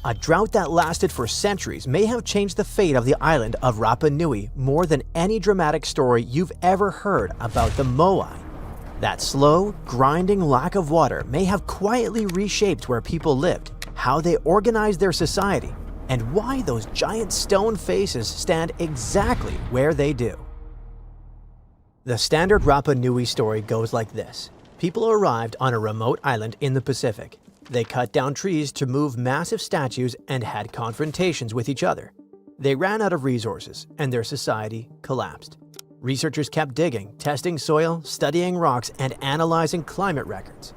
A drought that lasted for centuries may have changed the fate of the island of Rapa Nui more than any dramatic story you've ever heard about the Moai. That slow, grinding lack of water may have quietly reshaped where people lived, how they organized their society, and why those giant stone faces stand exactly where they do. The standard Rapa Nui story goes like this. People arrived on a remote island in the Pacific. They cut down trees to move massive statues and had confrontations with each other. They ran out of resources, and their society collapsed. Researchers kept digging, testing soil, studying rocks, and analyzing climate records.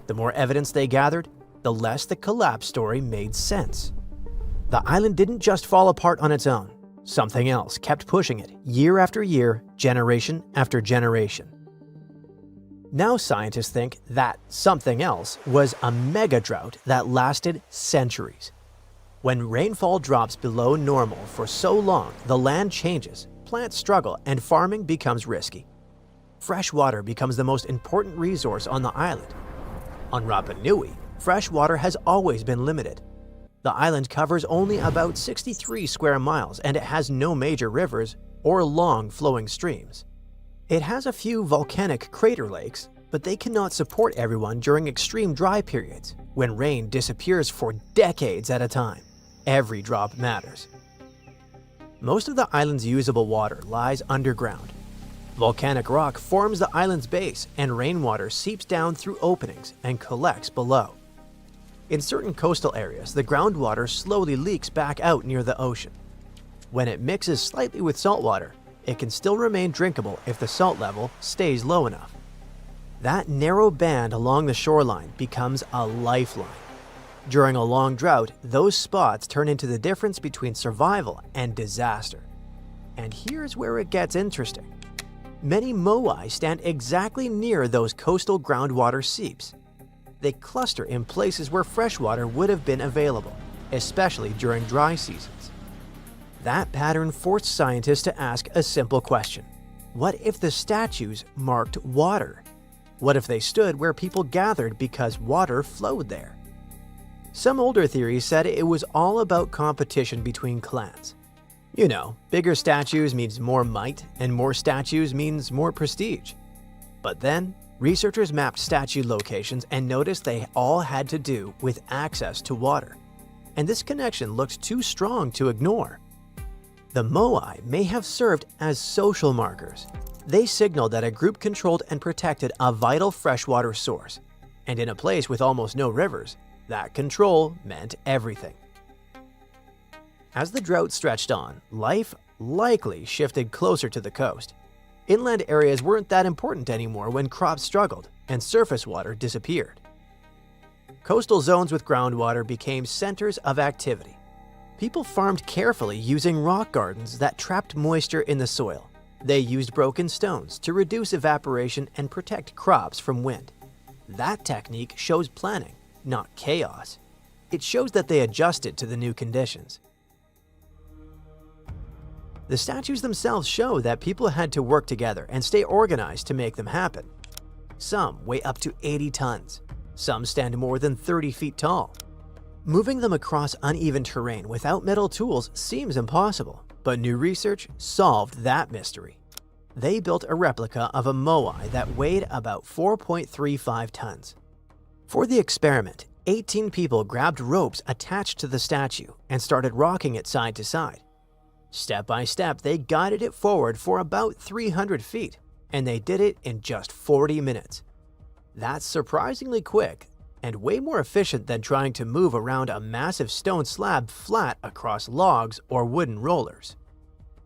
The more evidence they gathered, the less the collapse story made sense. The island didn't just fall apart on its own. Something else kept pushing it, year after year, generation after generation. Now scientists think that something else was a mega drought that lasted centuries. When rainfall drops below normal for so long, the land changes, plants struggle, and farming becomes risky. Fresh water becomes the most important resource on the island. On Rapa Nui, fresh water has always been limited. The island covers only about 63 square miles, and it has no major rivers or long flowing streams. It has a few volcanic crater lakes, but they cannot support everyone during extreme dry periods, when rain disappears for decades at a time. Every drop matters. Most of the island's usable water lies underground. Volcanic rock forms the island's base, and rainwater seeps down through openings and collects below. In certain coastal areas, the groundwater slowly leaks back out near the ocean. When it mixes slightly with salt water, it can still remain drinkable if the salt level stays low enough. That narrow band along the shoreline becomes a lifeline. During a long drought, those spots turn into the difference between survival and disaster. And here's where it gets interesting. Many moai stand exactly near those coastal groundwater seeps. They cluster in places where fresh water would have been available, especially during dry seasons. That pattern forced scientists to ask a simple question. What if the statues marked water? What if they stood where people gathered because water flowed there? Some older theories said it was all about competition between clans. You know, bigger statues means more might, and more statues means more prestige. But then, researchers mapped statue locations and noticed they all had to do with access to water. And this connection looked too strong to ignore. The moai may have served as social markers. They signaled that a group controlled and protected a vital freshwater source. And in a place with almost no rivers, that control meant everything. As the drought stretched on, life likely shifted closer to the coast. Inland areas weren't that important anymore when crops struggled and surface water disappeared. Coastal zones with groundwater became centers of activity. People farmed carefully using rock gardens that trapped moisture in the soil. They used broken stones to reduce evaporation and protect crops from wind. That technique shows planning, not chaos. It shows that they adjusted to the new conditions. The statues themselves show that people had to work together and stay organized to make them happen. Some weigh up to 80 tons. Some stand more than 30 feet tall. Moving them across uneven terrain without metal tools seems impossible, but new research solved that mystery. They built a replica of a moai that weighed about 4.35 tons. For the experiment, 18 people grabbed ropes attached to the statue and started rocking it side to side. Step by step, they guided it forward for about 300 feet, and they did it in just 40 minutes. That's surprisingly quick and way more efficient than trying to move around a massive stone slab flat across logs or wooden rollers.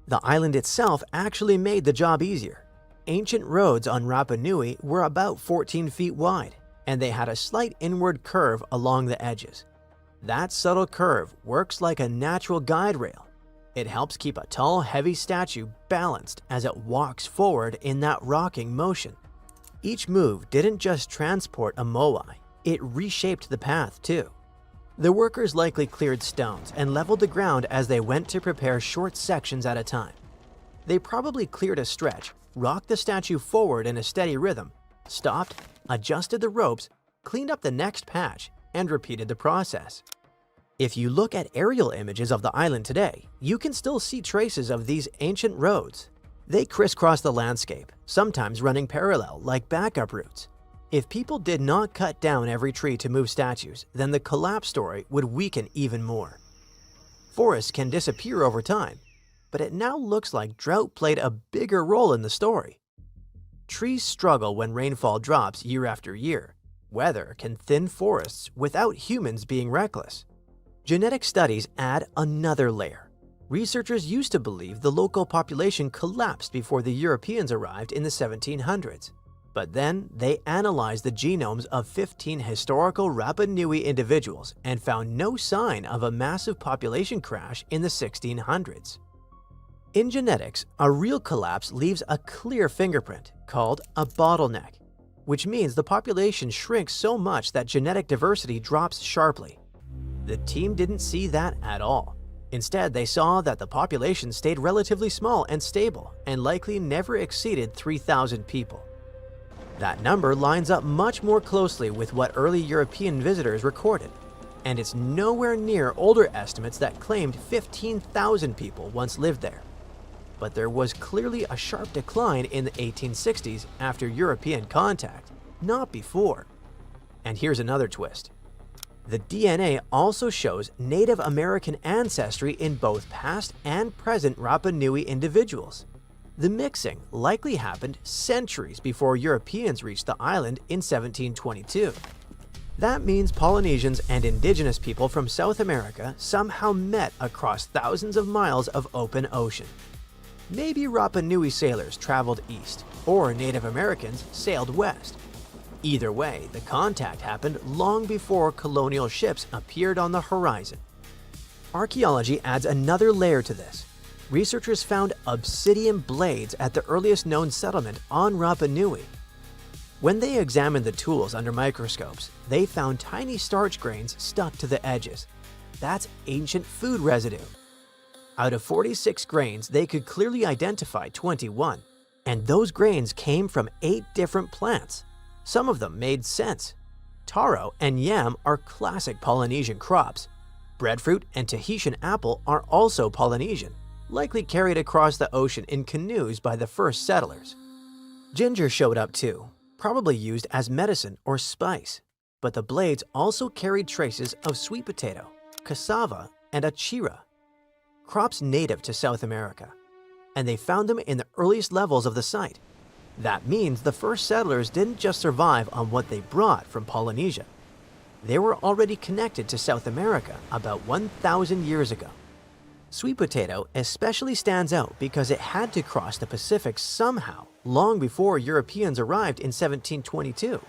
The island itself actually made the job easier. Ancient roads on Rapa Nui were about 14 feet wide, and they had a slight inward curve along the edges. That subtle curve works like a natural guide rail. It helps keep a tall, heavy statue balanced as it walks forward in that rocking motion. Each move didn't just transport a moai, it reshaped the path too. The workers likely cleared stones and leveled the ground as they went to prepare short sections at a time. They probably cleared a stretch, rocked the statue forward in a steady rhythm, stopped, adjusted the ropes, cleaned up the next patch, and repeated the process. If you look at aerial images of the island today, you can still see traces of these ancient roads. They crisscross the landscape, sometimes running parallel like backup routes. If people did not cut down every tree to move statues, then the collapse story would weaken even more. Forests can disappear over time, but it now looks like drought played a bigger role in the story. Trees struggle when rainfall drops year after year. Weather can thin forests without humans being reckless. Genetic studies add another layer. Researchers used to believe the local population collapsed before the Europeans arrived in the 1700s. But then they analyzed the genomes of 15 historical Rapa Nui individuals and found no sign of a massive population crash in the 1600s. In genetics, a real collapse leaves a clear fingerprint called a bottleneck, which means the population shrinks so much that genetic diversity drops sharply. The team didn't see that at all. Instead, they saw that the population stayed relatively small and stable and likely never exceeded 3,000 people. That number lines up much more closely with what early European visitors recorded, and it's nowhere near older estimates that claimed 15,000 people once lived there. But there was clearly a sharp decline in the 1860s after European contact, not before. And here's another twist. The DNA also shows Native American ancestry in both past and present Rapa Nui individuals. The mixing likely happened centuries before Europeans reached the island in 1722. That means Polynesians and indigenous people from South America somehow met across thousands of miles of open ocean. Maybe Rapa Nui sailors traveled east, or Native Americans sailed west. Either way, the contact happened long before colonial ships appeared on the horizon. Archaeology adds another layer to this. Researchers found obsidian blades at the earliest known settlement on Rapa Nui. When they examined the tools under microscopes, they found tiny starch grains stuck to the edges. That's ancient food residue. Out of 46 grains, they could clearly identify 21, and those grains came from 8 different plants. Some of them made sense. Taro and yam are classic Polynesian crops. Breadfruit and Tahitian apple are also Polynesian, likely carried across the ocean in canoes by the first settlers. Ginger showed up too, probably used as medicine or spice, but the blades also carried traces of sweet potato, cassava, and achira, crops native to South America, and they found them in the earliest levels of the site. That means the first settlers didn't just survive on what they brought from Polynesia. They were already connected to South America about 1,000 years ago. Sweet potato especially stands out because it had to cross the Pacific somehow long before Europeans arrived in 1722.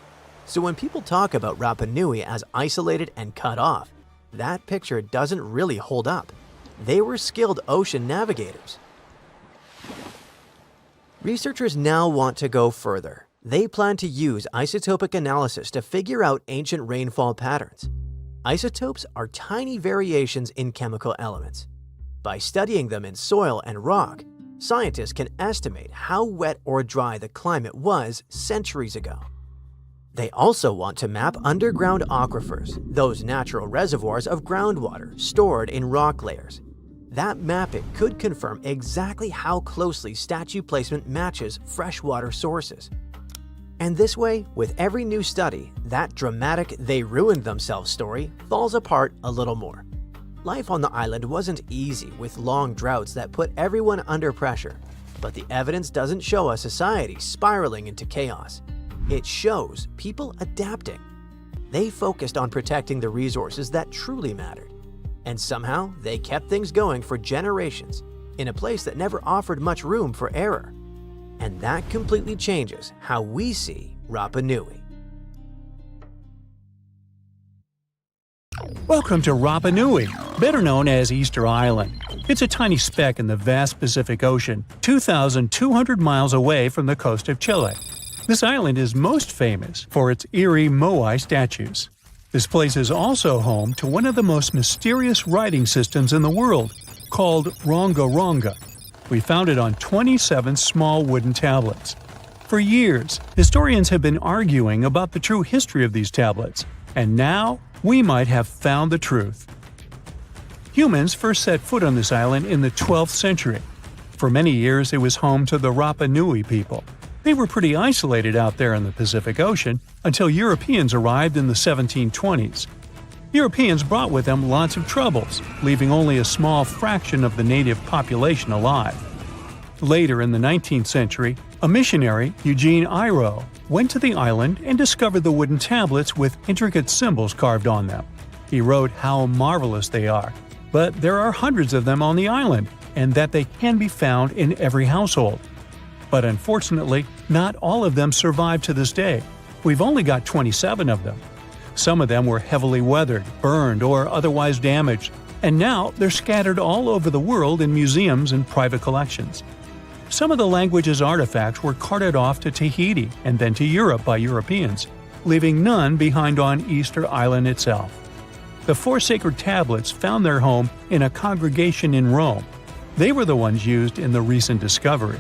So when people talk about Rapa Nui as isolated and cut off, that picture doesn't really hold up. They were skilled ocean navigators. Researchers now want to go further. They plan to use isotopic analysis to figure out ancient rainfall patterns. Isotopes are tiny variations in chemical elements. By studying them in soil and rock, scientists can estimate how wet or dry the climate was centuries ago. They also want to map underground aquifers, those natural reservoirs of groundwater stored in rock layers. That mapping could confirm exactly how closely statue placement matches freshwater sources. And this way, with every new study, that dramatic "they ruined themselves" story falls apart a little more. Life on the island wasn't easy with long droughts that put everyone under pressure, but the evidence doesn't show a society spiraling into chaos. It shows people adapting. They focused on protecting the resources that truly mattered. And somehow, they kept things going for generations in a place that never offered much room for error. And that completely changes how we see Rapa Nui. Welcome to Rapa Nui, better known as Easter Island. It's a tiny speck in the vast Pacific Ocean, 2,200 miles away from the coast of Chile. This island is most famous for its eerie moai statues. This place is also home to one of the most mysterious writing systems in the world, called Ronga Ronga. We found it on 27 small wooden tablets. For years, historians have been arguing about the true history of these tablets, and now we might have found the truth. Humans first set foot on this island in the 12th century. For many years, it was home to the Rapa Nui people. They were pretty isolated out there in the Pacific Ocean until Europeans arrived in the 1720s. Europeans brought with them lots of troubles, leaving only a small fraction of the native population alive. Later in the 19th century, a missionary, Eugene Iro, went to the island and discovered the wooden tablets with intricate symbols carved on them. He wrote how marvelous they are, but there are hundreds of them on the island, and that they can be found in every household. But unfortunately, not all of them survive to this day. We've only got 27 of them. Some of them were heavily weathered, burned, or otherwise damaged, and now they're scattered all over the world in museums and private collections. Some of the language's artifacts were carted off to Tahiti and then to Europe by Europeans, leaving none behind on Easter Island itself. The 4 sacred tablets found their home in a congregation in Rome. They were the ones used in the recent discovery.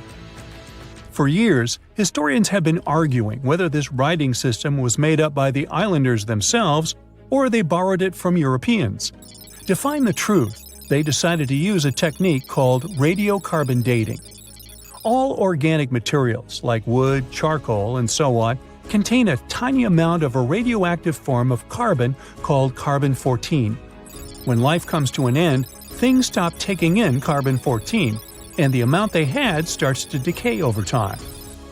For years, historians have been arguing whether this writing system was made up by the islanders themselves or they borrowed it from Europeans. To find the truth, they decided to use a technique called radiocarbon dating. All organic materials, like wood, charcoal, and so on, contain a tiny amount of a radioactive form of carbon called carbon-14. When life comes to an end, things stop taking in carbon-14, and the amount they had starts to decay over time.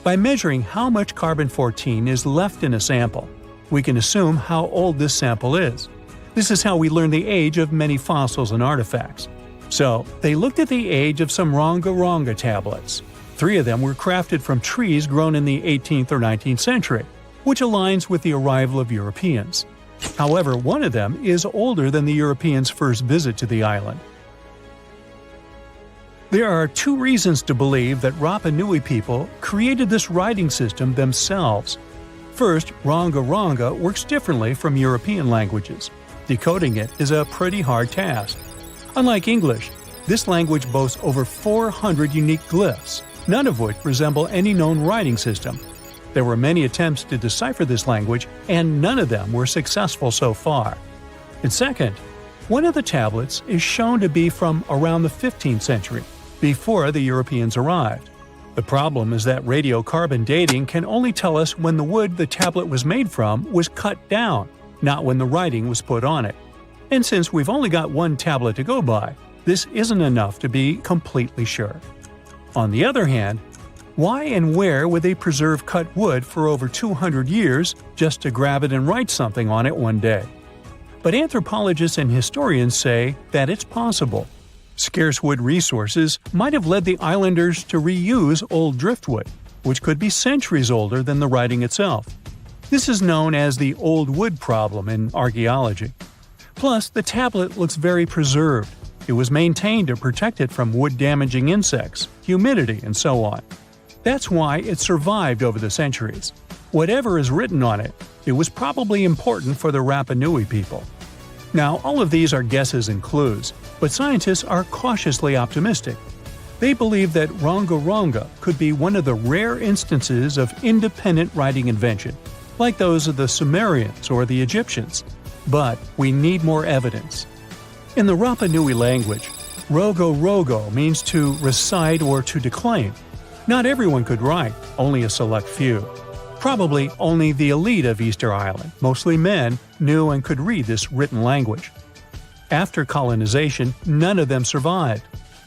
By measuring how much carbon-14 is left in a sample, we can assume how old this sample is. This is how we learn the age of many fossils and artifacts. So, they looked at the age of some Ronga-Ronga tablets. 3 of them were crafted from trees grown in the 18th or 19th century, which aligns with the arrival of Europeans. However, one of them is older than the Europeans' first visit to the island. There are 2 reasons to believe that Rapa Nui people created this writing system themselves. First, Ronga-Ronga works differently from European languages. Decoding it is a pretty hard task. Unlike English, this language boasts over 400 unique glyphs, none of which resemble any known writing system. There were many attempts to decipher this language, and none of them were successful so far. And second, one of the tablets is shown to be from around the 15th century, before the Europeans arrived. The problem is that radiocarbon dating can only tell us when the wood the tablet was made from was cut down, not when the writing was put on it. And since we've only got one tablet to go by, this isn't enough to be completely sure. On the other hand, why and where would they preserve cut wood for over 200 years just to grab it and write something on it one day? But anthropologists and historians say that it's possible. Scarce wood resources might have led the islanders to reuse old driftwood, which could be centuries older than the writing itself. This is known as the old wood problem in archaeology. Plus, the tablet looks very preserved. It was maintained to protect it from wood-damaging insects, humidity, and so on. That's why it survived over the centuries. Whatever is written on it, it was probably important for the Rapa Nui people. Now, all of these are guesses and clues, but scientists are cautiously optimistic. They believe that Ronga-Ronga could be one of the rare instances of independent writing invention, like those of the Sumerians or the Egyptians. But we need more evidence. In the Rapa Nui language, rogo-rogo means to recite or to declaim. Not everyone could write, only a select few. Probably only the elite of Easter Island, mostly men, knew and could read this written language. After colonization, none of them survived.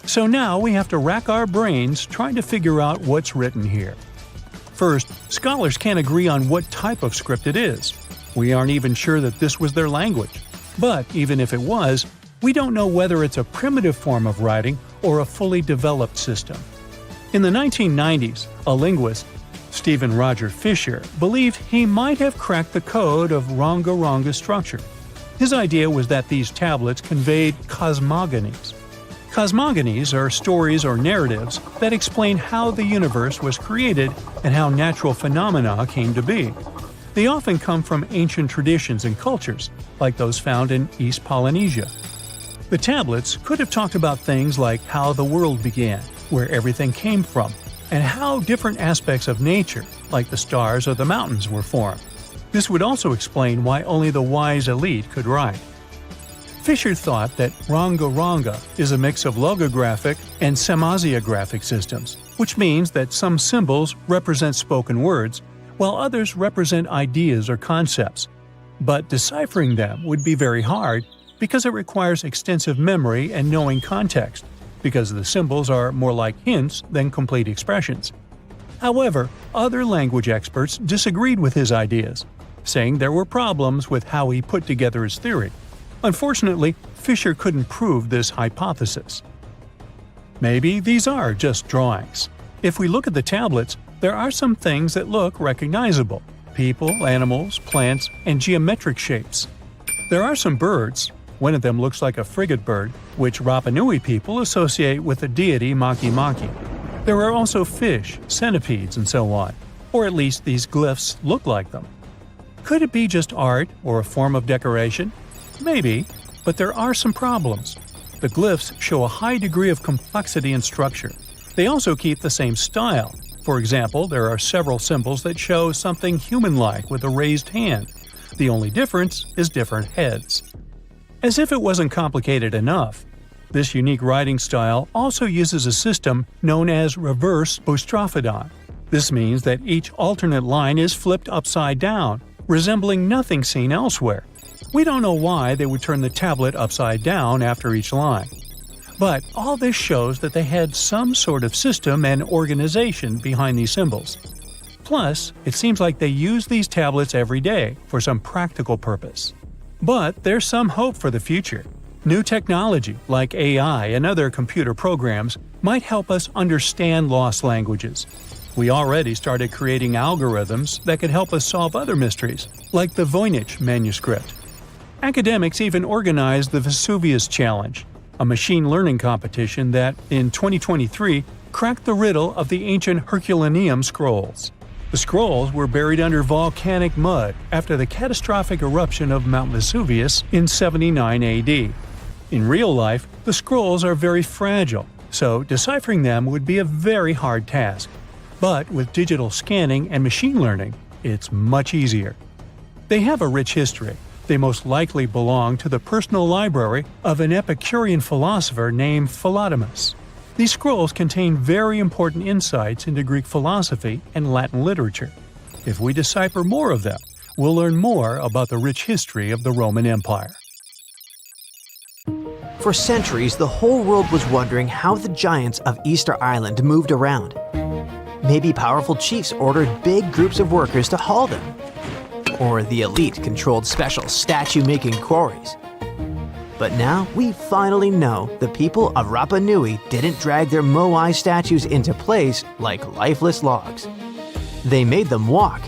So now we have to rack our brains trying to figure out what's written here. First, scholars can't agree on what type of script it is. We aren't even sure that this was their language. But even if it was, we don't know whether it's a primitive form of writing or a fully developed system. In the 1990s, a linguist, Stephen Roger Fisher, believed he might have cracked the code of Ronga-Ronga structure. His idea was that these tablets conveyed cosmogonies. Cosmogonies are stories or narratives that explain how the universe was created and how natural phenomena came to be. They often come from ancient traditions and cultures, like those found in East Polynesia. The tablets could have talked about things like how the world began, where everything came from, and how different aspects of nature, like the stars or the mountains, were formed. This would also explain why only the wise elite could write. Fisher thought that Ranga is a mix of logographic and semasiographic systems, which means that some symbols represent spoken words, while others represent ideas or concepts. But deciphering them would be very hard because it requires extensive memory and knowing context, because the symbols are more like hints than complete expressions. However, other language experts disagreed with his ideas, saying there were problems with how he put together his theory. Unfortunately, Fisher couldn't prove this hypothesis. Maybe these are just drawings. If we look at the tablets, there are some things that look recognizable: people, animals, plants, and geometric shapes. There are some birds. One of them looks like a frigate bird, which Rapa Nui people associate with the deity Maki Maki. There are also fish, centipedes, and so on, or at least these glyphs look like them. Could it be just art or a form of decoration? Maybe, but there are some problems. The glyphs show a high degree of complexity and structure. They also keep the same style. For example, there are several symbols that show something human-like with a raised hand. The only difference is different heads. As if it wasn't complicated enough, this unique writing style also uses a system known as reverse boustrophodon. This means that each alternate line is flipped upside down, resembling nothing seen elsewhere. We don't know why they would turn the tablet upside down after each line. But all this shows that they had some sort of system and organization behind these symbols. Plus, it seems like they use these tablets every day for some practical purpose. But there's some hope for the future. New technology, like AI and other computer programs, might help us understand lost languages. We already started creating algorithms that could help us solve other mysteries, like the Voynich manuscript. Academics even organized the Vesuvius Challenge, a machine learning competition that, in 2023, cracked the riddle of the ancient Herculaneum scrolls. The scrolls were buried under volcanic mud after the catastrophic eruption of Mount Vesuvius in 79 AD. In real life, the scrolls are very fragile, so deciphering them would be a very hard task. But with digital scanning and machine learning, it's much easier. They have a rich history. They most likely belong to the personal library of an Epicurean philosopher named Philodemus. These scrolls contain very important insights into Greek philosophy and Latin literature. If we decipher more of them, we'll learn more about the rich history of the Roman Empire. For centuries, the whole world was wondering how the giants of Easter Island moved around. Maybe powerful chiefs ordered big groups of workers to haul them. Or the elite controlled special statue-making quarries. But now we finally know the people of Rapa Nui didn't drag their moai statues into place like lifeless logs. They made them walk.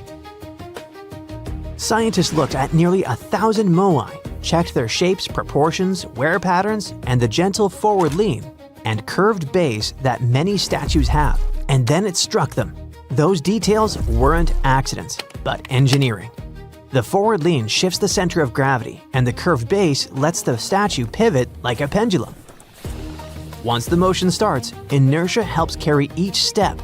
Scientists looked at nearly 1,000 moai, checked their shapes, proportions, wear patterns, and the gentle forward lean and curved base that many statues have. And then it struck them. Those details weren't accidents, but engineering. The forward lean shifts the center of gravity, and the curved base lets the statue pivot like a pendulum. Once the motion starts, inertia helps carry each step.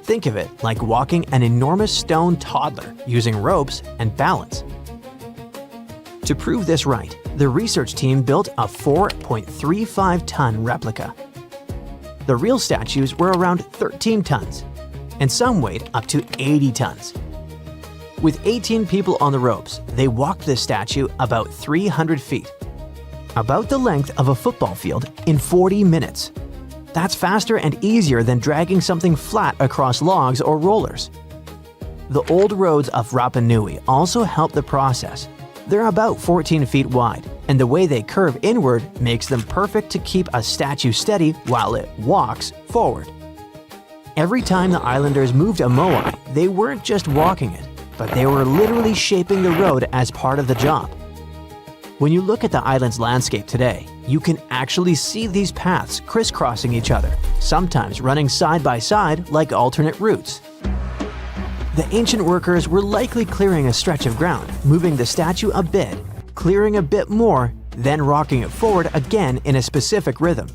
Think of it like walking an enormous stone toddler using ropes and balance. To prove this right, the research team built a 4.35-ton replica. The real statues were around 13 tons, and some weighed up to 80 tons. With 18 people on the ropes, they walked the statue about 300 feet, about the length of a football field, in 40 minutes. That's faster and easier than dragging something flat across logs or rollers. The old roads of Rapa Nui also help the process. They're about 14 feet wide, and the way they curve inward makes them perfect to keep a statue steady while it walks forward. Every time the islanders moved a moai, they weren't just walking it, but they were literally shaping the road as part of the job. When you look at the island's landscape today, you can actually see these paths crisscrossing each other, sometimes running side by side like alternate routes. The ancient workers were likely clearing a stretch of ground, moving the statue a bit, clearing a bit more, then rocking it forward again in a specific rhythm.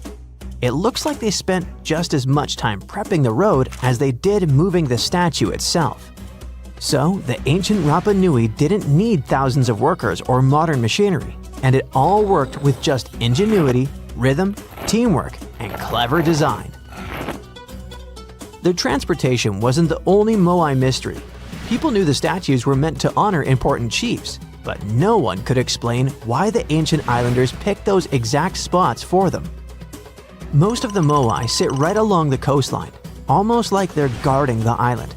It looks like they spent just as much time prepping the road as they did moving the statue itself. So, the ancient Rapa Nui didn't need thousands of workers or modern machinery, and it all worked with just ingenuity, rhythm, teamwork, and clever design. Their transportation wasn't the only Moai mystery. People knew the statues were meant to honor important chiefs, but no one could explain why the ancient islanders picked those exact spots for them. Most of the Moai sit right along the coastline, almost like they're guarding the island.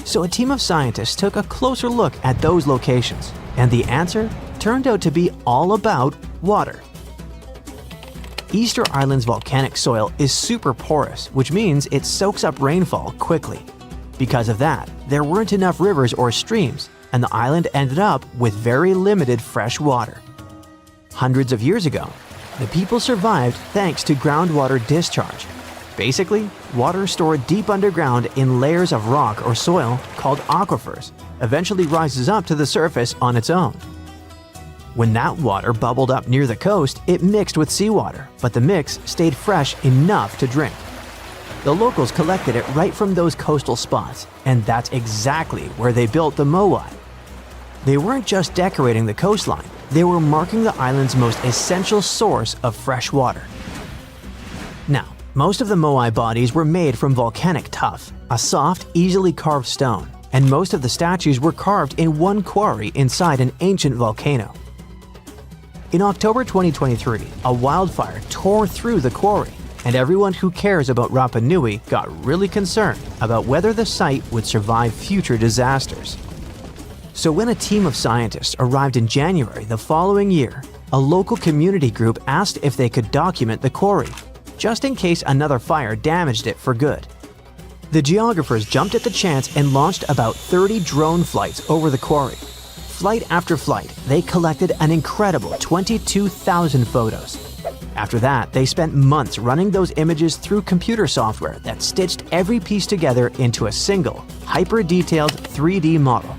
So a team of scientists took a closer look at those locations, and the answer turned out to be all about water. Easter Island's volcanic soil is super porous, which means it soaks up rainfall quickly. Because of that, there weren't enough rivers or streams, and the island ended up with very limited fresh water. Hundreds of years ago, the people survived thanks to groundwater discharge. Basically, water stored deep underground in layers of rock or soil called aquifers eventually rises up to the surface on its own. When that water bubbled up near the coast, it mixed with seawater, but the mix stayed fresh enough to drink. The locals collected it right from those coastal spots, and that's exactly where they built the Moai. They weren't just decorating the coastline, they were marking the island's most essential source of fresh water. Now, most of the Moai bodies were made from volcanic tuff, a soft, easily carved stone, and most of the statues were carved in one quarry inside an ancient volcano. In October 2023, a wildfire tore through the quarry, and everyone who cares about Rapa Nui got really concerned about whether the site would survive future disasters. So when a team of scientists arrived in January the following year, a local community group asked if they could document the quarry, just in case another fire damaged it for good. The geographers jumped at the chance and launched about 30 drone flights over the quarry. Flight after flight, they collected an incredible 22,000 photos. After that, they spent months running those images through computer software that stitched every piece together into a single, hyper-detailed 3D model.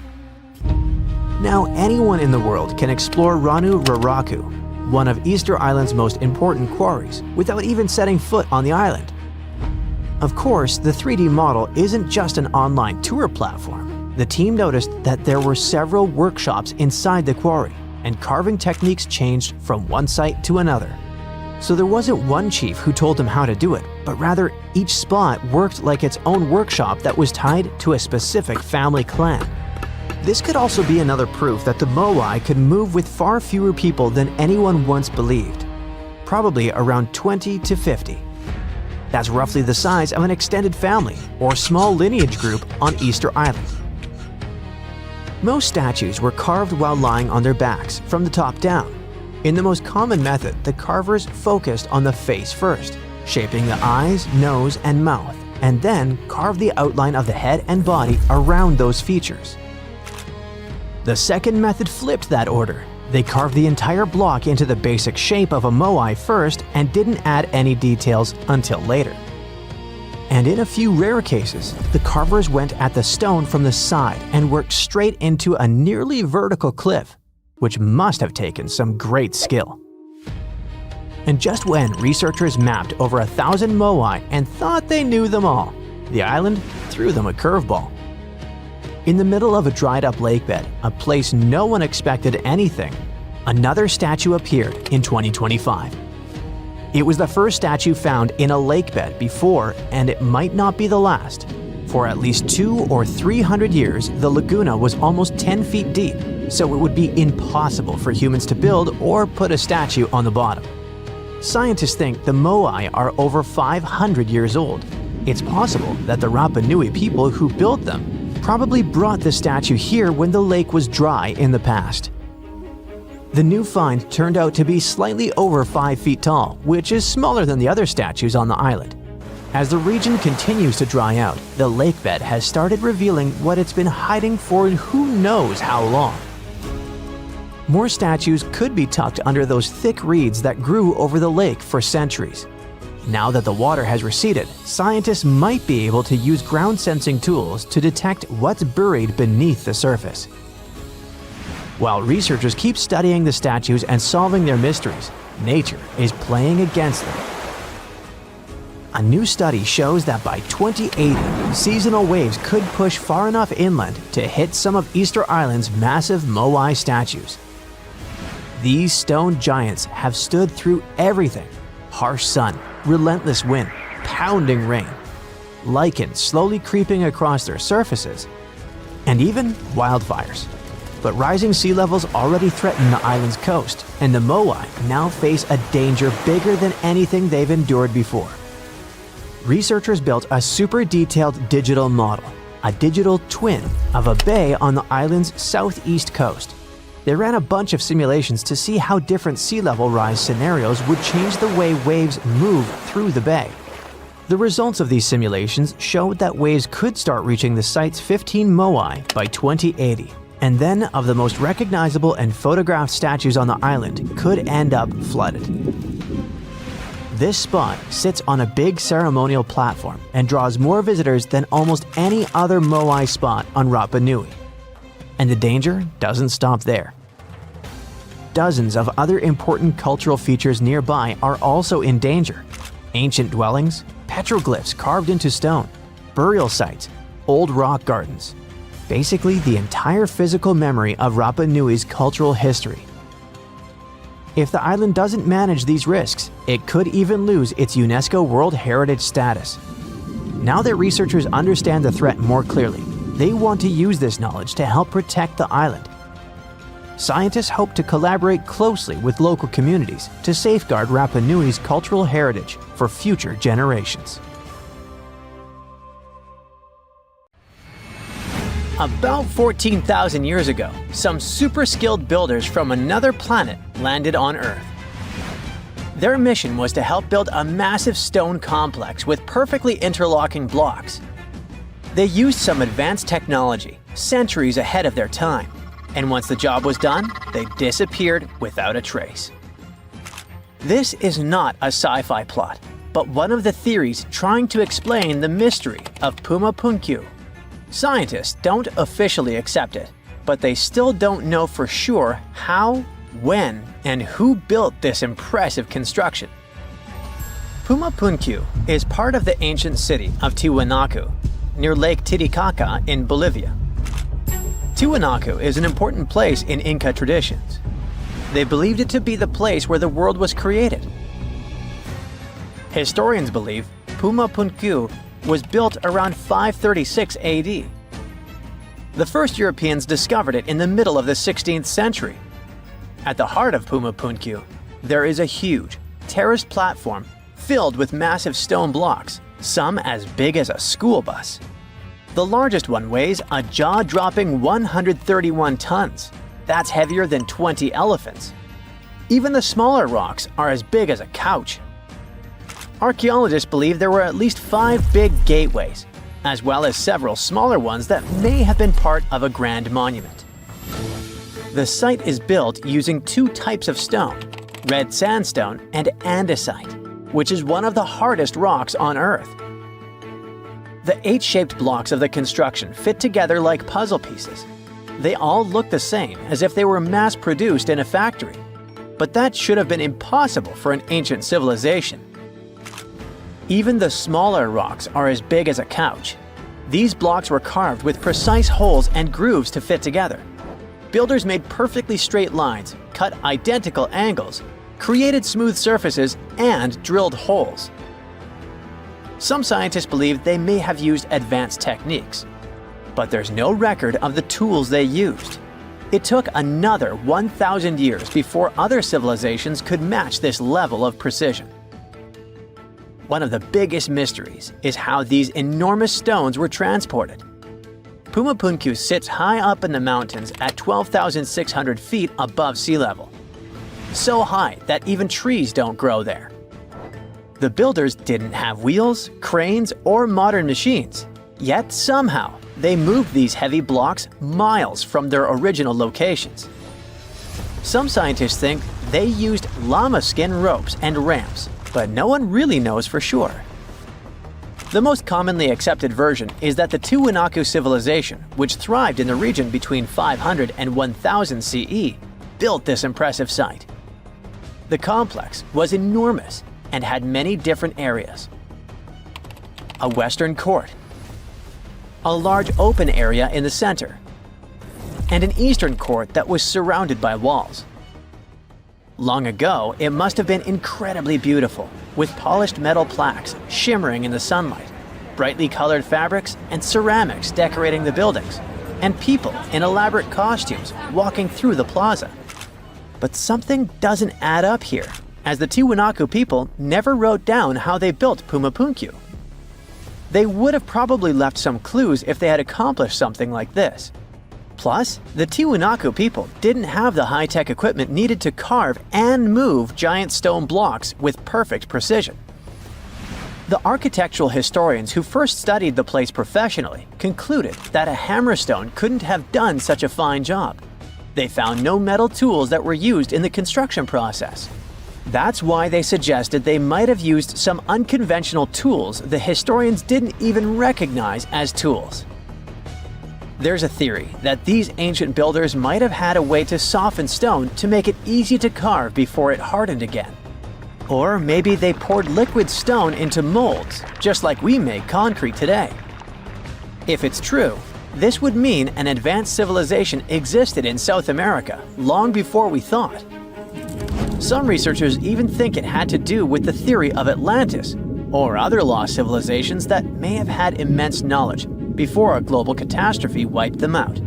Now anyone in the world can explore Ranu Raraku, one of Easter Island's most important quarries, without even setting foot on the island. Of course, the 3D model isn't just an online tour platform. The team noticed that there were several workshops inside the quarry, and carving techniques changed from one site to another. So there wasn't one chief who told them how to do it, but rather each spot worked like its own workshop that was tied to a specific family clan. This could also be another proof that the Moai could move with far fewer people than anyone once believed, probably around 20 to 50. That's roughly the size of an extended family or small lineage group on Easter Island. Most statues were carved while lying on their backs from the top down. In the most common method, the carvers focused on the face first, shaping the eyes, nose, and mouth, and then carved the outline of the head and body around those features. The second method flipped that order. They carved the entire block into the basic shape of a Moai first and didn't add any details until later. And in a few rare cases, the carvers went at the stone from the side and worked straight into a nearly vertical cliff, which must have taken some great skill. And just when researchers mapped over 1,000 Moai and thought they knew them all, the island threw them a curveball. In the middle of a dried-up lakebed, a place no one expected anything, another statue appeared in 2025. It was the first statue found in a lakebed before, and it might not be the last. For at least 200 or 300 years, the laguna was almost 10 feet deep, so it would be impossible for humans to build or put a statue on the bottom. Scientists think the Moai are over 500 years old. It's possible that the Rapa Nui people who built them probably brought the statue here when the lake was dry in the past. The new find turned out to be slightly over 5 feet tall, which is smaller than the other statues on the island. As the region continues to dry out, the lakebed has started revealing what it's been hiding for who knows how long. More statues could be tucked under those thick reeds that grew over the lake for centuries. Now that the water has receded, scientists might be able to use ground-sensing tools to detect what's buried beneath the surface. While researchers keep studying the statues and solving their mysteries, nature is playing against them. A new study shows that by 2080, seasonal waves could push far enough inland to hit some of Easter Island's massive Moai statues. These stone giants have stood through everything: harsh sun, relentless wind, pounding rain, lichen slowly creeping across their surfaces, and even wildfires. But rising sea levels already threaten the island's coast, and the Moai now face a danger bigger than anything they've endured before. Researchers built a super detailed digital model, a digital twin of a bay on the island's southeast coast. They ran a bunch of simulations to see how different sea level rise scenarios would change the way waves move through the bay. The results of these simulations showed that waves could start reaching the site's 15 Moai by 2080, and then of the most recognizable and photographed statues on the island could end up flooded. This spot sits on a big ceremonial platform and draws more visitors than almost any other Moai spot on Rapa Nui. And the danger doesn't stop there. Dozens of other important cultural features nearby are also in danger. Ancient dwellings, petroglyphs carved into stone, burial sites, old rock gardens. Basically, the entire physical memory of Rapa Nui's cultural history. If the island doesn't manage these risks, it could even lose its UNESCO World Heritage status. Now that researchers understand the threat more clearly, they want to use this knowledge to help protect the island. Scientists hope to collaborate closely with local communities to safeguard Rapa Nui's cultural heritage for future generations. About 14,000 years ago, some super skilled builders from another planet landed on Earth. Their mission was to help build a massive stone complex with perfectly interlocking blocks. They used some advanced technology, centuries ahead of their time, and once the job was done, they disappeared without a trace. This is not a sci-fi plot, but one of the theories trying to explain the mystery of Puma Punku. Scientists don't officially accept it, but they still don't know for sure how, when, and who built this impressive construction. Puma Punku is part of the ancient city of Tiwanaku, near Lake Titicaca in Bolivia. Tiwanaku is an important place in Inca traditions. They believed it to be the place where the world was created. Historians believe Puma Punku was built around 536 AD. The first Europeans discovered it in the middle of the 16th century. At the heart of Puma Punku, there is a huge, terraced platform filled with massive stone blocks, some as big as a school bus. The largest one weighs a jaw-dropping 131 tons. That's heavier than 20 elephants. Even the smaller rocks are as big as a couch. Archaeologists believe there were at least 5 big gateways, as well as several smaller ones that may have been part of a grand monument. The site is built using 2 types of stone, red sandstone and andesite, which is one of the hardest rocks on Earth. The 8-shaped blocks of the construction fit together like puzzle pieces. They all look the same, as if they were mass-produced in a factory. But that should have been impossible for an ancient civilization. Even the smaller rocks are as big as a couch. These blocks were carved with precise holes and grooves to fit together. Builders made perfectly straight lines, cut identical angles, created smooth surfaces, and drilled holes. Some scientists believe they may have used advanced techniques, but there's no record of the tools they used. It took another 1,000 years before other civilizations could match this level of precision. One of the biggest mysteries is how these enormous stones were transported. Puma Punku sits high up in the mountains at 12,600 feet above sea level. So high that even trees don't grow there. The builders didn't have wheels, cranes, or modern machines. Yet somehow, they moved these heavy blocks miles from their original locations. Some scientists think they used llama skin ropes and ramps, but no one really knows for sure. The most commonly accepted version is that the Tiwanaku civilization, which thrived in the region between 500 and 1000 CE, built this impressive site. The complex was enormous and had many different areas. A western court, a large open area in the center, and an eastern court that was surrounded by walls. Long ago, it must have been incredibly beautiful, with polished metal plaques shimmering in the sunlight, brightly colored fabrics and ceramics decorating the buildings, and people in elaborate costumes walking through the plaza. But something doesn't add up here, as the Tiwanaku people never wrote down how they built Pumapunku. They would have probably left some clues if they had accomplished something like this. Plus, the Tiwanaku people didn't have the high-tech equipment needed to carve and move giant stone blocks with perfect precision. The architectural historians who first studied the place professionally concluded that a hammerstone couldn't have done such a fine job. They found no metal tools that were used in the construction process. That's why they suggested they might have used some unconventional tools the historians didn't even recognize as tools. There's a theory that these ancient builders might have had a way to soften stone to make it easy to carve before it hardened again. Or maybe they poured liquid stone into molds, just like we make concrete today. If it's true, this would mean an advanced civilization existed in South America long before we thought. Some researchers even think it had to do with the theory of Atlantis, or other lost civilizations that may have had immense knowledge before a global catastrophe wiped them out.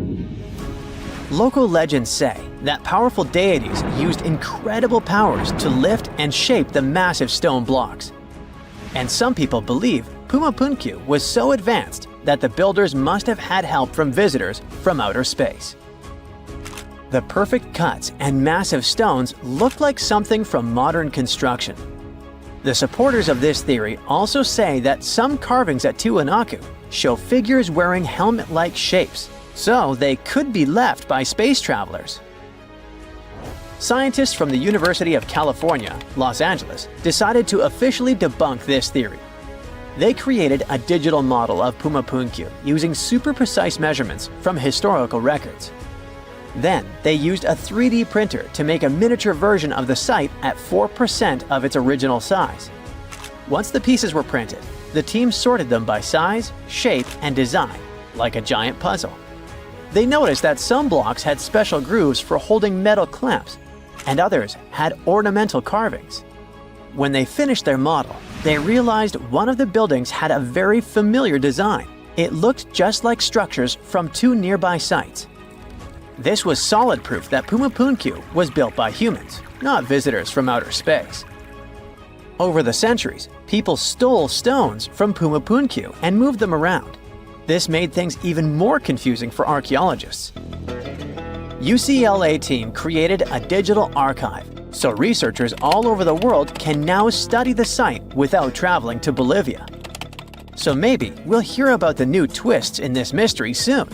Local legends say that powerful deities used incredible powers to lift and shape the massive stone blocks. And some people believe Pumapunku was so advanced that the builders must have had help from visitors from outer space. The perfect cuts and massive stones look like something from modern construction. The supporters of this theory also say that some carvings at Tiwanaku show figures wearing helmet-like shapes, so they could be left by space travelers. Scientists from the University of California, Los Angeles, decided to officially debunk this theory. They created a digital model of Pumapunku using super precise measurements from historical records. Then, they used a 3D printer to make a miniature version of the site at 4% of its original size. Once the pieces were printed, the team sorted them by size, shape, and design, like a giant puzzle. They noticed that some blocks had special grooves for holding metal clamps, and others had ornamental carvings. When they finished their model, they realized one of the buildings had a very familiar design. It looked just like structures from two nearby sites. This was solid proof that Pumapunku was built by humans, not visitors from outer space. Over the centuries, people stole stones from Pumapunku and moved them around. This made things even more confusing for archaeologists. UCLA team created a digital archive, so researchers all over the world can now study the site without traveling to Bolivia. So maybe we'll hear about the new twists in this mystery soon.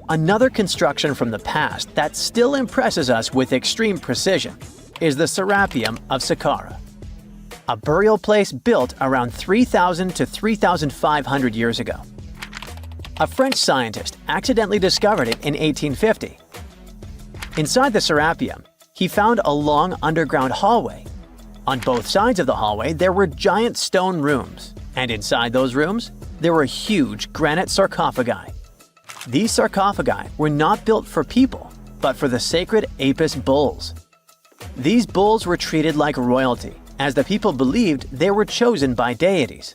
Another construction from the past that still impresses us with extreme precision is the Serapeum of Saqqara, a burial place built around 3,000 to 3,500 years ago. A French scientist accidentally discovered it in 1850. Inside the Serapeum, he found a long underground hallway. On both sides of the hallway, there were giant stone rooms, and inside those rooms, there were huge granite sarcophagi. These sarcophagi were not built for people, but for the sacred Apis bulls. These bulls were treated like royalty, as the people believed they were chosen by deities.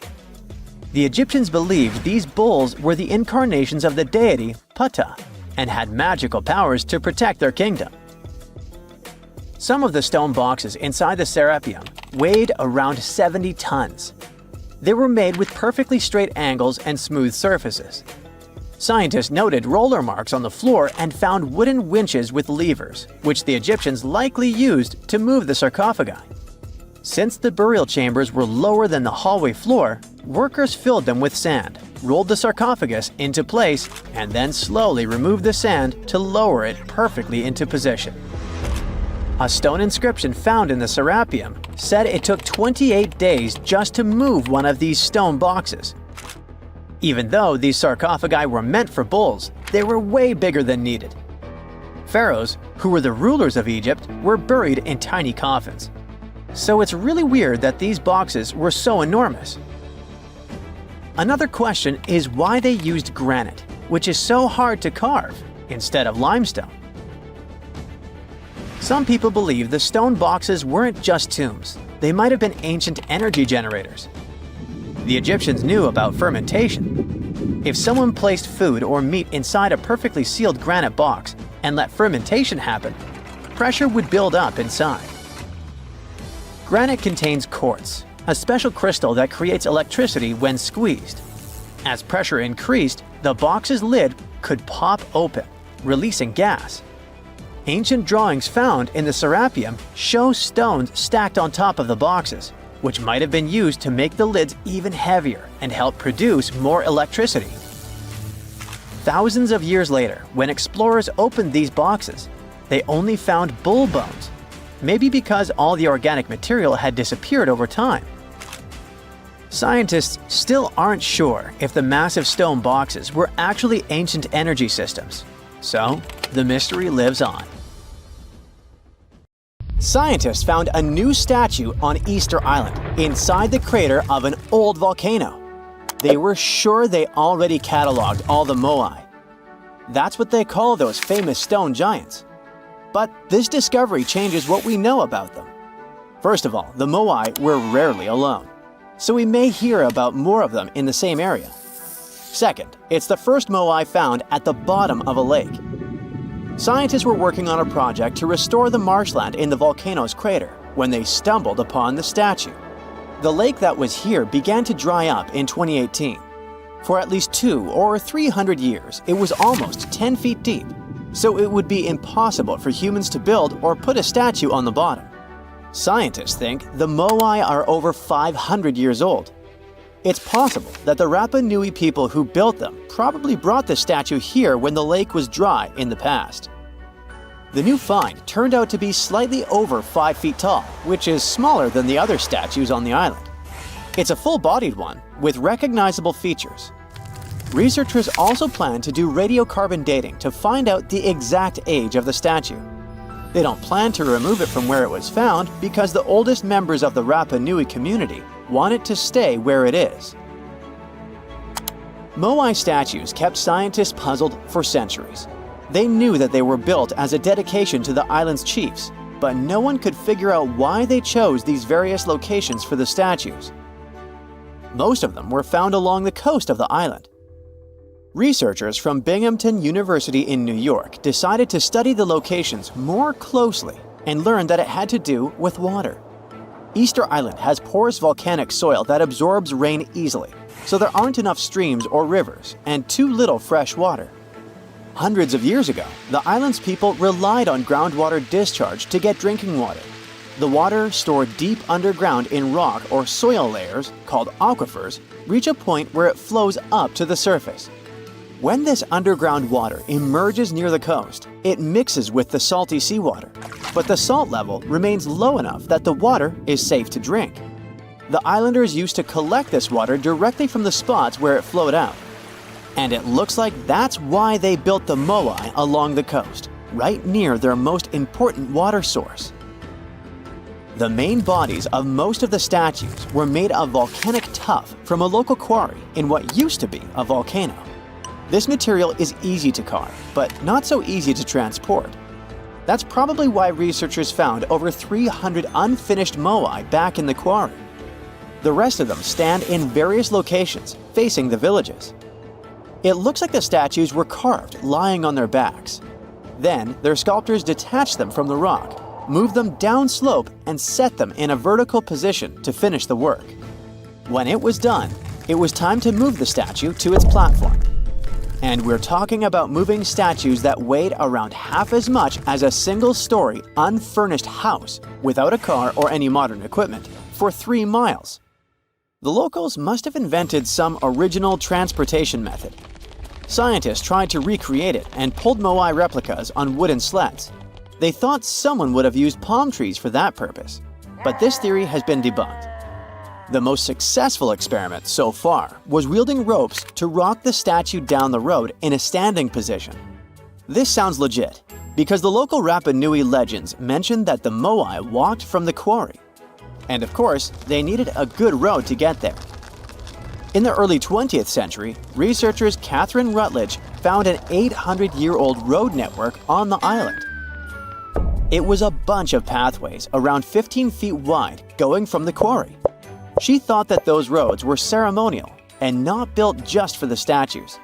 The Egyptians believed these bulls were the incarnations of the deity Ptah and had magical powers to protect their kingdom. Some of the stone boxes inside the Serapeum weighed around 70 tons. They were made with perfectly straight angles and smooth surfaces. Scientists noted roller marks on the floor and found wooden winches with levers, which the Egyptians likely used to move the sarcophagi. Since the burial chambers were lower than the hallway floor, workers filled them with sand, rolled the sarcophagus into place, and then slowly removed the sand to lower it perfectly into position. A stone inscription found in the Serapeum said it took 28 days just to move one of these stone boxes. Even though these sarcophagi were meant for bulls, they were way bigger than needed. Pharaohs, who were the rulers of Egypt, were buried in tiny coffins. So it's really weird that these boxes were so enormous. Another question is why they used granite, which is so hard to carve, instead of limestone. Some people believe the stone boxes weren't just tombs. They might have been ancient energy generators. The Egyptians knew about fermentation. If someone placed food or meat inside a perfectly sealed granite box and let fermentation happen, pressure would build up inside. Granite contains quartz, a special crystal that creates electricity when squeezed. As pressure increased, the box's lid could pop open, releasing gas. Ancient drawings found in the Serapeum show stones stacked on top of the boxes, which might have been used to make the lids even heavier and help produce more electricity. Thousands of years later, when explorers opened these boxes, they only found bull bones, maybe because all the organic material had disappeared over time. Scientists still aren't sure if the massive stone boxes were actually ancient energy systems, so the mystery lives on. Scientists found a new statue on Easter Island, inside the crater of an old volcano. They were sure they already cataloged all the moai. That's what they call those famous stone giants. But this discovery changes what we know about them. First of all, the moai were rarely alone, so we may hear about more of them in the same area. Second, it's the first moai found at the bottom of a lake. Scientists were working on a project to restore the marshland in the volcano's crater when they stumbled upon the statue. The lake that was here began to dry up in 2018. For at least 200 or 300 years, it was almost 10 feet deep, so it would be impossible for humans to build or put a statue on the bottom. Scientists think the moai are over 500 years old. It's possible that the Rapa Nui people who built them probably brought the statue here when the lake was dry in the past. The new find turned out to be slightly over 5 feet tall, which is smaller than the other statues on the island. It's a full-bodied one with recognizable features. Researchers also plan to do radiocarbon dating to find out the exact age of the statue. They don't plan to remove it from where it was found because the oldest members of the Rapa Nui community want it to stay where it is. Moai statues kept scientists puzzled for centuries. They knew that they were built as a dedication to the island's chiefs, but no one could figure out why they chose these various locations for the statues. Most of them were found along the coast of the island. Researchers from Binghamton University in New York decided to study the locations more closely and learned that it had to do with water. Easter Island has porous volcanic soil that absorbs rain easily, so there aren't enough streams or rivers and too little fresh water. Hundreds of years ago, the island's people relied on groundwater discharge to get drinking water. The water stored deep underground in rock or soil layers, called aquifers, reach a point where it flows up to the surface. When this underground water emerges near the coast, it mixes with the salty seawater, but the salt level remains low enough that the water is safe to drink. The islanders used to collect this water directly from the spots where it flowed out. And it looks like that's why they built the moai along the coast, right near their most important water source. The main bodies of most of the statues were made of volcanic tuff from a local quarry in what used to be a volcano. This material is easy to carve, but not so easy to transport. That's probably why researchers found over 300 unfinished moai back in the quarry. The rest of them stand in various locations, facing the villages. It looks like the statues were carved lying on their backs. Then, their sculptors detached them from the rock, moved them downslope, and set them in a vertical position to finish the work. When it was done, it was time to move the statue to its platform. And we're talking about moving statues that weighed around half as much as a single-story, unfurnished house without a car or any modern equipment for 3 miles. The locals must have invented some original transportation method. Scientists tried to recreate it and pulled moai replicas on wooden sleds. They thought someone would have used palm trees for that purpose, but this theory has been debunked. The most successful experiment so far was wielding ropes to rock the statue down the road in a standing position. This sounds legit, because the local Rapa Nui legends mention that the moai walked from the quarry. And of course, they needed a good road to get there. In the early 20th century, researchers Catherine Rutledge found an 800-year-old road network on the island. It was a bunch of pathways around 15 feet wide going from the quarry. She thought that those roads were ceremonial and not built just for the statues.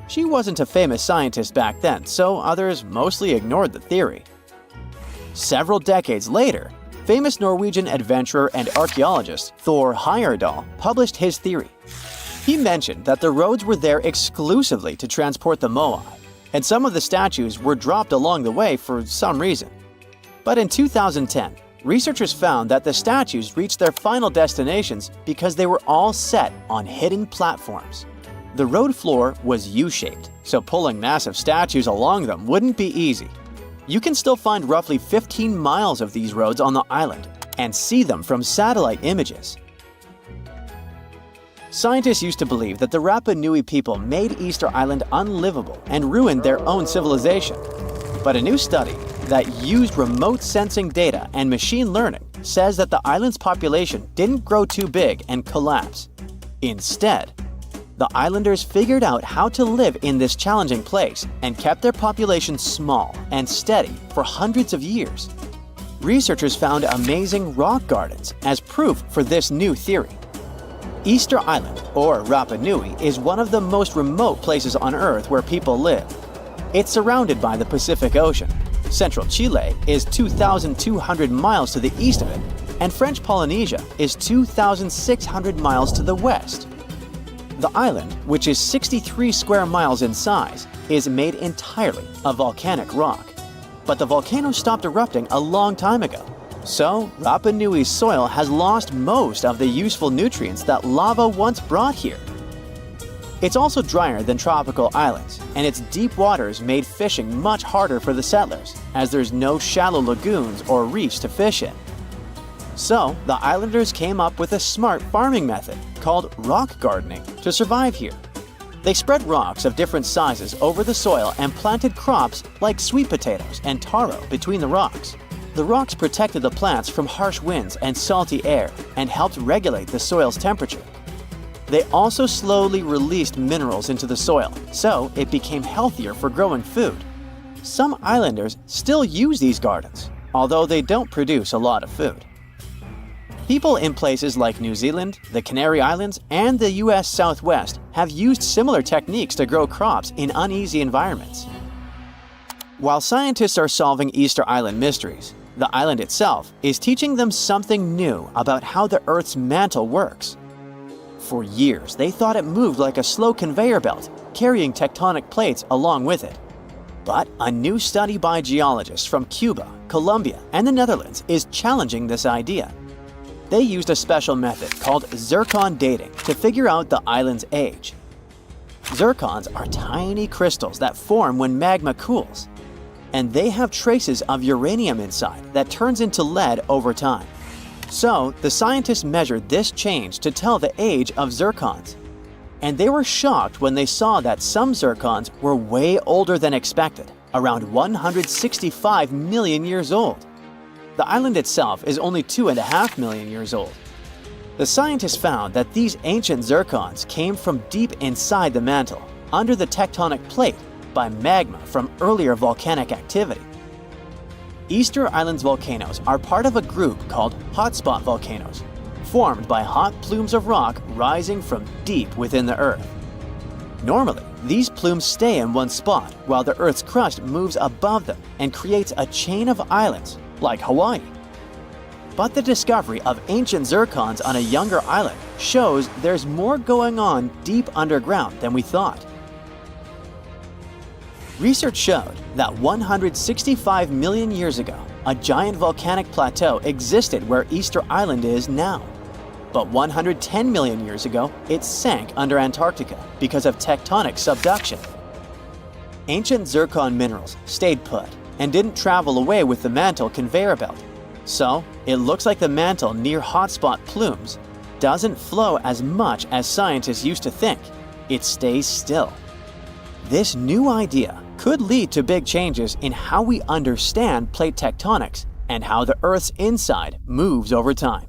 She wasn't a famous scientist back then, so others mostly ignored the theory. Several decades later, famous Norwegian adventurer and archaeologist Thor Heyerdahl published his theory. He mentioned that the roads were there exclusively to transport the moai, and some of the statues were dropped along the way for some reason. But in 2010, researchers found that the statues reached their final destinations because they were all set on hidden platforms. The road floor was U-shaped, so pulling massive statues along them wouldn't be easy. You can still find roughly 15 miles of these roads on the island and see them from satellite images. Scientists used to believe that the Rapa Nui people made Easter Island unlivable and ruined their own civilization. But a new study that used remote sensing data and machine learning says that the island's population didn't grow too big and collapse. Instead, the islanders figured out how to live in this challenging place and kept their population small and steady for hundreds of years. Researchers found amazing rock gardens as proof for this new theory. Easter Island, or Rapa Nui, is one of the most remote places on Earth where people live. It's surrounded by the Pacific Ocean. Central Chile is 2,200 miles to the east of it, and French Polynesia is 2,600 miles to the west. The island, which is 63 square miles in size, is made entirely of volcanic rock. But the volcano stopped erupting a long time ago. So, Rapa Nui's soil has lost most of the useful nutrients that lava once brought here. It's also drier than tropical islands, and its deep waters made fishing much harder for the settlers, as there's no shallow lagoons or reefs to fish in. So, the islanders came up with a smart farming method called rock gardening to survive here. They spread rocks of different sizes over the soil and planted crops like sweet potatoes and taro between the rocks. The rocks protected the plants from harsh winds and salty air and helped regulate the soil's temperature. They also slowly released minerals into the soil, so it became healthier for growing food. Some islanders still use these gardens, although they don't produce a lot of food. People in places like New Zealand, the Canary Islands, and the US Southwest have used similar techniques to grow crops in uneasy environments. While scientists are solving Easter Island mysteries, the island itself is teaching them something new about how the Earth's mantle works. For years, they thought it moved like a slow conveyor belt, carrying tectonic plates along with it. But a new study by geologists from Cuba, Colombia, and the Netherlands is challenging this idea. They used a special method called zircon dating to figure out the island's age. Zircons are tiny crystals that form when magma cools, and they have traces of uranium inside that turns into lead over time. So, the scientists measured this change to tell the age of zircons. And they were shocked when they saw that some zircons were way older than expected, around 165 million years old. The island itself is only 2.5 million years old. The scientists found that these ancient zircons came from deep inside the mantle, under the tectonic plate, by magma from earlier volcanic activity. Easter Island's volcanoes are part of a group called hotspot volcanoes, formed by hot plumes of rock rising from deep within the Earth. Normally, these plumes stay in one spot while the Earth's crust moves above them and creates a chain of islands, like Hawaii. But the discovery of ancient zircons on a younger island shows there's more going on deep underground than we thought. Research showed that 165 million years ago, a giant volcanic plateau existed where Easter Island is now. But 110 million years ago, it sank under Antarctica because of tectonic subduction. Ancient zircon minerals stayed put and didn't travel away with the mantle conveyor belt. So, it looks like the mantle near hotspot plumes doesn't flow as much as scientists used to think. It stays still. This new idea could lead to big changes in how we understand plate tectonics and how the Earth's inside moves over time.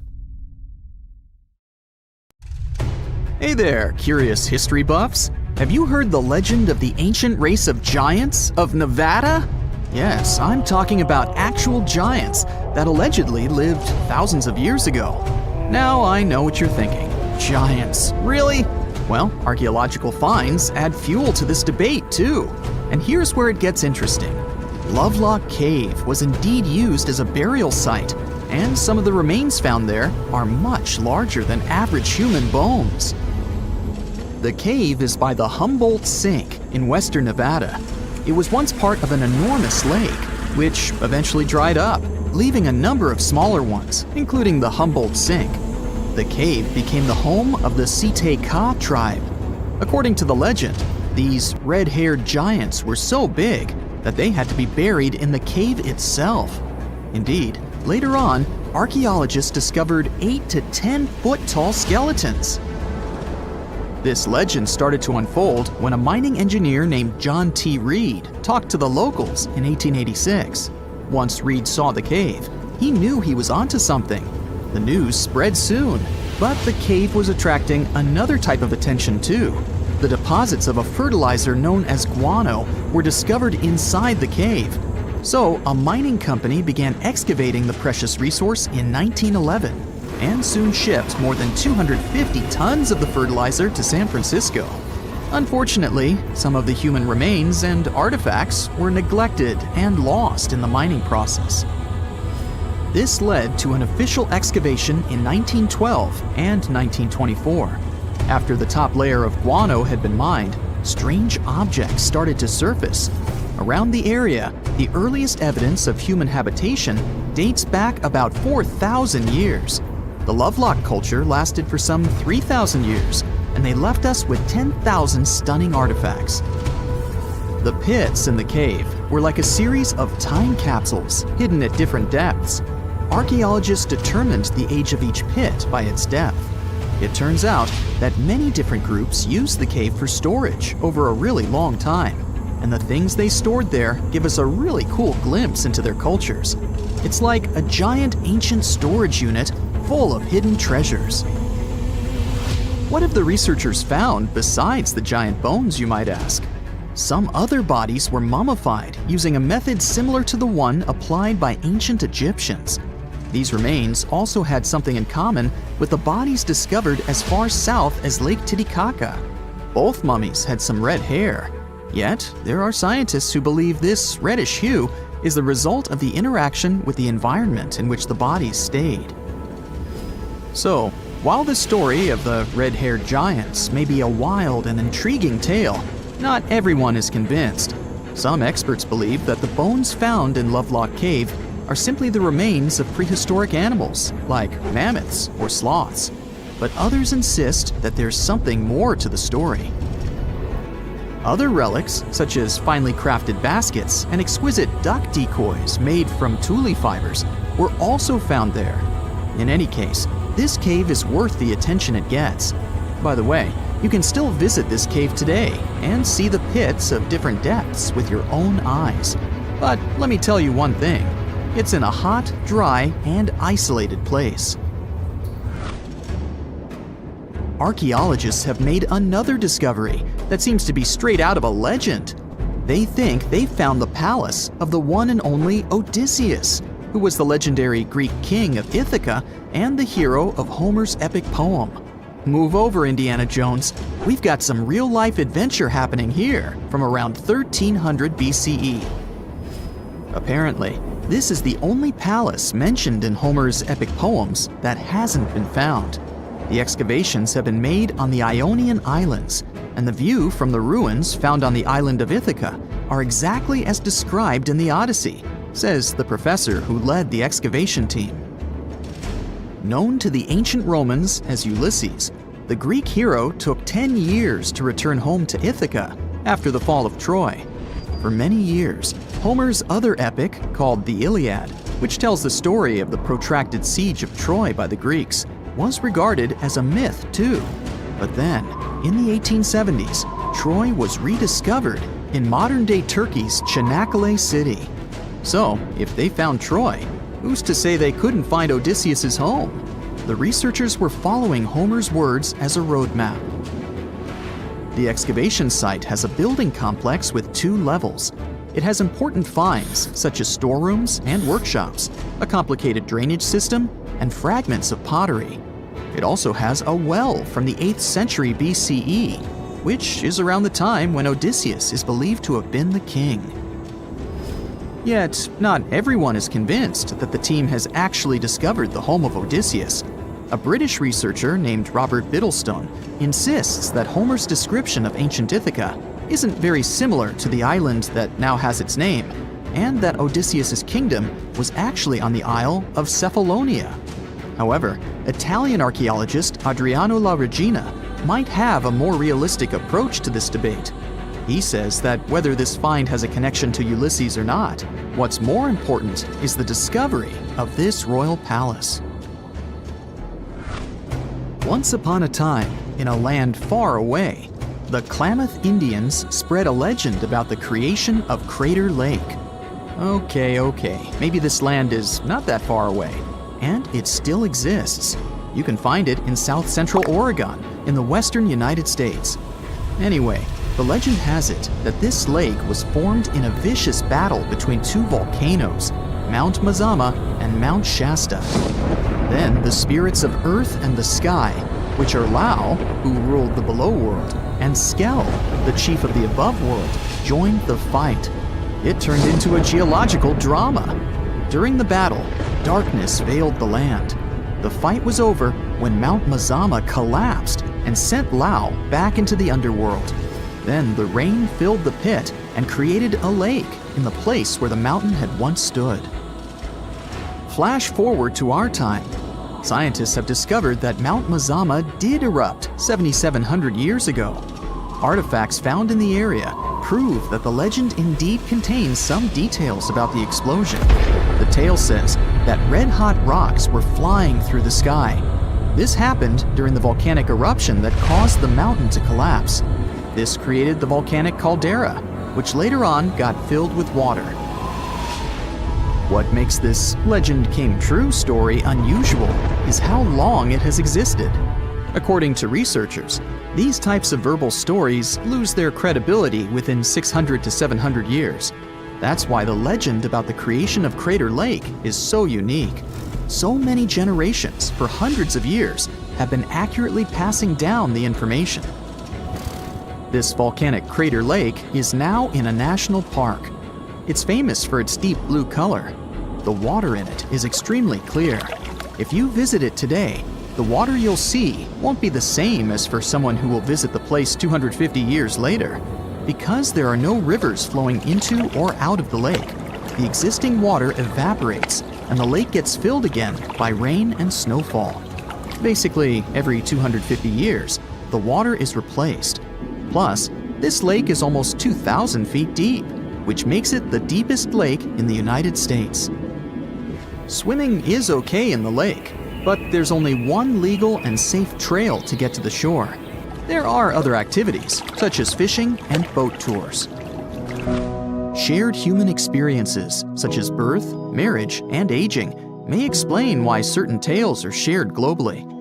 Hey there, curious history buffs. Have you heard the legend of the ancient race of giants of Nevada? Yes, I'm talking about actual giants that allegedly lived thousands of years ago. Now I know what you're thinking. Giants, really? Well, archaeological finds add fuel to this debate too. And here's where it gets interesting. Lovelock Cave was indeed used as a burial site, and some of the remains found there are much larger than average human bones. The cave is by the Humboldt Sink in western Nevada. It was once part of an enormous lake, which eventually dried up, leaving a number of smaller ones, including the Humboldt Sink. The cave became the home of the Site-Ka tribe. According to the legend, these red-haired giants were so big that they had to be buried in the cave itself. Indeed, later on, archaeologists discovered 8 to 10 foot tall skeletons. This legend started to unfold when a mining engineer named John T. Reed talked to the locals in 1886. Once Reed saw the cave, he knew he was onto something. The news spread soon, but the cave was attracting another type of attention too. The deposits of a fertilizer known as guano were discovered inside the cave. So a mining company began excavating the precious resource in 1911 and soon shipped more than 250 tons of the fertilizer to San Francisco. Unfortunately, some of the human remains and artifacts were neglected and lost in the mining process. This led to an official excavation in 1912 and 1924. After the top layer of guano had been mined, strange objects started to surface. Around the area, the earliest evidence of human habitation dates back about 4,000 years. The Lovelock culture lasted for some 3,000 years, and they left us with 10,000 stunning artifacts. The pits in the cave were like a series of time capsules hidden at different depths. Archaeologists determined the age of each pit by its depth. It turns out that many different groups used the cave for storage over a really long time, and the things they stored there give us a really cool glimpse into their cultures. It's like a giant ancient storage unit full of hidden treasures. What have the researchers found besides the giant bones, you might ask? Some other bodies were mummified using a method similar to the one applied by ancient Egyptians. These remains also had something in common with the bodies discovered as far south as Lake Titicaca. Both mummies had some red hair. Yet, there are scientists who believe this reddish hue is the result of the interaction with the environment in which the bodies stayed. So, while the story of the red-haired giants may be a wild and intriguing tale, not everyone is convinced. Some experts believe that the bones found in Lovelock Cave are simply the remains of prehistoric animals, like mammoths or sloths. But others insist that there's something more to the story. Other relics, such as finely crafted baskets and exquisite duck decoys made from tule fibers, were also found there. In any case, this cave is worth the attention it gets. By the way, you can still visit this cave today and see the pits of different depths with your own eyes. But let me tell you one thing. It's in a hot, dry, and isolated place. Archaeologists have made another discovery that seems to be straight out of a legend. They think they found the palace of the one and only Odysseus, who was the legendary Greek king of Ithaca and the hero of Homer's epic poem. Move over, Indiana Jones. We've got some real-life adventure happening here from around 1300 BCE. Apparently, this is the only palace mentioned in Homer's epic poems that hasn't been found. The excavations have been made on the Ionian Islands, and the view from the ruins found on the island of Ithaca are exactly as described in the Odyssey, says the professor who led the excavation team. Known to the ancient Romans as Ulysses, the Greek hero took 10 years to return home to Ithaca after the fall of Troy. For many years, Homer's other epic, called the Iliad, which tells the story of the protracted siege of Troy by the Greeks, was regarded as a myth too. But then, in the 1870s, Troy was rediscovered in modern-day Turkey's Çanakkale city. So, if they found Troy, who's to say they couldn't find Odysseus's home? The researchers were following Homer's words as a roadmap. The excavation site has a building complex with 2 levels. It has important finds such as storerooms and workshops, a complicated drainage system, and fragments of pottery. It also has a well from the 8th century BCE, which is around the time when Odysseus is believed to have been the king. Yet, not everyone is convinced that the team has actually discovered the home of Odysseus. A British researcher named Robert Biddlestone insists that Homer's description of ancient Ithaca isn't very similar to the island that now has its name, and that Odysseus' kingdom was actually on the Isle of Cephalonia. However, Italian archaeologist Adriano La Regina might have a more realistic approach to this debate. He says that whether this find has a connection to Ulysses or not, what's more important is the discovery of this royal palace. Once upon a time, in a land far away, the Klamath Indians spread a legend about the creation of Crater Lake. Okay, maybe this land is not that far away, and it still exists. You can find it in south central Oregon, in the western United States. Anyway, the legend has it that this lake was formed in a vicious battle between two volcanoes, Mount Mazama and Mount Shasta. Then the spirits of Earth and the Sky, which are Lao, who ruled the below world, and Skell, the chief of the above world, joined the fight. It turned into a geological drama. During the battle, darkness veiled the land. The fight was over when Mount Mazama collapsed and sent Lao back into the underworld. Then the rain filled the pit and created a lake in the place where the mountain had once stood. Flash forward to our time. Scientists have discovered that Mount Mazama did erupt 7,700 years ago. Artifacts found in the area prove that the legend indeed contains some details about the explosion. The tale says that red-hot rocks were flying through the sky. This happened during the volcanic eruption that caused the mountain to collapse. This created the volcanic caldera, which later on got filled with water. What makes this legend came true story unusual is how long it has existed. According to researchers, these types of verbal stories lose their credibility within 600 to 700 years. That's why the legend about the creation of Crater Lake is so unique. So many generations, for hundreds of years, have been accurately passing down the information. This volcanic crater lake is now in a national park. It's famous for its deep blue color. The water in it is extremely clear. If you visit it today, the water you'll see won't be the same as for someone who will visit the place 250 years later. Because there are no rivers flowing into or out of the lake, the existing water evaporates and the lake gets filled again by rain and snowfall. Basically, every 250 years, the water is replaced. Plus, this lake is almost 2,000 feet deep, which makes it the deepest lake in the United States. Swimming is okay in the lake, but there's only one legal and safe trail to get to the shore. There are other activities, such as fishing and boat tours. Shared human experiences, such as birth, marriage, and aging, may explain why certain tales are shared globally.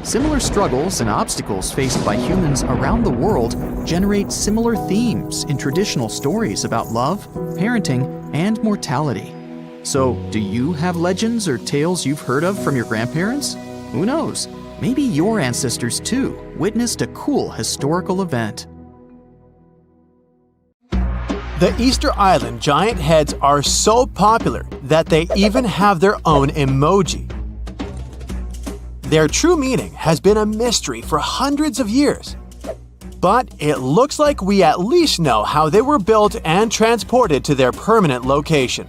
Similar struggles and obstacles faced by humans around the world generate similar themes in traditional stories about love, parenting, and mortality. So, do you have legends or tales you've heard of from your grandparents? Who knows? Maybe your ancestors too witnessed a cool historical event. The Easter Island giant heads are so popular that they even have their own emoji. Their true meaning has been a mystery for hundreds of years. But it looks like we at least know how they were built and transported to their permanent location.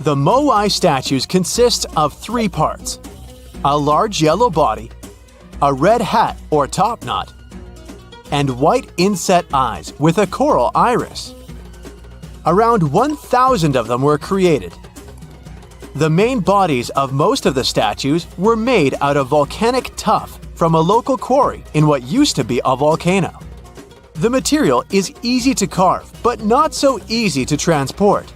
The Moai statues consist of 3 parts: a large yellow body, a red hat or top knot, and white inset eyes with a coral iris. Around 1,000 of them were created. The main bodies of most of the statues were made out of volcanic tuff from a local quarry in what used to be a volcano. The material is easy to carve, but not so easy to transport.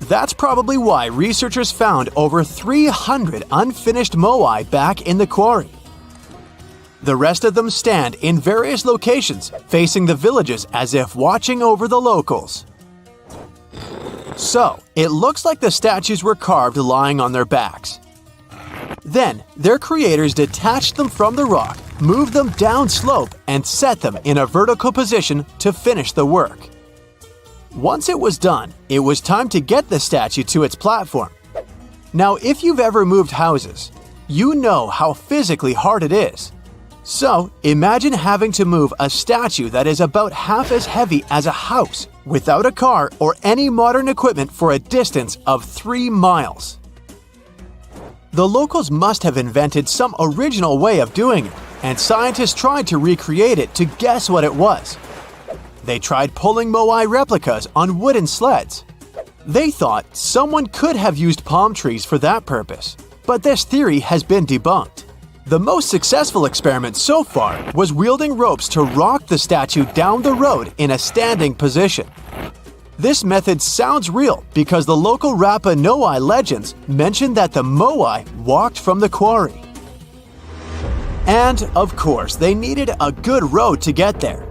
That's probably why researchers found over 300 unfinished moai back in the quarry. The rest of them stand in various locations, facing the villages as if watching over the locals. So, it looks like the statues were carved lying on their backs. Then, their creators detached them from the rock, moved them downslope, and set them in a vertical position to finish the work. Once it was done, it was time to get the statue to its platform. Now, if you've ever moved houses, you know how physically hard it is. So, imagine having to move a statue that is about half as heavy as a house without a car or any modern equipment for a distance of 3 miles. The locals must have invented some original way of doing it, and scientists tried to recreate it to guess what it was. They tried pulling Moai replicas on wooden sleds. They thought someone could have used palm trees for that purpose, but this theory has been debunked. The most successful experiment so far was wielding ropes to rock the statue down the road in a standing position. This method sounds real because the local Rapa Nui legends mention that the Moai walked from the quarry. And, of course, they needed a good road to get there.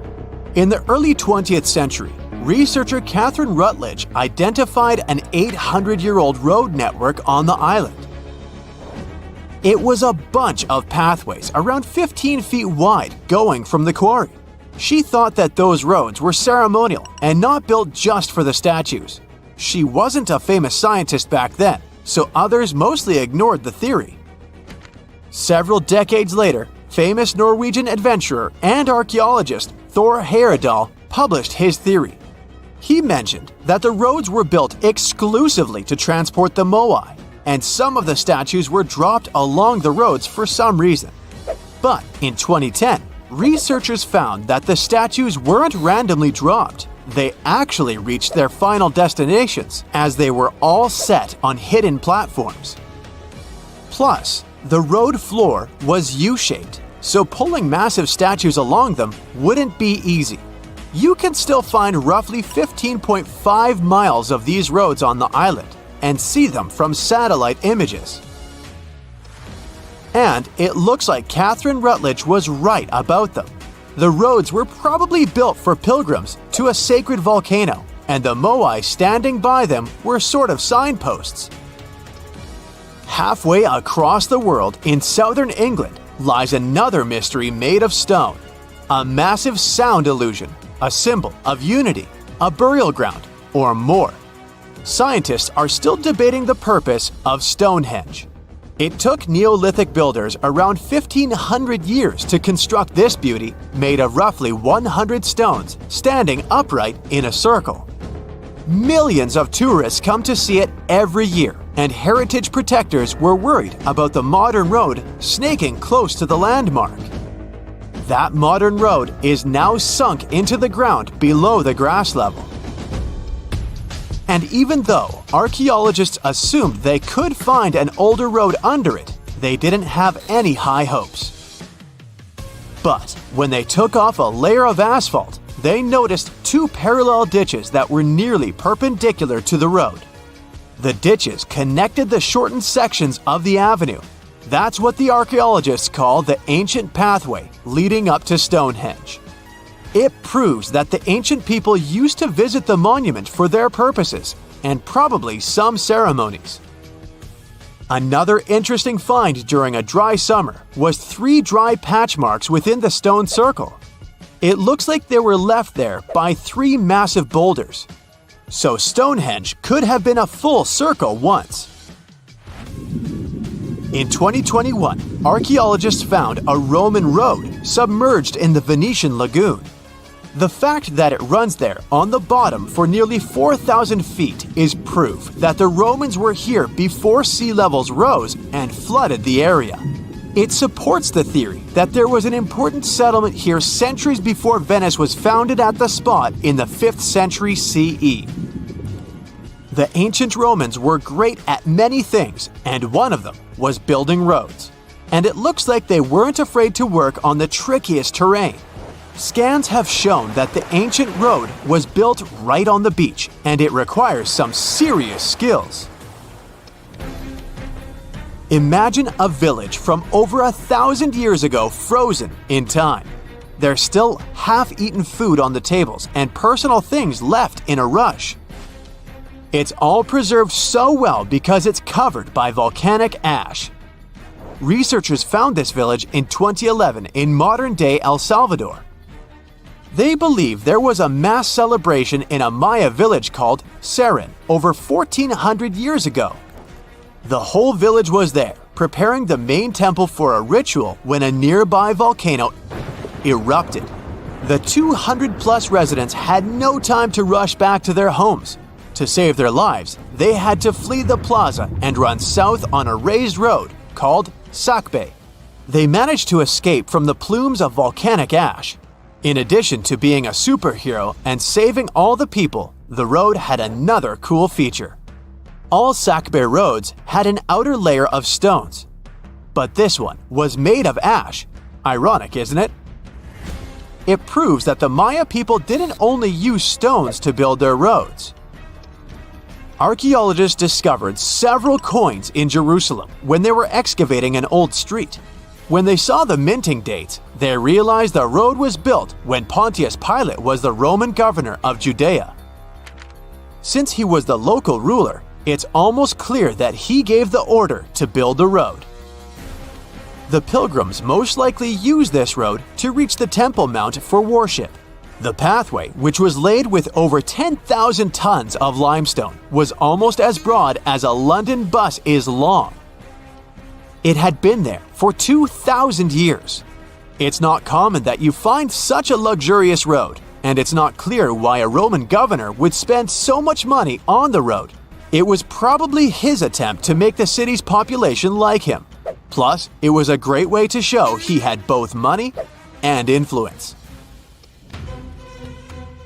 In the early 20th century, researcher Catherine Rutledge identified an 800-year-old road network on the island. It was a bunch of pathways around 15 feet wide going from the quarry. She thought that those roads were ceremonial and not built just for the statues. She wasn't a famous scientist back then, so others mostly ignored the theory. Several decades later, famous Norwegian adventurer and archaeologist Thor Heyerdahl published his theory. He mentioned that the roads were built exclusively to transport the Moai, and some of the statues were dropped along the roads for some reason. But in 2010, researchers found that the statues weren't randomly dropped. They actually reached their final destinations, as they were all set on hidden platforms. Plus, the road floor was U-shaped, so pulling massive statues along them wouldn't be easy. You can still find roughly 15.5 miles of these roads on the island and see them from satellite images. And it looks like Catherine Rutledge was right about them. The roads were probably built for pilgrims to a sacred volcano, and the Moai standing by them were sort of signposts. Halfway across the world in southern England lies another mystery made of stone, a massive sound illusion, a symbol of unity, a burial ground, or more. Scientists are still debating the purpose of Stonehenge. It took Neolithic builders around 1,500 years to construct this beauty made of roughly 100 stones standing upright in a circle. Millions of tourists come to see it every year, and heritage protectors were worried about the modern road snaking close to the landmark. That modern road is now sunk into the ground below the grass level. And even though archaeologists assumed they could find an older road under it, they didn't have any high hopes. But when they took off a layer of asphalt, they noticed 2 parallel ditches that were nearly perpendicular to the road. The ditches connected the shortened sections of the avenue. That's what the archaeologists call the ancient pathway leading up to Stonehenge. It proves that the ancient people used to visit the monument for their purposes, and probably some ceremonies. Another interesting find during a dry summer was 3 dry patch marks within the stone circle. It looks like they were left there by 3 massive boulders. So Stonehenge could have been a full circle once. In 2021, archaeologists found a Roman road submerged in the Venetian lagoon. The fact that it runs there on the bottom for nearly 4,000 feet is proof that the Romans were here before sea levels rose and flooded the area. It supports the theory that there was an important settlement here centuries before Venice was founded at the spot in the 5th century CE. The ancient Romans were great at many things, and one of them was building roads. And it looks like they weren't afraid to work on the trickiest terrain. Scans have shown that the ancient road was built right on the beach, and it requires some serious skills. Imagine a village from over 1,000 years ago frozen in time. There's still half-eaten food on the tables and personal things left in a rush. It's all preserved so well because it's covered by volcanic ash. Researchers found this village in 2011 in modern-day El Salvador. They believe there was a mass celebration in a Maya village called Sarin over 1400 years ago. The whole village was there, preparing the main temple for a ritual when a nearby volcano erupted. The 200-plus residents had no time to rush back to their homes. To save their lives, they had to flee the plaza and run south on a raised road called Sacbe. They managed to escape from the plumes of volcanic ash. In addition to being a superhero and saving all the people, the road had another cool feature. All Sacbe roads had an outer layer of stones, but this one was made of ash. Ironic, isn't it? It proves that the Maya people didn't only use stones to build their roads. Archaeologists discovered several coins in Jerusalem when they were excavating an old street. When they saw the minting dates, they realized the road was built when Pontius Pilate was the Roman governor of Judea. Since he was the local ruler, it's almost clear that he gave the order to build the road. The pilgrims most likely used this road to reach the Temple Mount for worship. The pathway, which was laid with over 10,000 tons of limestone, was almost as broad as a London bus is long. It had been there for 2,000 years. It's not common that you find such a luxurious road, and it's not clear why a Roman governor would spend so much money on the road. It was probably his attempt to make the city's population like him. Plus, it was a great way to show he had both money and influence.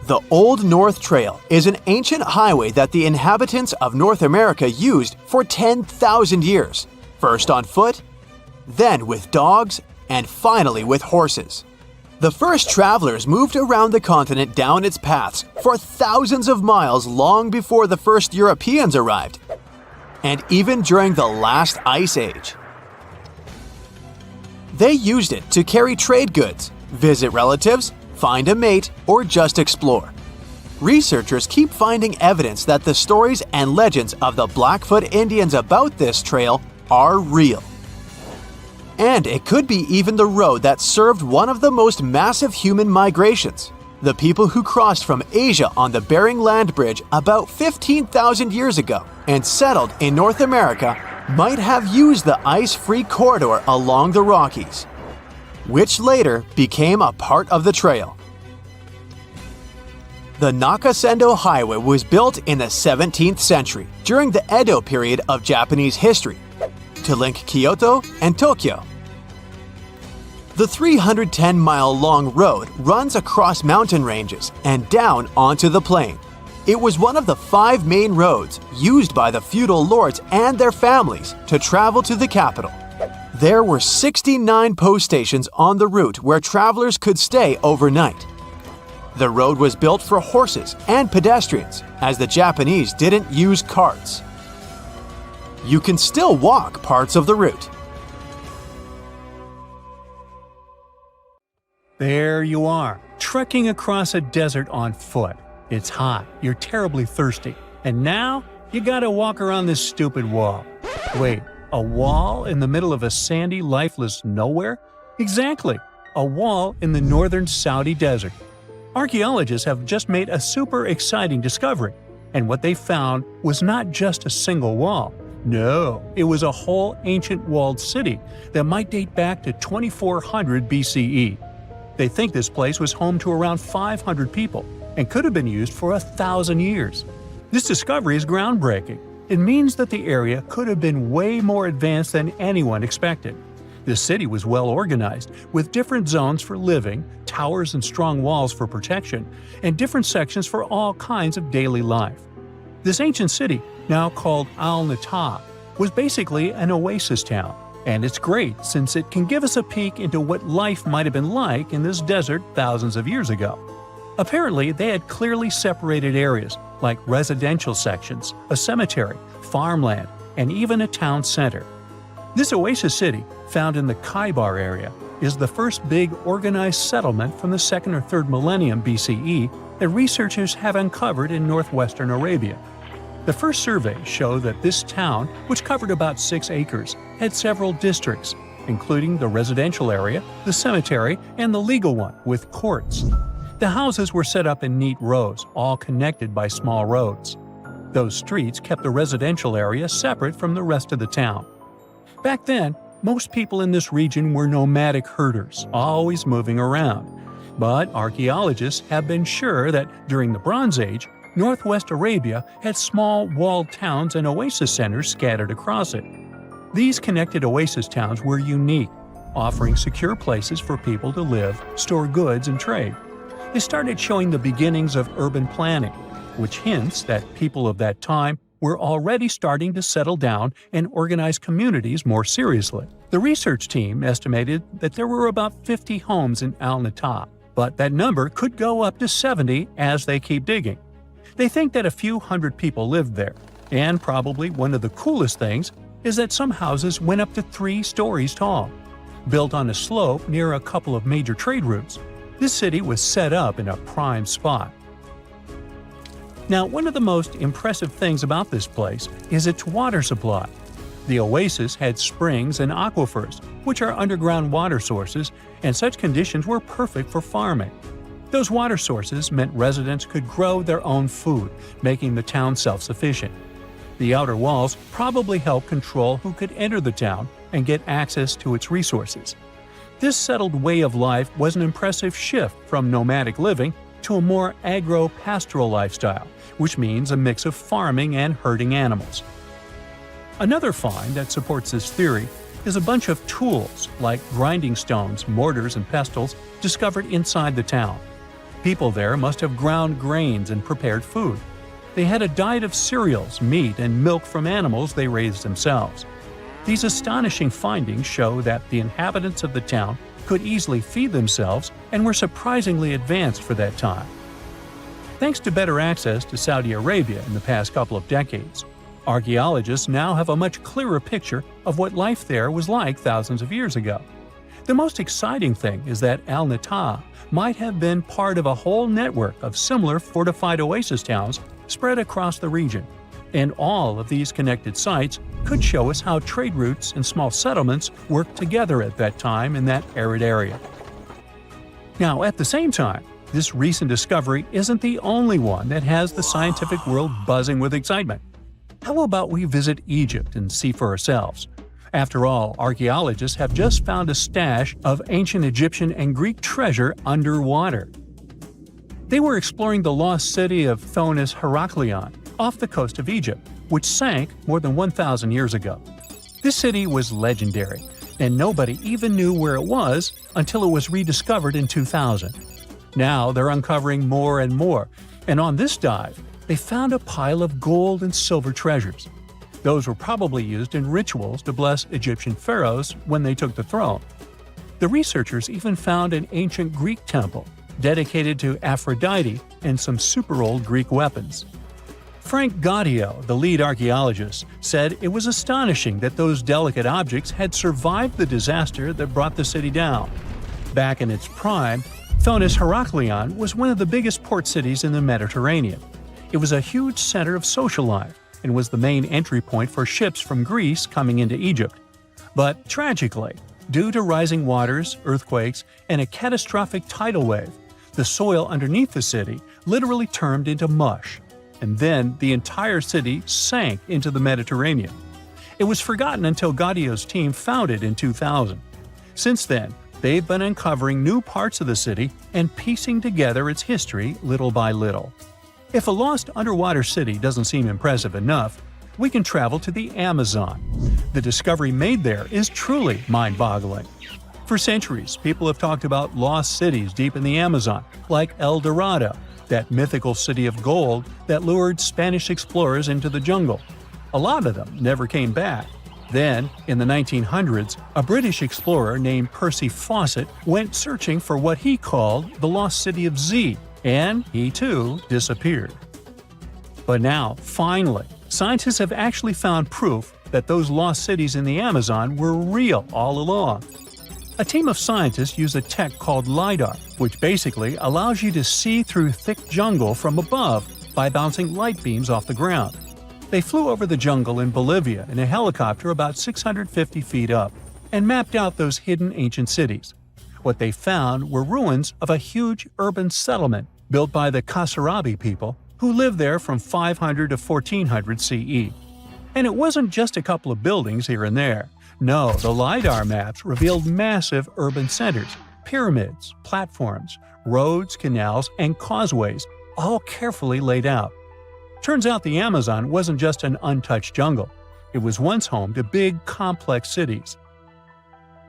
The Old North Trail is an ancient highway that the inhabitants of North America used for 10,000 years. First on foot, then with dogs, and finally with horses. The first travelers moved around the continent down its paths for thousands of miles long before the first Europeans arrived, and even during the last ice age. They used it to carry trade goods, visit relatives, find a mate, or just explore. Researchers keep finding evidence that the stories and legends of the Blackfoot Indians about this trail are real. And it could be even the road that served one of the most massive human migrations. The people who crossed from Asia on the Bering Land Bridge about 15,000 years ago and settled in North America might have used the ice-free corridor along the Rockies, which later became a part of the trail. The Nakasendo Highway was built in the 17th century during the Edo period of Japanese history to link Kyoto and Tokyo. The 310-mile-long road runs across mountain ranges and down onto the plain. It was one of the 5 main roads used by the feudal lords and their families to travel to the capital. There were 69 post stations on the route where travelers could stay overnight. The road was built for horses and pedestrians, as the Japanese didn't use carts. You can still walk parts of the route. There you are, trekking across a desert on foot. It's hot, you're terribly thirsty, and now you gotta walk around this stupid wall. Wait, a wall in the middle of a sandy, lifeless nowhere? Exactly, a wall in the northern Saudi desert. Archaeologists have just made a super exciting discovery, and what they found was not just a single wall. No, it was a whole ancient walled city that might date back to 2400 BCE. They think this place was home to around 500 people and could have been used for 1,000 years. This discovery is groundbreaking. It means that the area could have been way more advanced than anyone expected. The city was well organized, with different zones for living, towers and strong walls for protection, and different sections for all kinds of daily life. This ancient city, now called Al-Natab, was basically an oasis town, and it's great since it can give us a peek into what life might have been like in this desert thousands of years ago. Apparently, they had clearly separated areas, like residential sections, a cemetery, farmland, and even a town center. This oasis city, found in the Khaybar area, is the first big organized settlement from the 2nd or 3rd millennium BCE that researchers have uncovered in northwestern Arabia. The first surveys show that this town, which covered about 6 acres, had several districts, including the residential area, the cemetery, and the legal one, with courts. The houses were set up in neat rows, all connected by small roads. Those streets kept the residential area separate from the rest of the town. Back then, most people in this region were nomadic herders, always moving around. But archaeologists have been sure that during the Bronze Age, Northwest Arabia had small walled towns and oasis centers scattered across it. These connected oasis towns were unique, offering secure places for people to live, store goods, and trade. They started showing the beginnings of urban planning, which hints that people of that time were already starting to settle down and organize communities more seriously. The research team estimated that there were about 50 homes in Al-Natab, but that number could go up to 70 as they keep digging. They think that a few hundred people lived there, and probably one of the coolest things is that some houses went up to 3 stories tall. Built on a slope near a couple of major trade routes, this city was set up in a prime spot. Now, one of the most impressive things about this place is its water supply. The oasis had springs and aquifers, which are underground water sources, and such conditions were perfect for farming. Those water sources meant residents could grow their own food, making the town self-sufficient. The outer walls probably helped control who could enter the town and get access to its resources. This settled way of life was an impressive shift from nomadic living to a more agro-pastoral lifestyle, which means a mix of farming and herding animals. Another find that supports this theory is a bunch of tools like grinding stones, mortars, and pestles discovered inside the town. People there must have ground grains and prepared food. They had a diet of cereals, meat, and milk from animals they raised themselves. These astonishing findings show that the inhabitants of the town could easily feed themselves and were surprisingly advanced for that time. Thanks to better access to Saudi Arabia in the past couple of decades, archaeologists now have a much clearer picture of what life there was like thousands of years ago. The most exciting thing is that Al-Natab might have been part of a whole network of similar fortified oasis towns spread across the region, and all of these connected sites could show us how trade routes and small settlements worked together at that time in that arid area. Now, at the same time, this recent discovery isn't the only one that has the scientific world buzzing with excitement. How about we visit Egypt and see for ourselves? After all, archaeologists have just found a stash of ancient Egyptian and Greek treasure underwater. They were exploring the lost city of Thonis Heraklion off the coast of Egypt, which sank more than 1,000 years ago. This city was legendary, and nobody even knew where it was until it was rediscovered in 2000. Now they're uncovering more and more, and on this dive, they found a pile of gold and silver treasures. Those were probably used in rituals to bless Egyptian pharaohs when they took the throne. The researchers even found an ancient Greek temple dedicated to Aphrodite and some super-old Greek weapons. Frank Gaudio, the lead archaeologist, said it was astonishing that those delicate objects had survived the disaster that brought the city down. Back in its prime, Thonis Heraklion was one of the biggest port cities in the Mediterranean. It was a huge center of social life and was the main entry point for ships from Greece coming into Egypt. But tragically, due to rising waters, earthquakes, and a catastrophic tidal wave, the soil underneath the city literally turned into mush, and then the entire city sank into the Mediterranean. It was forgotten until Gaudio's team found it in 2000. Since then, they've been uncovering new parts of the city and piecing together its history little by little. If a lost underwater city doesn't seem impressive enough, we can travel to the Amazon. The discovery made there is truly mind-boggling. For centuries, people have talked about lost cities deep in the Amazon, like El Dorado, that mythical city of gold that lured Spanish explorers into the jungle. A lot of them never came back. Then, in the 1900s, a British explorer named Percy Fawcett went searching for what he called the lost city of Z, and he too disappeared. But now, finally, scientists have actually found proof that those lost cities in the Amazon were real all along. A team of scientists use a tech called LiDAR, which basically allows you to see through thick jungle from above by bouncing light beams off the ground. They flew over the jungle in Bolivia in a helicopter about 650 feet up and mapped out those hidden ancient cities. What they found were ruins of a huge urban settlement built by the Kasarabi people who lived there from 500 to 1400 CE. And it wasn't just a couple of buildings here and there. No, the LiDAR maps revealed massive urban centers, pyramids, platforms, roads, canals, and causeways, all carefully laid out. Turns out the Amazon wasn't just an untouched jungle. It was once home to big, complex cities.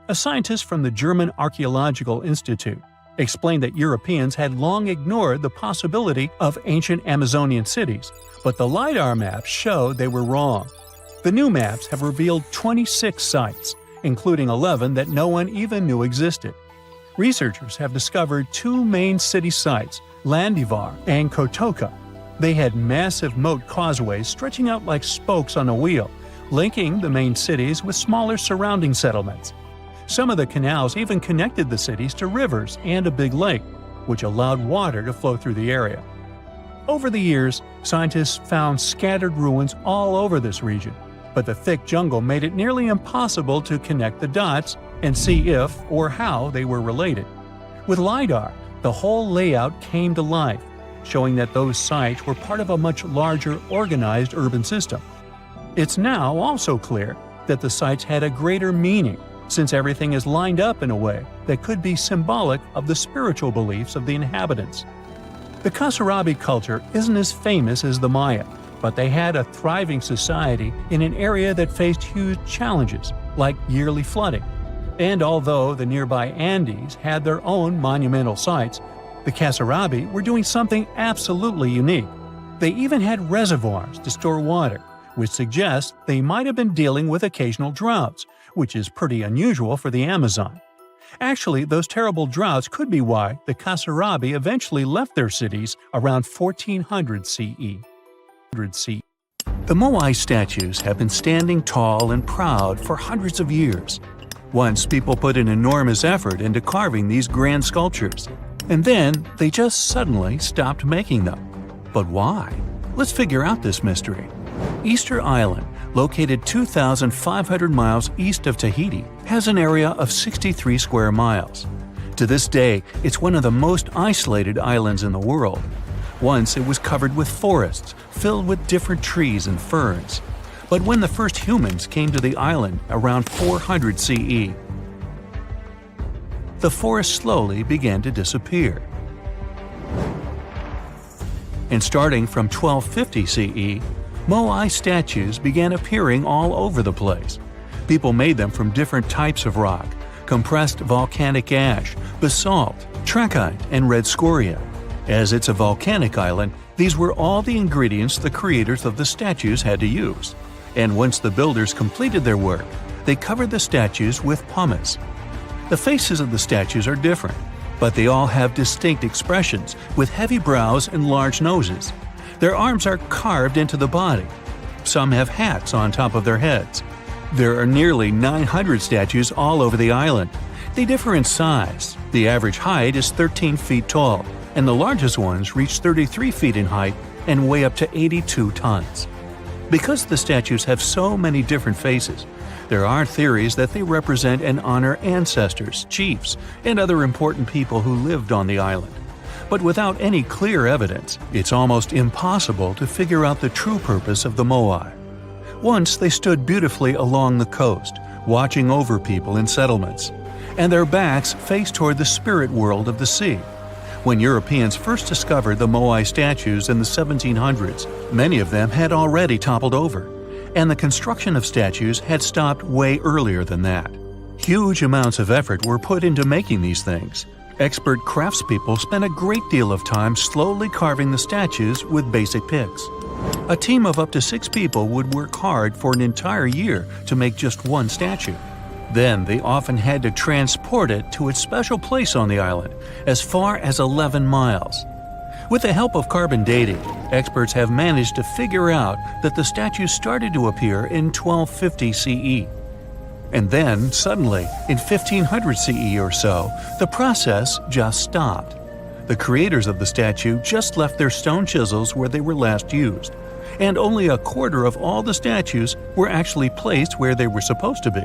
A scientist from the German Archaeological Institute explained that Europeans had long ignored the possibility of ancient Amazonian cities, but the LiDAR maps showed they were wrong. The new maps have revealed 26 sites, including 11 that no one even knew existed. Researchers have discovered two main city sites, Landivar and Kotoka. They had massive moat causeways stretching out like spokes on a wheel, linking the main cities with smaller surrounding settlements. Some of the canals even connected the cities to rivers and a big lake, which allowed water to flow through the area. Over the years, scientists found scattered ruins all over this region, but the thick jungle made it nearly impossible to connect the dots and see if or how they were related. With LiDAR, the whole layout came to life, showing that those sites were part of a much larger, organized urban system. It's now also clear that the sites had a greater meaning, since everything is lined up in a way that could be symbolic of the spiritual beliefs of the inhabitants. The Kasarabi culture isn't as famous as the Maya, but they had a thriving society in an area that faced huge challenges, like yearly flooding. And although the nearby Andes had their own monumental sites, the Kasarabi were doing something absolutely unique. They even had reservoirs to store water, which suggests they might have been dealing with occasional droughts, which is pretty unusual for the Amazon. Actually, those terrible droughts could be why the Kasarabi eventually left their cities around 1400 CE. The Moai statues have been standing tall and proud for hundreds of years. Once people put an enormous effort into carving these grand sculptures, and then they just suddenly stopped making them. But why? Let's figure out this mystery. Easter Island, located 2,500 miles east of Tahiti, has an area of 63 square miles. To this day, it's one of the most isolated islands in the world. Once it was covered with forests, filled with different trees and ferns. But when the first humans came to the island around 400 CE, the forest slowly began to disappear. And starting from 1250 CE, Moai statues began appearing all over the place. People made them from different types of rock: compressed volcanic ash, basalt, trachyte, and red scoria. As it's a volcanic island, these were all the ingredients the creators of the statues had to use. And once the builders completed their work, they covered the statues with pumice. The faces of the statues are different, but they all have distinct expressions, with heavy brows and large noses. Their arms are carved into the body. Some have hats on top of their heads. There are nearly 900 statues all over the island. They differ in size. The average height is 13 feet tall, and the largest ones reach 33 feet in height and weigh up to 82 tons. Because the statues have so many different faces, there are theories that they represent and honor ancestors, chiefs, and other important people who lived on the island. But without any clear evidence, it's almost impossible to figure out the true purpose of the Moai. Once they stood beautifully along the coast, watching over people in settlements, and their backs faced toward the spirit world of the sea. When Europeans first discovered the Moai statues in the 1700s, many of them had already toppled over, and the construction of statues had stopped way earlier than that. Huge amounts of effort were put into making these things. Expert craftspeople spent a great deal of time slowly carving the statues with basic picks. A team of up to 6 people would work hard for an entire year to make just one statue. Then they often had to transport it to its special place on the island, as far as 11 miles. With the help of carbon dating, experts have managed to figure out that the statues started to appear in 1250 CE. And then, suddenly, in 1500 CE or so, the process just stopped. The creators of the statue just left their stone chisels where they were last used, and only a quarter of all the statues were actually placed where they were supposed to be.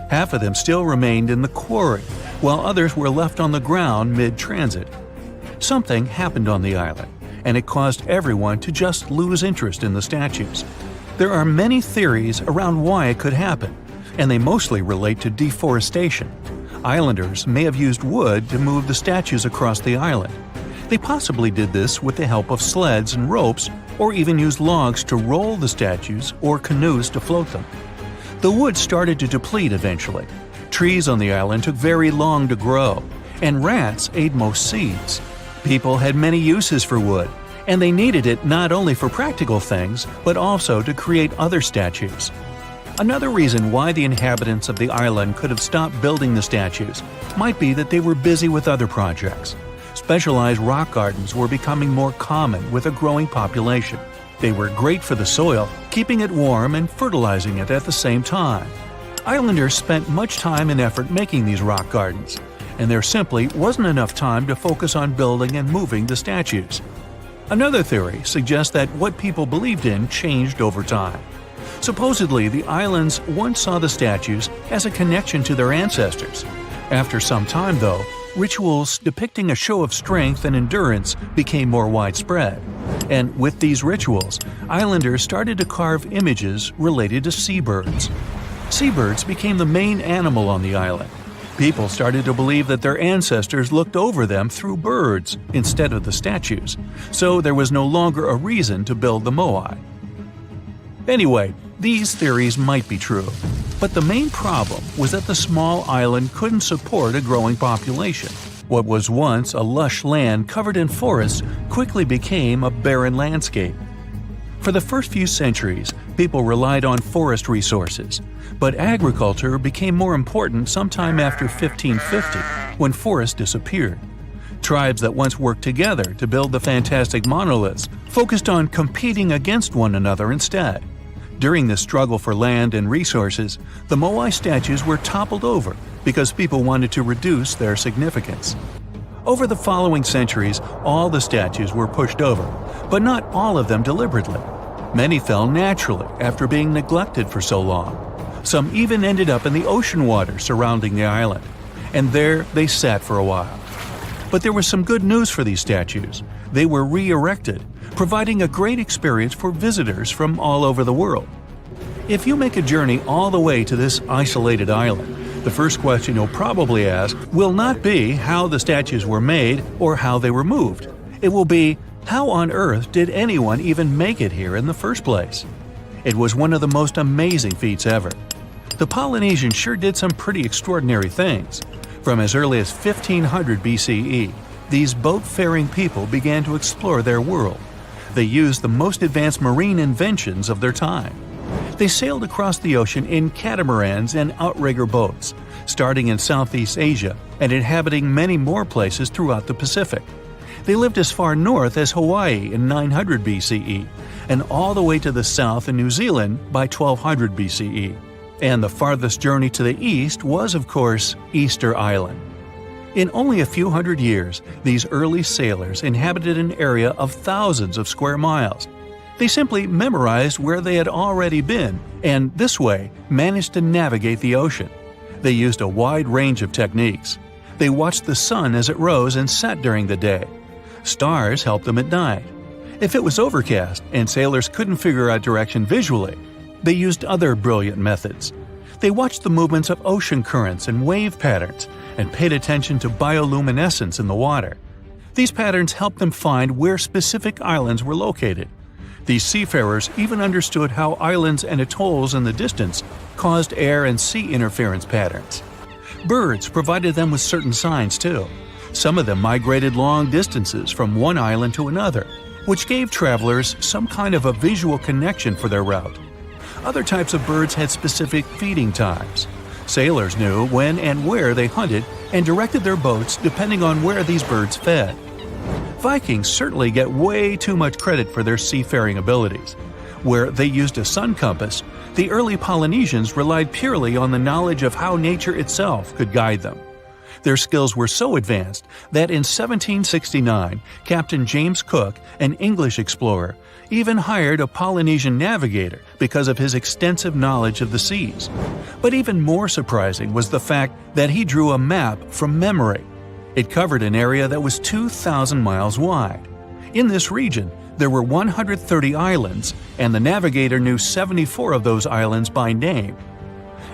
Half of them still remained in the quarry, while others were left on the ground mid-transit. Something happened on the island, and it caused everyone to just lose interest in the statues. There are many theories around why it could happen, and they mostly relate to deforestation. Islanders may have used wood to move the statues across the island. They possibly did this with the help of sleds and ropes, or even used logs to roll the statues or canoes to float them. The wood started to deplete eventually. Trees on the island took very long to grow, and rats ate most seeds. People had many uses for wood, and they needed it not only for practical things, but also to create other statues. Another reason why the inhabitants of the island could have stopped building the statues might be that they were busy with other projects. Specialized rock gardens were becoming more common with a growing population. They were great for the soil, keeping it warm and fertilizing it at the same time. Islanders spent much time and effort making these rock gardens, and there simply wasn't enough time to focus on building and moving the statues. Another theory suggests that what people believed in changed over time. Supposedly, the islands once saw the statues as a connection to their ancestors. After some time, though, rituals depicting a show of strength and endurance became more widespread. And with these rituals, islanders started to carve images related to seabirds. Seabirds became the main animal on the island. People started to believe that their ancestors looked over them through birds instead of the statues, so there was no longer a reason to build the moai. Anyway, these theories might be true, but the main problem was that the small island couldn't support a growing population. What was once a lush land covered in forests quickly became a barren landscape. For the first few centuries, people relied on forest resources, but agriculture became more important sometime after 1550, when forests disappeared. Tribes that once worked together to build the fantastic monoliths focused on competing against one another instead. During this struggle for land and resources, the moai statues were toppled over because people wanted to reduce their significance. Over the following centuries, all the statues were pushed over, but not all of them deliberately. Many fell naturally after being neglected for so long. Some even ended up in the ocean water surrounding the island, and there they sat for a while. But there was some good news for these statues. They were re-erected, providing a great experience for visitors from all over the world. If you make a journey all the way to this isolated island, the first question you'll probably ask will not be how the statues were made or how they were moved. It will be, how on earth did anyone even make it here in the first place? It was one of the most amazing feats ever. The Polynesians sure did some pretty extraordinary things. From as early as 1500 BCE, these boat-faring people began to explore their world. They used the most advanced marine inventions of their time. They sailed across the ocean in catamarans and outrigger boats, starting in Southeast Asia and inhabiting many more places throughout the Pacific. They lived as far north as Hawaii in 900 BCE, and all the way to the south in New Zealand by 1200 BCE. And the farthest journey to the east was, of course, Easter Island. In only a few hundred years, these early sailors inhabited an area of thousands of square miles. They simply memorized where they had already been, and this way managed to navigate the ocean. They used a wide range of techniques. They watched the sun as it rose and set during the day. Stars helped them at night. If it was overcast and sailors couldn't figure out direction visually, they used other brilliant methods. They watched the movements of ocean currents and wave patterns and paid attention to bioluminescence in the water. These patterns helped them find where specific islands were located. These seafarers even understood how islands and atolls in the distance caused air and sea interference patterns. Birds provided them with certain signs too. Some of them migrated long distances from one island to another, which gave travelers some kind of a visual connection for their route. Other types of birds had specific feeding times. Sailors knew when and where they hunted and directed their boats depending on where these birds fed. Vikings certainly get way too much credit for their seafaring abilities. Where they used a sun compass, the early Polynesians relied purely on the knowledge of how nature itself could guide them. Their skills were so advanced that in 1769, Captain James Cook, an English explorer, even hired a Polynesian navigator because of his extensive knowledge of the seas. But even more surprising was the fact that he drew a map from memory. It covered an area that was 2,000 miles wide. In this region, there were 130 islands, and the navigator knew 74 of those islands by name.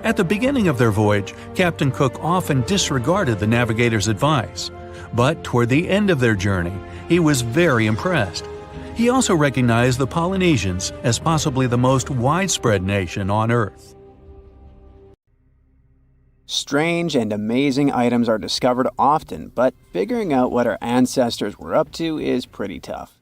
At the beginning of their voyage, Captain Cook often disregarded the navigator's advice. But toward the end of their journey, he was very impressed. He also recognized the Polynesians as possibly the most widespread nation on Earth. Strange and amazing items are discovered often, but figuring out what our ancestors were up to is pretty tough.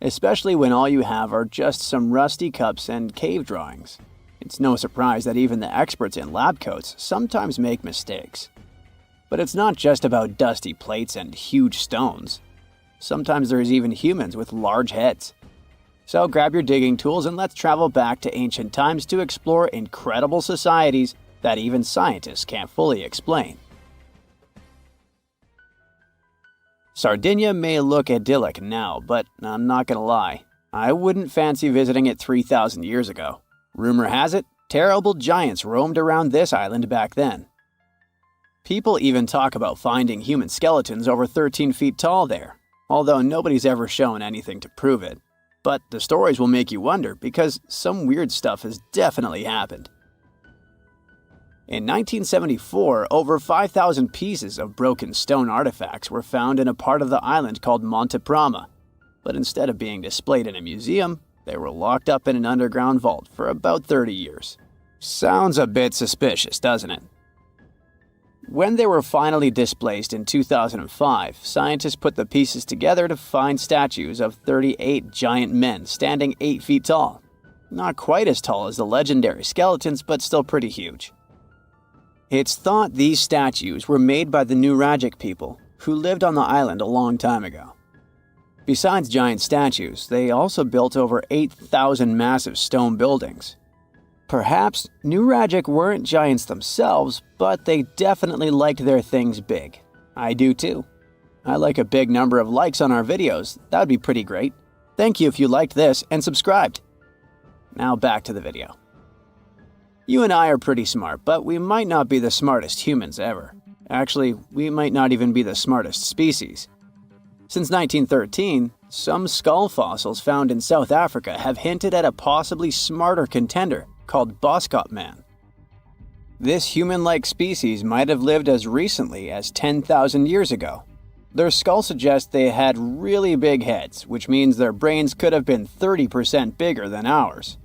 Especially when all you have are just some rusty cups and cave drawings. It's no surprise that even the experts in lab coats sometimes make mistakes. But it's not just about dusty plates and huge stones. Sometimes there's even humans with large heads. So grab your digging tools and let's travel back to ancient times to explore incredible societies that even scientists can't fully explain. Sardinia may look idyllic now, but I'm not gonna lie, I wouldn't fancy visiting it 3,000 years ago. Rumor has it, terrible giants roamed around this island back then. People even talk about finding human skeletons over 13 feet tall there, although nobody's ever shown anything to prove it. But the stories will make you wonder because some weird stuff has definitely happened. In 1974, over 5,000 pieces of broken stone artifacts were found in a part of the island called Monte Prama, but instead of being displayed in a museum, they were locked up in an underground vault for about 30 years. Sounds a bit suspicious, doesn't it? When they were finally displaced in 2005, scientists put the pieces together to find statues of 38 giant men standing 8 feet tall. Not quite as tall as the legendary skeletons, but still pretty huge. It's thought these statues were made by the Nuragic people, who lived on the island a long time ago. Besides giant statues, they also built over 8,000 massive stone buildings. Perhaps Nuragic weren't giants themselves, but they definitely liked their things big. I do too. I like a big number of likes on our videos. That would be pretty great. Thank you if you liked this and subscribed. Now back to the video. You and I are pretty smart, but we might not be the smartest humans ever. Actually, we might not even be the smartest species. Since 1913, some skull fossils found in South Africa have hinted at a possibly smarter contender called Boskop Man. This human-like species might have lived as recently as 10,000 years ago. Their skull suggests they had really big heads, which means their brains could have been 30% bigger than ours.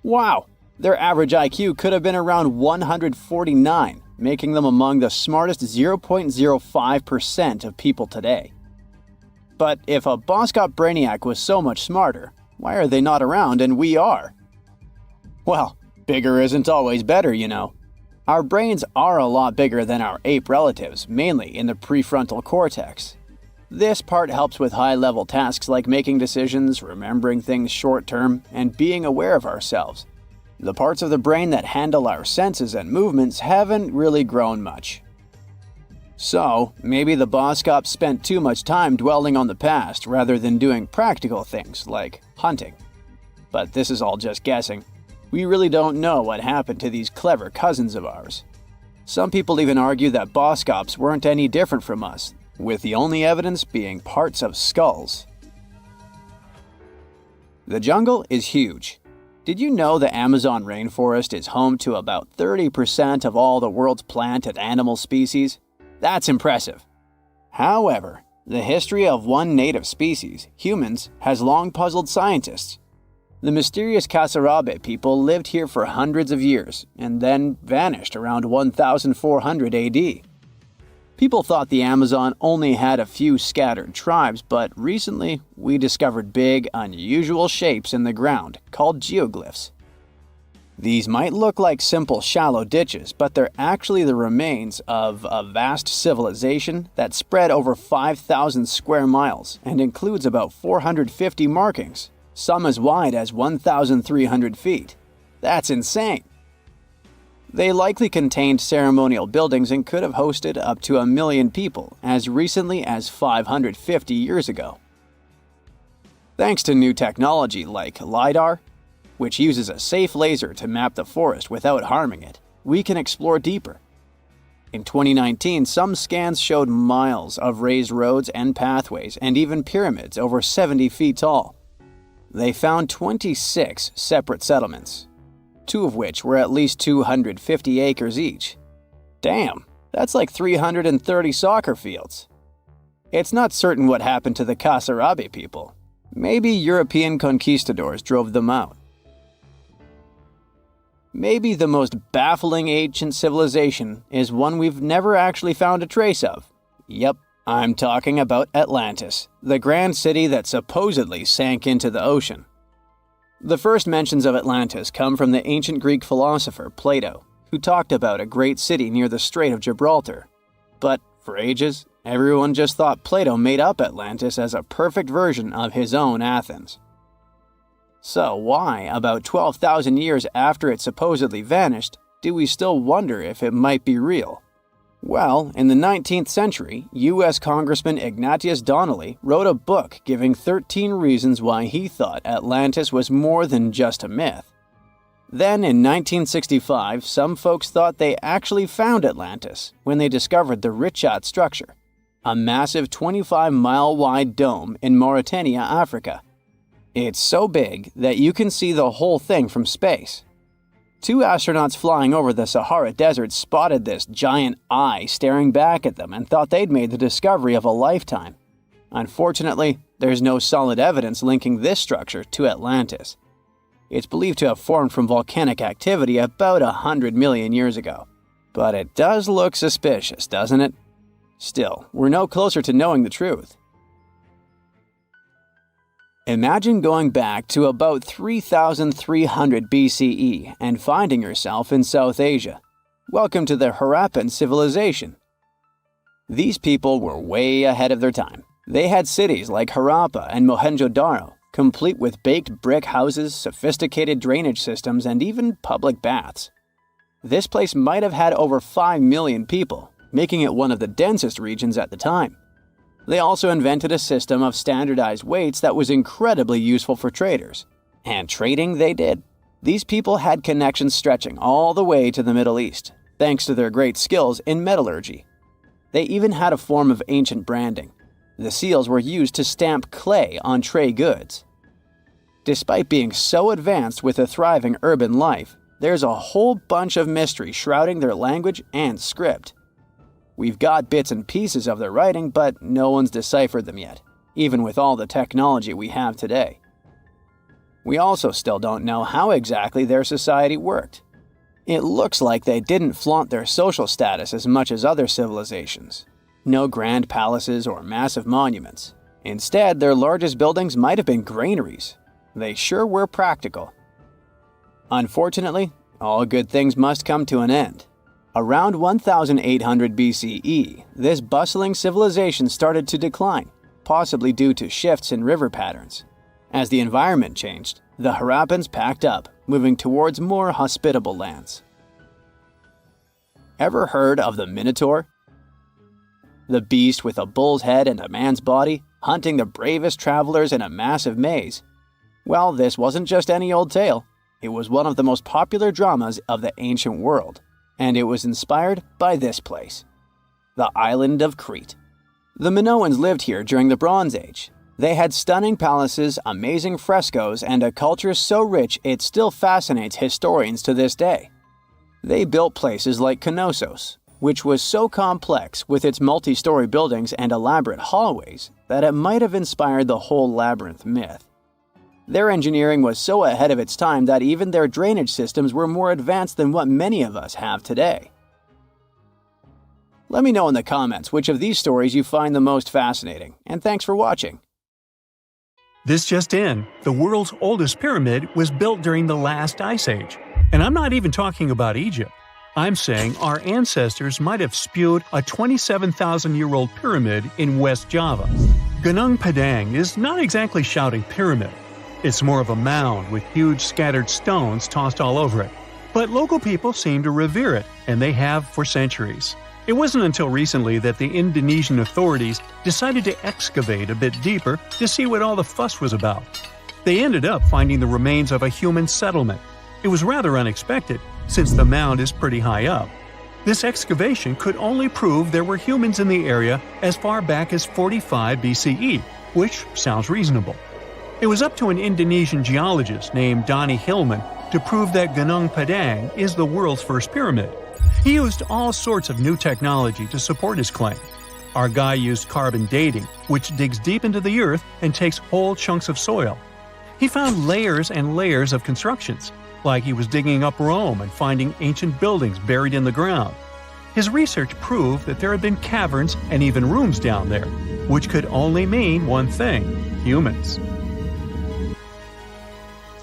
Wow! Their average IQ could have been around 149, making them among the smartest 0.05% of people today. But if a Boskop brainiac was so much smarter, why are they not around and we are? Well, bigger isn't always better, you know. Our brains are a lot bigger than our ape relatives, mainly in the prefrontal cortex. This part helps with high-level tasks like making decisions, remembering things short-term, and being aware of ourselves. The parts of the brain that handle our senses and movements haven't really grown much. So, maybe the Boskops spent too much time dwelling on the past rather than doing practical things like hunting. But this is all just guessing. We really don't know what happened to these clever cousins of ours. Some people even argue that Boskops weren't any different from us, with the only evidence being parts of skulls. The jungle is huge. Did you know the Amazon rainforest is home to about 30% of all the world's plant and animal species? That's impressive. However, the history of one native species, humans, has long puzzled scientists. The mysterious Kasarabe people lived here for hundreds of years and then vanished around 1400 AD. People thought the Amazon only had a few scattered tribes, but recently we discovered big, unusual shapes in the ground called geoglyphs. These might look like simple shallow ditches, but they're actually the remains of a vast civilization that spread over 5,000 square miles and includes about 450 markings, some as wide as 1,300 feet. That's insane! They likely contained ceremonial buildings and could have hosted up to 1 million people as recently as 550 years ago. Thanks to new technology like LiDAR, which uses a safe laser to map the forest without harming it, we can explore deeper. In 2019, some scans showed miles of raised roads and pathways and even pyramids over 70 feet tall. They found 26 separate settlements, 2 of which were at least 250 acres each. Damn, that's like 330 soccer fields. It's not certain what happened to the Kasarabi people. Maybe European conquistadors drove them out. Maybe the most baffling ancient civilization is one we've never actually found a trace of. Yep, I'm talking about Atlantis, the grand city that supposedly sank into the ocean. The first mentions of Atlantis come from the ancient Greek philosopher Plato, who talked about a great city near the Strait of Gibraltar. But for ages, everyone just thought Plato made up Atlantis as a perfect version of his own Athens. So why, about 12,000 years after it supposedly vanished, do we still wonder if it might be real? Well, in the 19th century, U.S. Congressman Ignatius Donnelly wrote a book giving 13 reasons why he thought Atlantis was more than just a myth. Then, in 1965, some folks thought they actually found Atlantis when they discovered the Richat structure, a massive 25-mile-wide dome in Mauritania, Africa. It's so big that you can see the whole thing from space. 2 astronauts flying over the Sahara Desert spotted this giant eye staring back at them and thought they'd made the discovery of a lifetime. Unfortunately, there's no solid evidence linking this structure to Atlantis. It's believed to have formed from volcanic activity about 100 million years ago. But it does look suspicious, doesn't it? Still, we're no closer to knowing the truth. Imagine going back to about 3,300 BCE and finding yourself in South Asia. Welcome to the Harappan civilization. These people were way ahead of their time. They had cities like Harappa and Mohenjo-Daro, complete with baked brick houses, sophisticated drainage systems, and even public baths. This place might have had over 5 million people, making it one of the densest regions at the time. They also invented a system of standardized weights that was incredibly useful for traders. And trading they did. These people had connections stretching all the way to the Middle East, thanks to their great skills in metallurgy. They even had a form of ancient branding. The seals were used to stamp clay on trade goods. Despite being so advanced with a thriving urban life, there's a whole bunch of mystery shrouding their language and script. We've got bits and pieces of their writing, but no one's deciphered them yet, even with all the technology we have today. We also still don't know how exactly their society worked. It looks like they didn't flaunt their social status as much as other civilizations. No grand palaces or massive monuments. Instead, their largest buildings might have been granaries. They sure were practical. Unfortunately, all good things must come to an end. Around 1800 BCE, this bustling civilization started to decline, possibly due to shifts in river patterns. As the environment changed, the Harappans packed up, moving towards more hospitable lands. Ever heard of the Minotaur? The beast with a bull's head and a man's body, hunting the bravest travelers in a massive maze. Well, this wasn't just any old tale. It was one of the most popular dramas of the ancient world. And it was inspired by this place, the island of Crete. The Minoans lived here during the Bronze Age. They had stunning palaces, amazing frescoes, and a culture so rich it still fascinates historians to this day. They built places like Knossos, which was so complex with its multi-story buildings and elaborate hallways that it might have inspired the whole labyrinth myth. Their engineering was so ahead of its time that even their drainage systems were more advanced than what many of us have today. Let me know in the comments which of these stories you find the most fascinating, and thanks for watching. This just in, the world's oldest pyramid was built during the last ice age. And I'm not even talking about Egypt. I'm saying our ancestors might have spewed a 27,000-year-old pyramid in West Java. Gunung Padang is not exactly shouting pyramid. It's more of a mound with huge scattered stones tossed all over it. But local people seem to revere it, and they have for centuries. It wasn't until recently that the Indonesian authorities decided to excavate a bit deeper to see what all the fuss was about. They ended up finding the remains of a human settlement. It was rather unexpected, since the mound is pretty high up. This excavation could only prove there were humans in the area as far back as 45 BCE, which sounds reasonable. It was up to an Indonesian geologist named Donny Hillman to prove that Gunung Padang is the world's first pyramid. He used all sorts of new technology to support his claim. Our guy used carbon dating, which digs deep into the earth and takes whole chunks of soil. He found layers and layers of constructions, like he was digging up Rome and finding ancient buildings buried in the ground. His research proved that there had been caverns and even rooms down there, which could only mean one thing: humans.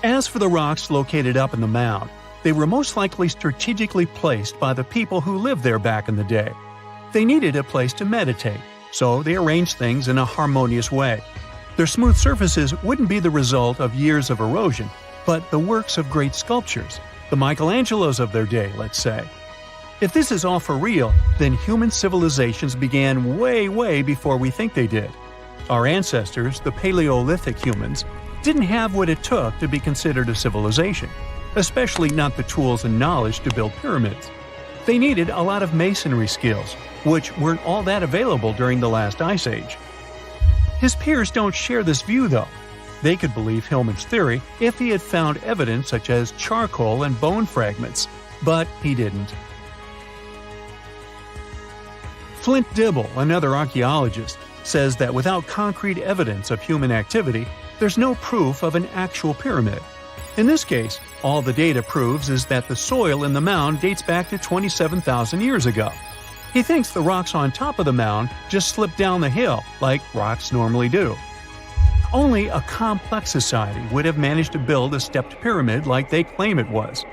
As for the rocks located up in the mound, they were most likely strategically placed by the people who lived there back in the day. They needed a place to meditate, so they arranged things in a harmonious way. Their smooth surfaces wouldn't be the result of years of erosion, but the works of great sculptures, the Michelangelos of their day, let's say. If this is all for real, then human civilizations began way before we think they did. Our ancestors, the Paleolithic humans, didn't have what it took to be considered a civilization, especially not the tools and knowledge to build pyramids. They needed a lot of masonry skills, which weren't all that available during the last ice age. His peers don't share this view, though. They could believe Hillman's theory if he had found evidence such as charcoal and bone fragments, but he didn't. Flint Dibble, another archaeologist, says that without concrete evidence of human activity, there's no proof of an actual pyramid. In this case, all the data proves is that the soil in the mound dates back to 27,000 years ago. He thinks the rocks on top of the mound just slipped down the hill like rocks normally do. Only a complex society would have managed to build a stepped pyramid like they claim it was.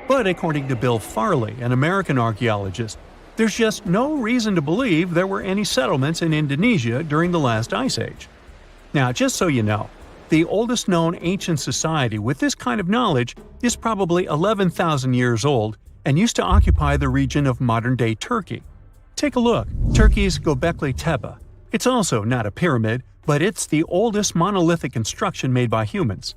But according to Bill Farley, an American archaeologist, there's just no reason to believe there were any settlements in Indonesia during the last ice age. Now, just so you know, the oldest known ancient society with this kind of knowledge is probably 11,000 years old and used to occupy the region of modern-day Turkey. Take a look, Turkey's Göbekli Tepe. It's also not a pyramid, but it's the oldest monolithic construction made by humans.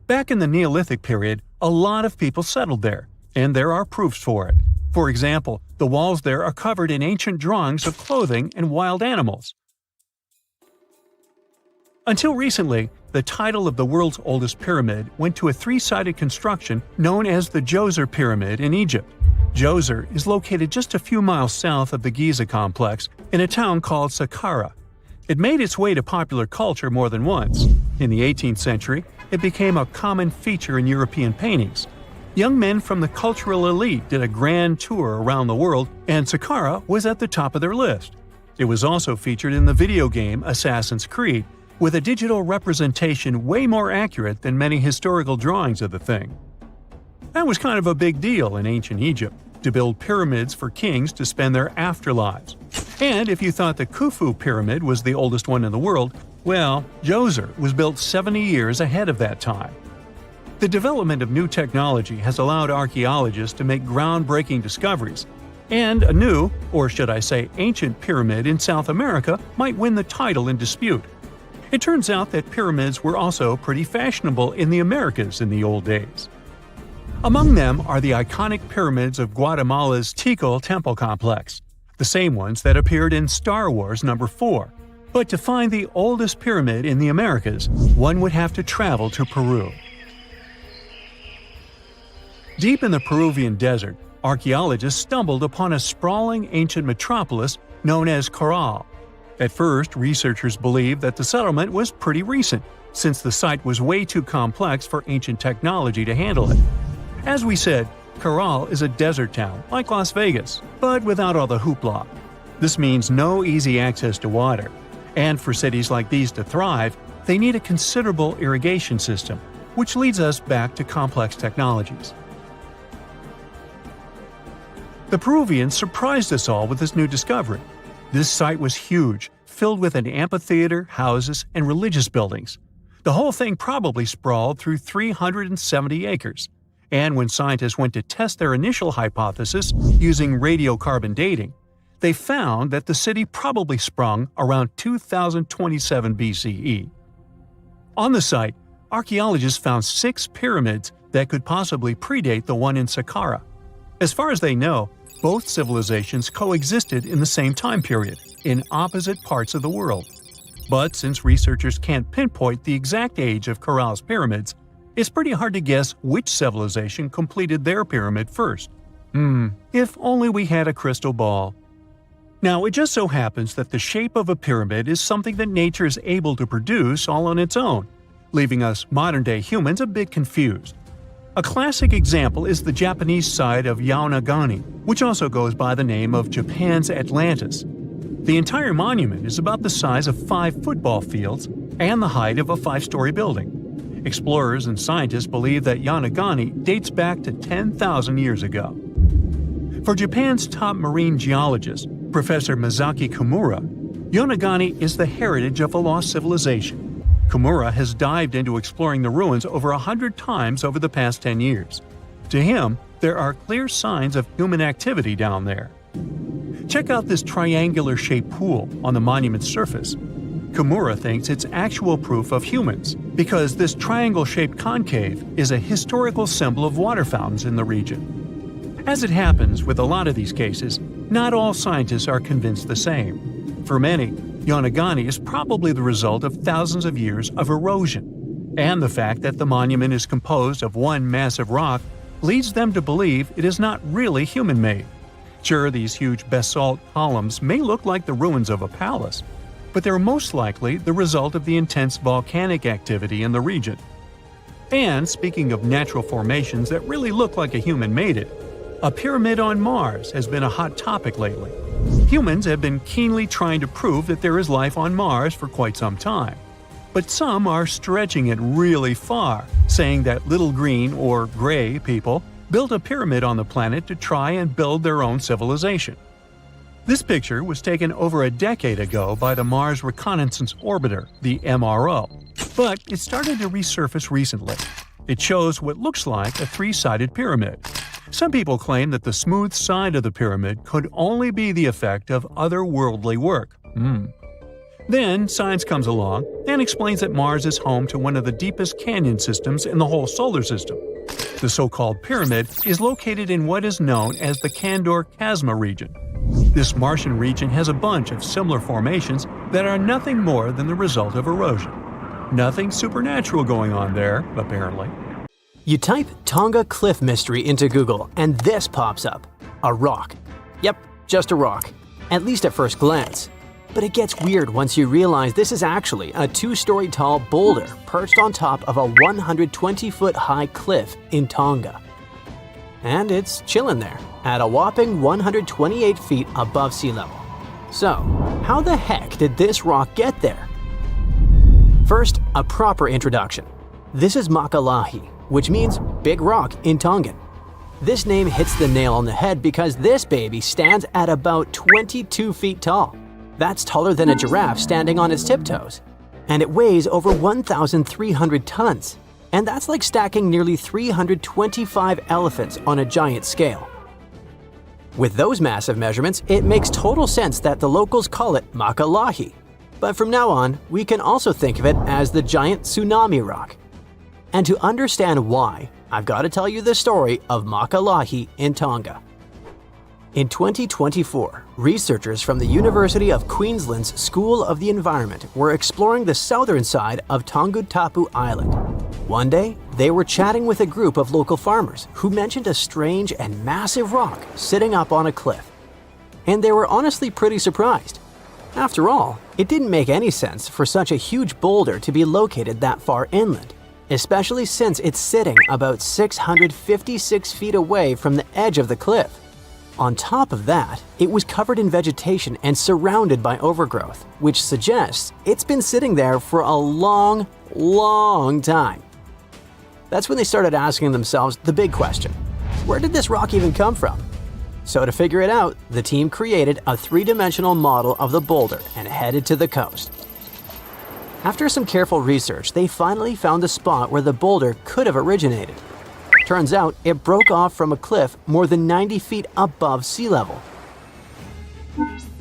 Back in the Neolithic period, a lot of people settled there, and there are proofs for it. For example, the walls there are covered in ancient drawings of clothing and wild animals. Until recently, the title of the world's oldest pyramid went to a three-sided construction known as the Djoser Pyramid in Egypt. Djoser is located just a few miles south of the Giza complex in a town called Saqqara. It made its way to popular culture more than once. In the 18th century, it became a common feature in European paintings. Young men from the cultural elite did a grand tour around the world, and Saqqara was at the top of their list. It was also featured in the video game Assassin's Creed, with a digital representation way more accurate than many historical drawings of the thing. That was kind of a big deal in ancient Egypt, to build pyramids for kings to spend their afterlives. And if you thought the Khufu pyramid was the oldest one in the world, well, Djoser was built 70 years ahead of that time. The development of new technology has allowed archaeologists to make groundbreaking discoveries, and a new, or should I say ancient pyramid in South America might win the title in dispute. It turns out that pyramids were also pretty fashionable in the Americas in the old days. Among them are the iconic pyramids of Guatemala's Tikal temple complex, the same ones that appeared in Star Wars No. 4. But to find the oldest pyramid in the Americas, one would have to travel to Peru. Deep in the Peruvian desert, archaeologists stumbled upon a sprawling ancient metropolis known as Caral. At first, researchers believed that the settlement was pretty recent, since the site was way too complex for ancient technology to handle it. As we said, Caral is a desert town, like Las Vegas, but without all the hoopla. This means no easy access to water. And for cities like these to thrive, they need a considerable irrigation system, which leads us back to complex technologies. The Peruvians surprised us all with this new discovery. This site was huge, filled with an amphitheater, houses, and religious buildings. The whole thing probably sprawled through 370 acres. And when scientists went to test their initial hypothesis using radiocarbon dating, they found that the city probably sprung around 2027 BCE. On the site, archaeologists found 6 pyramids that could possibly predate the one in Saqqara. As far as they know, both civilizations coexisted in the same time period, in opposite parts of the world. But since researchers can't pinpoint the exact age of Corral's pyramids, it's pretty hard to guess which civilization completed their pyramid first. If only we had a crystal ball. Now, it just so happens that the shape of a pyramid is something that nature is able to produce all on its own, leaving us modern-day humans a bit confused. A classic example is the Japanese side of Yaonagani, which also goes by the name of Japan's Atlantis. The entire monument is about the size of 5 football fields and the height of a 5-story building. Explorers and scientists believe that Yaonagani dates back to 10,000 years ago. For Japan's top marine geologist, Professor Masaki Kimura, Yaonagani is the heritage of a lost civilization. Kimura has dived into exploring the ruins over 100 times over the past 10 years. To him, there are clear signs of human activity down there. Check out this triangular-shaped pool on the monument's surface. Kimura thinks it's actual proof of humans, because this triangle-shaped concave is a historical symbol of water fountains in the region. As it happens with a lot of these cases, not all scientists are convinced the same. For many, Yaonagani is probably the result of thousands of years of erosion, and the fact that the monument is composed of one massive rock leads them to believe it is not really human-made. Sure, these huge basalt columns may look like the ruins of a palace, but they're most likely the result of the intense volcanic activity in the region. And speaking of natural formations that really look like a human made it, a pyramid on Mars has been a hot topic lately. Humans have been keenly trying to prove that there is life on Mars for quite some time. But some are stretching it really far, saying that little green or gray people built a pyramid on the planet to try and build their own civilization. This picture was taken over a decade ago by the Mars Reconnaissance Orbiter, the MRO, but it started to resurface recently. It shows what looks like a 3-sided pyramid. Some people claim that the smooth side of the pyramid could only be the effect of otherworldly work. Then science comes along and explains that Mars is home to one of the deepest canyon systems in the whole solar system. The so-called pyramid is located in what is known as the Kandor-Chasma region. This Martian region has a bunch of similar formations that are nothing more than the result of erosion. Nothing supernatural going on there, apparently. You type Tonga Cliff Mystery into Google and this pops up. A rock. Yep, just a rock. At least at first glance. But it gets weird once you realize this is actually a 2-story tall boulder perched on top of a 120-foot high cliff in Tonga. And it's chilling there, at a whopping 128 feet above sea level. So, how the heck did this rock get there? First, a proper introduction. This is Makalahi, which means big rock in Tongan. This name hits the nail on the head because this baby stands at about 22 feet tall. That's taller than a giraffe standing on its tiptoes. And it weighs over 1,300 tons. And that's like stacking nearly 325 elephants on a giant scale. With those massive measurements, it makes total sense that the locals call it Makalahi. But from now on, we can also think of it as the giant tsunami rock. And to understand why, I've got to tell you the story of Makalahi in Tonga. In 2024, researchers from the University of Queensland's School of the Environment were exploring the southern side of Tongatapu Island. One day, they were chatting with a group of local farmers who mentioned a strange and massive rock sitting up on a cliff. And they were honestly pretty surprised. After all, it didn't make any sense for such a huge boulder to be located that far inland, especially since it's sitting about 656 feet away from the edge of the cliff. On top of that, it was covered in vegetation and surrounded by overgrowth, which suggests it's been sitting there for a long, long time. That's when they started asking themselves the big question: where did this rock even come from? So to figure it out, the team created a 3-dimensional model of the boulder and headed to the coast. After some careful research, they finally found the spot where the boulder could have originated. Turns out it broke off from a cliff more than 90 feet above sea level.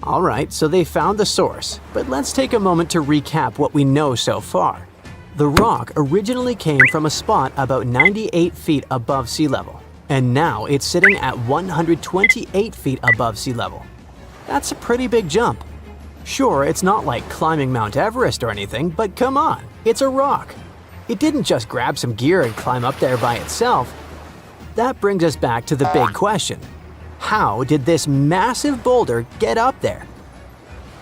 Alright, so they found the source, but let's take a moment to recap what we know so far. The rock originally came from a spot about 98 feet above sea level, and now it's sitting at 128 feet above sea level. That's a pretty big jump. Sure, it's not like climbing Mount Everest or anything, but come on, it's a rock. It didn't just grab some gear and climb up there by itself. That brings us back to the big question. How did this massive boulder get up there?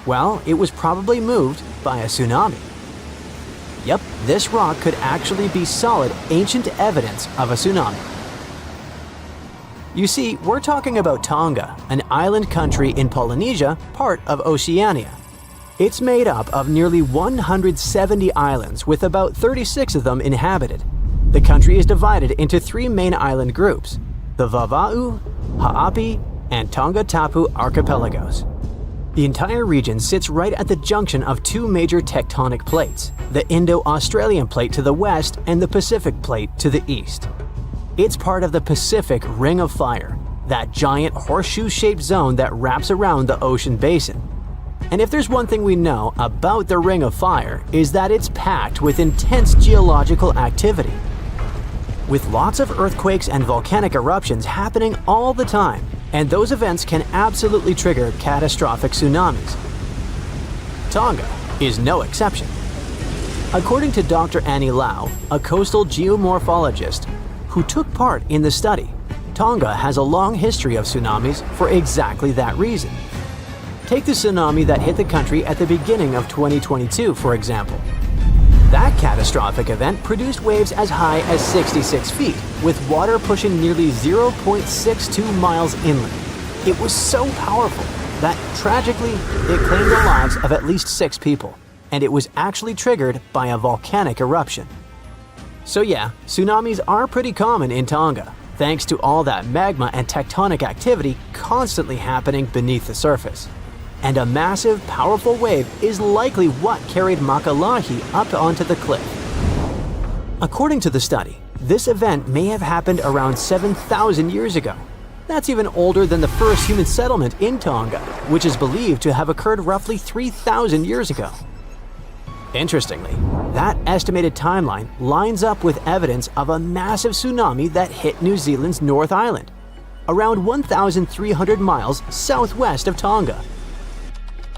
Well, it was probably moved by a tsunami. Yep, this rock could actually be solid ancient evidence of a tsunami. You see, we're talking about Tonga, an island country in Polynesia, part of Oceania. It's made up of nearly 170 islands with about 36 of them inhabited. The country is divided into 3 main island groups: the Vava'u, Ha'api, and Tonga Tapu archipelagos. The entire region sits right at the junction of 2 major tectonic plates, the Indo-Australian plate to the west and the Pacific plate to the east. It's part of the Pacific Ring of Fire, that giant horseshoe-shaped zone that wraps around the ocean basin. And if there's one thing we know about the Ring of Fire is that it's packed with intense geological activity. With lots of earthquakes and volcanic eruptions happening all the time, and those events can absolutely trigger catastrophic tsunamis. Tonga is no exception. According to Dr. Annie Lau, a coastal geomorphologist who took part in the study, Tonga has a long history of tsunamis for exactly that reason. Take the tsunami that hit the country at the beginning of 2022, for example. That catastrophic event produced waves as high as 66 feet, with water pushing nearly 0.62 miles inland. It was so powerful that, tragically, it claimed the lives of at least 6 people, and it was actually triggered by a volcanic eruption. So yeah, tsunamis are pretty common in Tonga, thanks to all that magma and tectonic activity constantly happening beneath the surface. And a massive, powerful wave is likely what carried Makalahi up onto the cliff. According to the study, this event may have happened around 7,000 years ago. That's even older than the first human settlement in Tonga, which is believed to have occurred roughly 3,000 years ago. Interestingly, that estimated timeline lines up with evidence of a massive tsunami that hit New Zealand's North Island, around 1,300 miles southwest of Tonga.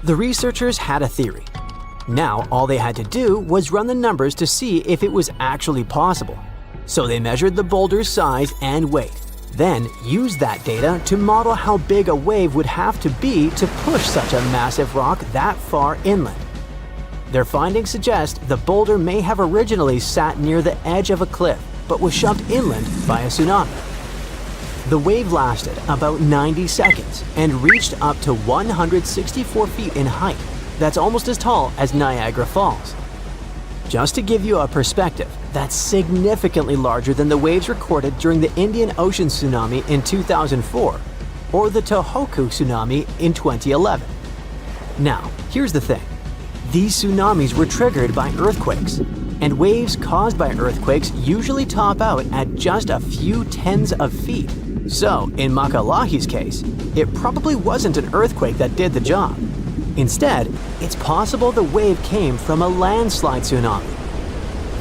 The researchers had a theory. Now all they had to do was run the numbers to see if it was actually possible. So they measured the boulder's size and weight, then used that data to model how big a wave would have to be to push such a massive rock that far inland. Their findings suggest the boulder may have originally sat near the edge of a cliff, but was shoved inland by a tsunami. The wave lasted about 90 seconds and reached up to 164 feet in height. That's almost as tall as Niagara Falls. Just to give you a perspective, that's significantly larger than the waves recorded during the Indian Ocean tsunami in 2004 or the Tohoku tsunami in 2011. Now, here's the thing. These tsunamis were triggered by earthquakes, and waves caused by earthquakes usually top out at just a few tens of feet. So, in Makalahi's case, it probably wasn't an earthquake that did the job. Instead, it's possible the wave came from a landslide tsunami.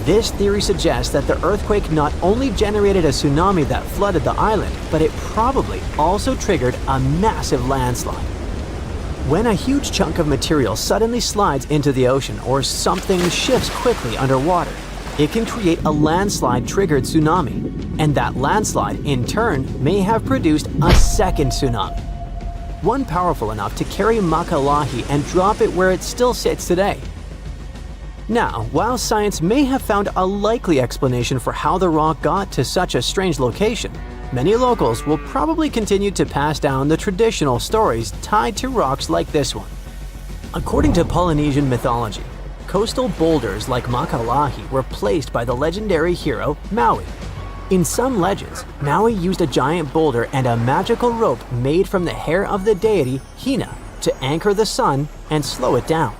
This theory suggests that the earthquake not only generated a tsunami that flooded the island, but it probably also triggered a massive landslide. When a huge chunk of material suddenly slides into the ocean or something shifts quickly underwater, it can create a landslide-triggered tsunami, and that landslide, in turn, may have produced a second tsunami. One powerful enough to carry Makalahi and drop it where it still sits today. Now, while science may have found a likely explanation for how the rock got to such a strange location, many locals will probably continue to pass down the traditional stories tied to rocks like this one. According to Polynesian mythology, coastal boulders like Makalahi were placed by the legendary hero Maui. In some legends, Maui used a giant boulder and a magical rope made from the hair of the deity Hina to anchor the sun and slow it down.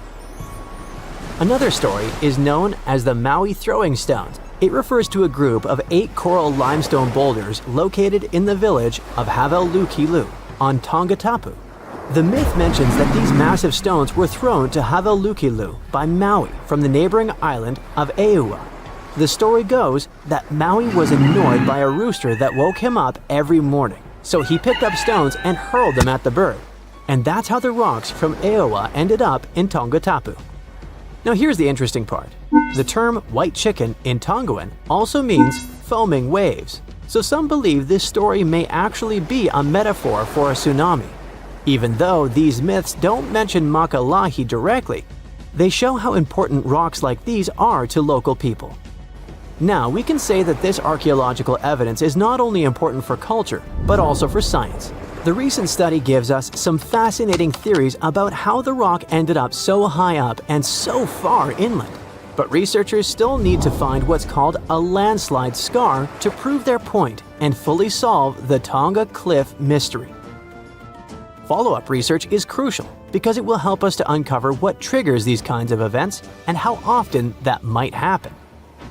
Another story is known as the Maui throwing stones It refers to a group of 8 coral limestone boulders located in the village of Havelukilu on Tongatapu. The myth mentions that these massive stones were thrown to Havelukilu by Maui from the neighboring island of Eua. The story goes that Maui was annoyed by a rooster that woke him up every morning, so he picked up stones and hurled them at the bird. And that's how the rocks from Eua ended up in Tongatapu. Now here's the interesting part. The term white chicken in Tongawan also means foaming waves, so some believe this story may actually be a metaphor for a tsunami. Even though these myths don't mention Makalahi directly, they show how important rocks like these are to local people. Now, we can say that this archaeological evidence is not only important for culture, but also for science. The recent study gives us some fascinating theories about how the rock ended up so high up and so far inland. But researchers still need to find what's called a landslide scar to prove their point and fully solve the Tonga Cliff mystery. Follow-up research is crucial because it will help us to uncover what triggers these kinds of events and how often that might happen.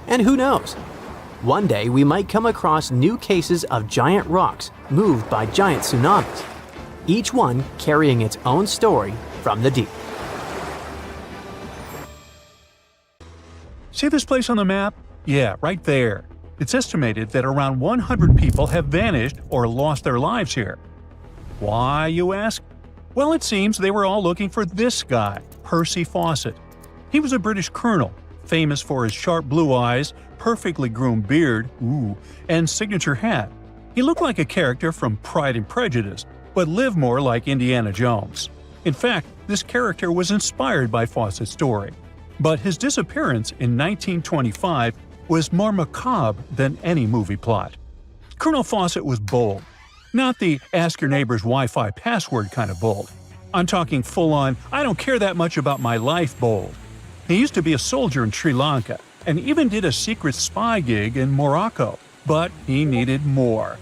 And who knows? One day we might come across new cases of giant rocks moved by giant tsunamis, each one carrying its own story from the deep. See this place on the map? Yeah, right there. It's estimated that around 100 people have vanished or lost their lives here. Why, you ask? Well, it seems they were all looking for this guy, Percy Fawcett. He was a British colonel, famous for his sharp blue eyes, perfectly groomed beard, and signature hat. He looked like a character from Pride and Prejudice, but lived more like Indiana Jones. In fact, this character was inspired by Fawcett's story. But his disappearance in 1925 was more macabre than any movie plot. Colonel Fawcett was bold. Not the ask your neighbor's Wi-Fi password kind of bold. I'm talking full-on, I don't care that much about my life bold. He used to be a soldier in Sri Lanka and even did a secret spy gig in Morocco, but he needed more.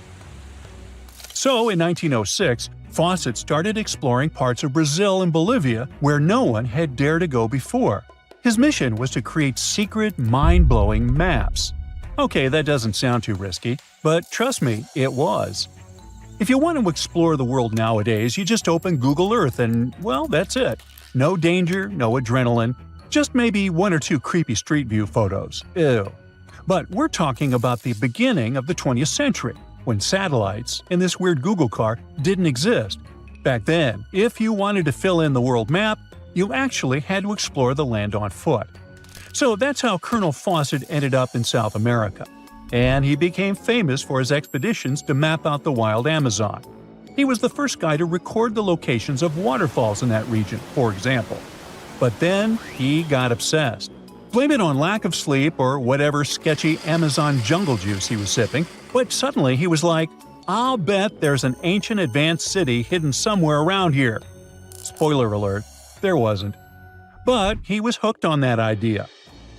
So in 1906, Fawcett started exploring parts of Brazil and Bolivia where no one had dared to go before. His mission was to create secret, mind-blowing maps. Okay, that doesn't sound too risky, but trust me, it was. If you want to explore the world nowadays, you just open Google Earth and, well, that's it. No danger, no adrenaline, just maybe 1 or 2 creepy street view photos. Ew. But we're talking about the beginning of the 20th century, when satellites, and this weird Google car, didn't exist. Back then, if you wanted to fill in the world map, you actually had to explore the land on foot. So that's how Colonel Fawcett ended up in South America. And he became famous for his expeditions to map out the wild Amazon. He was the first guy to record the locations of waterfalls in that region, for example. But then he got obsessed. Blame it on lack of sleep or whatever sketchy Amazon jungle juice he was sipping, but suddenly he was like, I'll bet there's an ancient advanced city hidden somewhere around here. Spoiler alert, there wasn't. But he was hooked on that idea.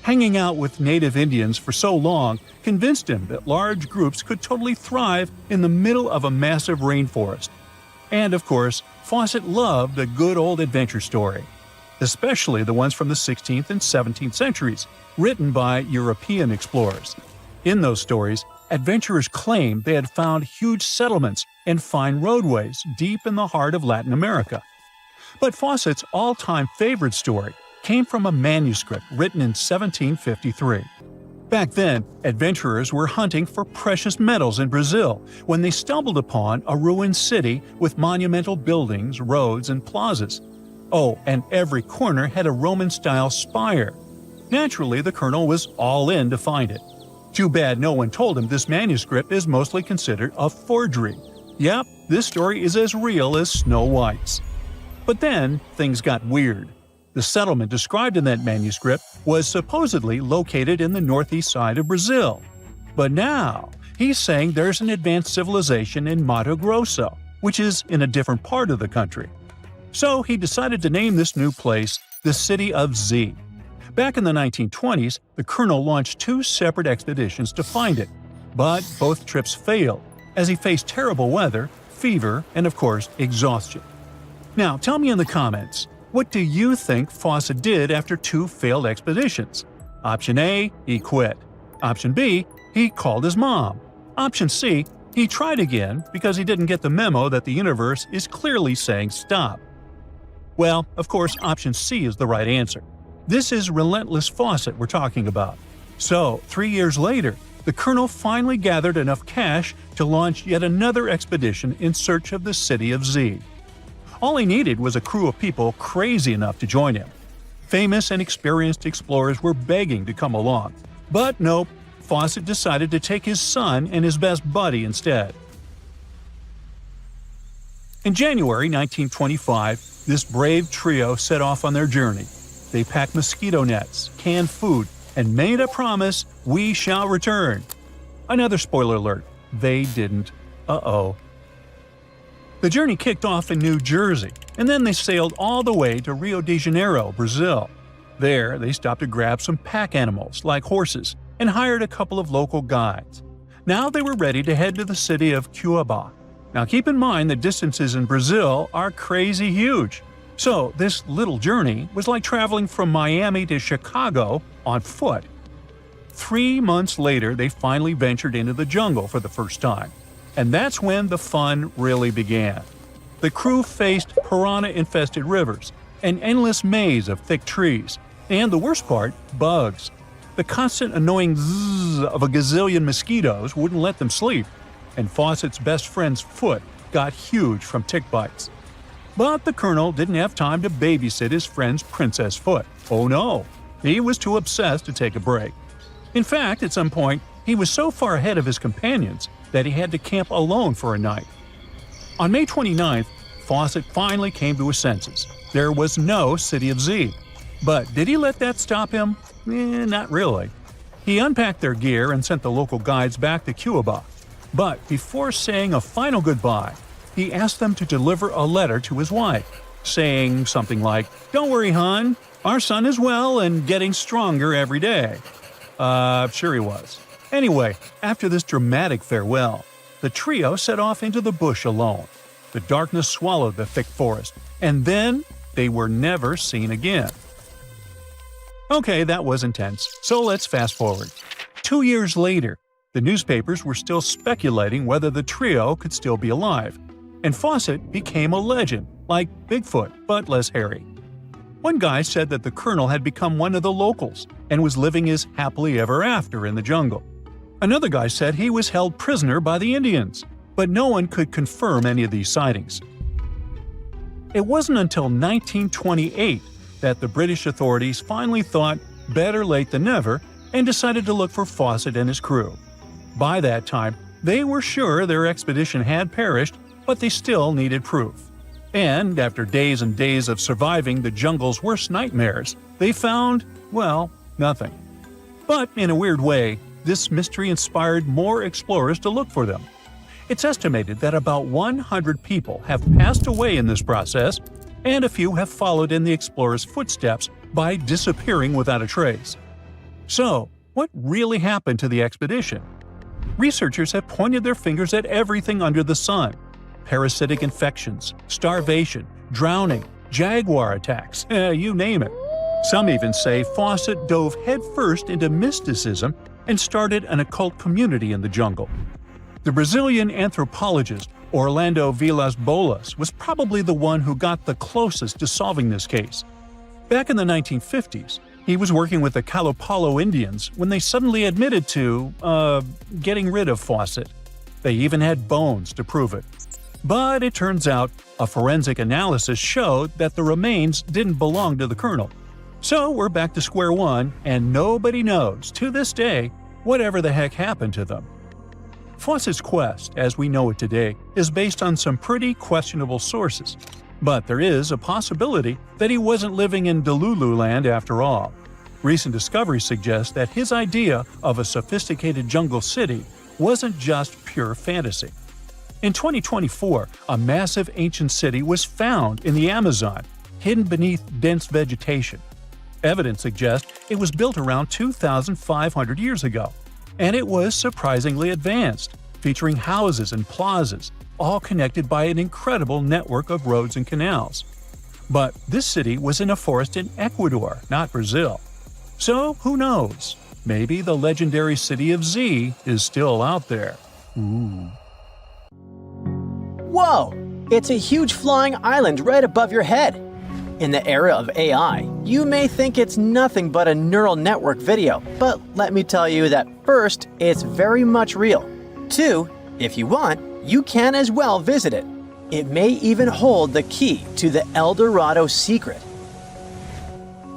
Hanging out with native Indians for so long convinced him that large groups could totally thrive in the middle of a massive rainforest. And of course, Fawcett loved a good old adventure story, especially the ones from the 16th and 17th centuries, written by European explorers. In those stories, adventurers claimed they had found huge settlements and fine roadways deep in the heart of Latin America. But Fawcett's all-time favorite story came from a manuscript written in 1753. Back then, adventurers were hunting for precious metals in Brazil when they stumbled upon a ruined city with monumental buildings, roads, and plazas. Oh, and every corner had a Roman-style spire. Naturally, the colonel was all in to find it. Too bad no one told him this manuscript is mostly considered a forgery. Yep, this story is as real as Snow White's. But then, things got weird. The settlement described in that manuscript was supposedly located in the northeast side of Brazil. But now, he's saying there's an advanced civilization in Mato Grosso, which is in a different part of the country. So he decided to name this new place the City of Z. Back in the 1920s, the colonel launched 2 separate expeditions to find it, but both trips failed, as he faced terrible weather, fever, and of course, exhaustion. Now, tell me in the comments, what do you think Fawcett did after 2 failed expeditions? Option A, he quit. Option B, he called his mom. Option C, he tried again because he didn't get the memo that the universe is clearly saying stop. Well, of course, option C is the right answer. This is relentless Fawcett we're talking about. So, 3 years later, the Colonel finally gathered enough cash to launch yet another expedition in search of the city of Z. All he needed was a crew of people crazy enough to join him. Famous and experienced explorers were begging to come along. But nope, Fawcett decided to take his son and his best buddy instead. In January 1925, this brave trio set off on their journey. They packed mosquito nets, canned food, and made a promise, we shall return. Another spoiler alert, they didn't. Uh-oh. The journey kicked off in New Jersey, and then they sailed all the way to Rio de Janeiro, Brazil. There, they stopped to grab some pack animals, like horses, and hired a couple of local guides. Now they were ready to head to the city of Cuiabá. Now keep in mind the distances in Brazil are crazy huge. So this little journey was like traveling from Miami to Chicago on foot. 3 months later, they finally ventured into the jungle for the first time. And that's when the fun really began. The crew faced piranha-infested rivers, an endless maze of thick trees, and the worst part, bugs. The constant annoying zzz of a gazillion mosquitoes wouldn't let them sleep, and Fawcett's best friend's foot got huge from tick bites. But the Colonel didn't have time to babysit his friend's princess foot. Oh no, he was too obsessed to take a break. In fact, at some point, he was so far ahead of his companions that he had to camp alone for a night. On May 29th, Fawcett finally came to his senses. There was no City of Z. But did he let that stop him? Not really. He unpacked their gear and sent the local guides back to Cuiabá. But before saying a final goodbye, he asked them to deliver a letter to his wife, saying something like, "Don't worry, hon, our son is well and getting stronger every day." Sure he was. Anyway, after this dramatic farewell, the trio set off into the bush alone. The darkness swallowed the thick forest, and then they were never seen again. Okay, that was intense, so let's fast forward. 2 years later, the newspapers were still speculating whether the trio could still be alive, and Fawcett became a legend, like Bigfoot, but less hairy. One guy said that the Colonel had become one of the locals and was living his happily ever after in the jungle. Another guy said he was held prisoner by the Indians, but no one could confirm any of these sightings. It wasn't until 1928 that the British authorities finally thought better late than never and decided to look for Fawcett and his crew. By that time, they were sure their expedition had perished, but they still needed proof. And after days and days of surviving the jungle's worst nightmares, they found, well, nothing. But in a weird way, this mystery inspired more explorers to look for them. It's estimated that about 100 people have passed away in this process, and a few have followed in the explorers' footsteps by disappearing without a trace. So, what really happened to the expedition? Researchers have pointed their fingers at everything under the sun. Parasitic infections, starvation, drowning, jaguar attacks, you name it. Some even say Fawcett dove headfirst into mysticism and started an occult community in the jungle. The Brazilian anthropologist Orlando Vilas-Boas was probably the one who got the closest to solving this case. Back in the 1950s, he was working with the Kalapalo Indians when they suddenly admitted to, getting rid of Fawcett. They even had bones to prove it. But it turns out a forensic analysis showed that the remains didn't belong to the Colonel. So we're back to square one, and nobody knows, to this day, whatever the heck happened to them. Fawcett's quest, as we know it today, is based on some pretty questionable sources. But there is a possibility that he wasn't living in Delulu land after all. Recent discoveries suggest that his idea of a sophisticated jungle city wasn't just pure fantasy. In 2024, a massive ancient city was found in the Amazon, hidden beneath dense vegetation. Evidence suggests it was built around 2,500 years ago, and it was surprisingly advanced, featuring houses and plazas, all connected by an incredible network of roads and canals. But this city was in a forest in Ecuador, not Brazil. So who knows? Maybe the legendary city of Z is still out there. Whoa! It's a huge flying island right above your head. In the era of AI, you may think it's nothing but a neural network video, but let me tell you that first, it's very much real. Two, if you want, you can as well visit it. It may even hold the key to the El Dorado secret.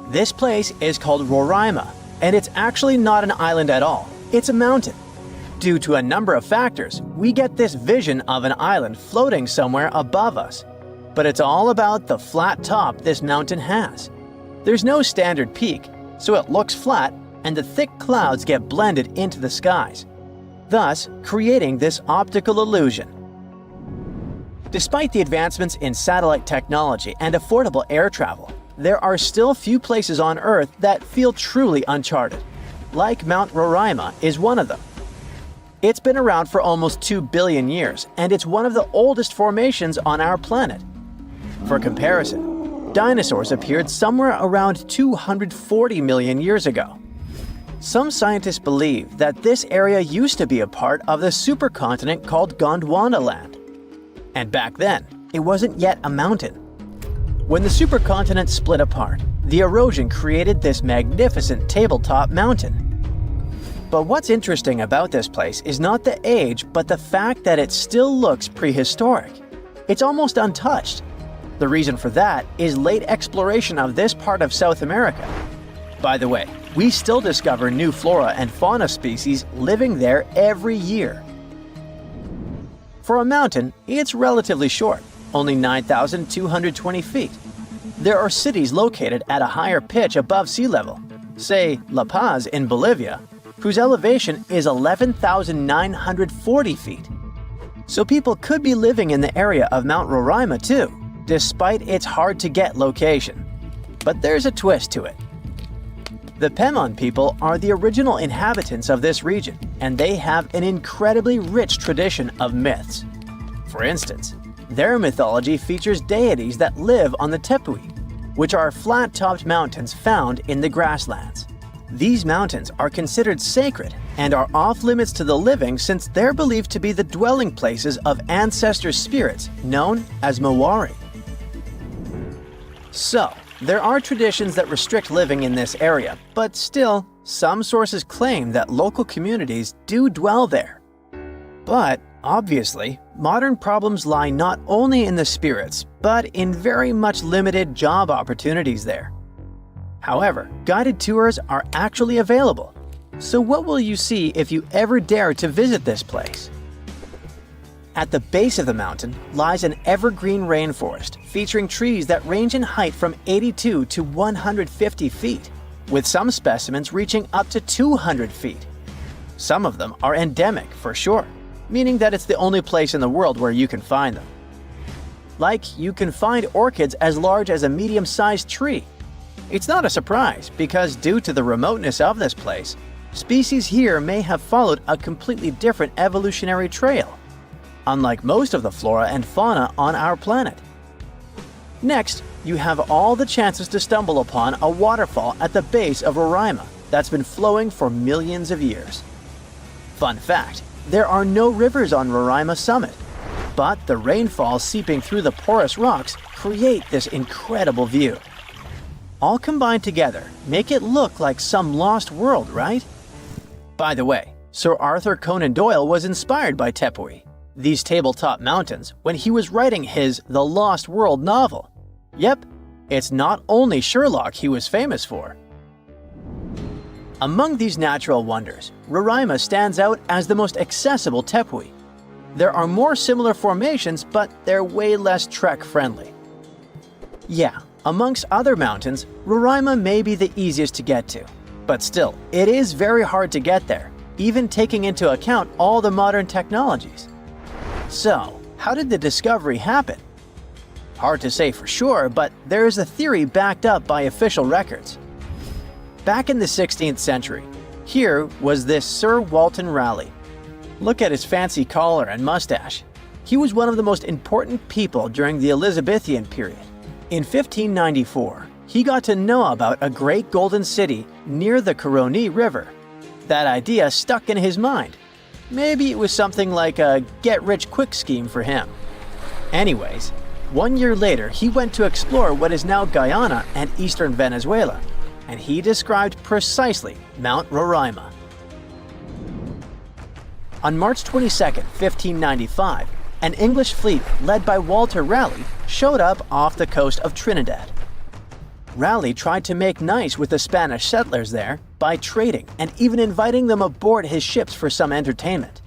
This place is called Roraima, and it's actually not an island at all. It's a mountain. Due to a number of factors, we get this vision of an island floating somewhere above us. But it's all about the flat top this mountain has. There's no standard peak, so it looks flat and the thick clouds get blended into the skies, thus creating this optical illusion. Despite the advancements in satellite technology and affordable air travel, there are still few places on Earth that feel truly uncharted. Like Mount Roraima is one of them. It's been around for almost 2 billion years, and it's one of the oldest formations on our planet. For comparison, dinosaurs appeared somewhere around 240 million years ago. Some scientists believe that this area used to be a part of the supercontinent called Gondwanaland. And back then, it wasn't yet a mountain. When the supercontinent split apart, the erosion created this magnificent tabletop mountain. But what's interesting about this place is not the age, but the fact that it still looks prehistoric. It's almost untouched. The reason for that is late exploration of this part of South America. By the way, we still discover new flora and fauna species living there every year. For a mountain, it's relatively short, only 9,220 feet. There are cities located at a higher pitch above sea level, say La Paz in Bolivia, whose elevation is 11,940 feet. So people could be living in the area of Mount Roraima too, despite its hard-to-get location. But there's a twist to it. The Pemon people are the original inhabitants of this region, and they have an incredibly rich tradition of myths. For instance, their mythology features deities that live on the Tepui, which are flat-topped mountains found in the grasslands. These mountains are considered sacred and are off-limits to the living since they're believed to be the dwelling places of ancestor spirits known as Mawari. So, there are traditions that restrict living in this area, but still, some sources claim that local communities do dwell there. But, obviously, modern problems lie not only in the spirits, but in very much limited job opportunities there. However, guided tours are actually available. So what will you see if you ever dare to visit this place? At the base of the mountain lies an evergreen rainforest featuring trees that range in height from 82 to 150 feet, with some specimens reaching up to 200 feet. Some of them are endemic for sure, meaning that it's the only place in the world where you can find them. Like, you can find orchids as large as a medium-sized tree. It's not a surprise because due to the remoteness of this place, species here may have followed a completely different evolutionary trail, unlike most of the flora and fauna on our planet. Next, you have all the chances to stumble upon a waterfall at the base of Roraima that's been flowing for millions of years. Fun fact, there are no rivers on Roraima summit, but the rainfall seeping through the porous rocks create this incredible view. All combined together make it look like some lost world, right? By the way, Sir Arthur Conan Doyle was inspired by Tepui, these tabletop mountains, when he was writing his The Lost World novel. Yep, it's not only Sherlock he was famous for. Among these natural wonders, Roraima stands out as the most accessible Tepui. There are more similar formations, but they're way less trek-friendly. Yeah, amongst other mountains, Roraima may be the easiest to get to, but still, it is very hard to get there, even taking into account all the modern technologies. So, how did the discovery happen? Hard to say for sure, but there is a theory backed up by official records. Back in the 16th century, here was this Sir Walter Raleigh. Look at his fancy collar and mustache. He was one of the most important people during the Elizabethan period. In 1594, he got to know about a great golden city near the Caroni River, That idea stuck in his mind. Maybe it was something like a get-rich-quick scheme for him. Anyways, 1 year later, he went to explore what is now Guyana and eastern Venezuela, and he described precisely Mount Roraima. On March 22, 1595, an English fleet led by Walter Raleigh showed up off the coast of Trinidad. Raleigh tried to make nice with the Spanish settlers there by trading and even inviting them aboard his ships for some entertainment.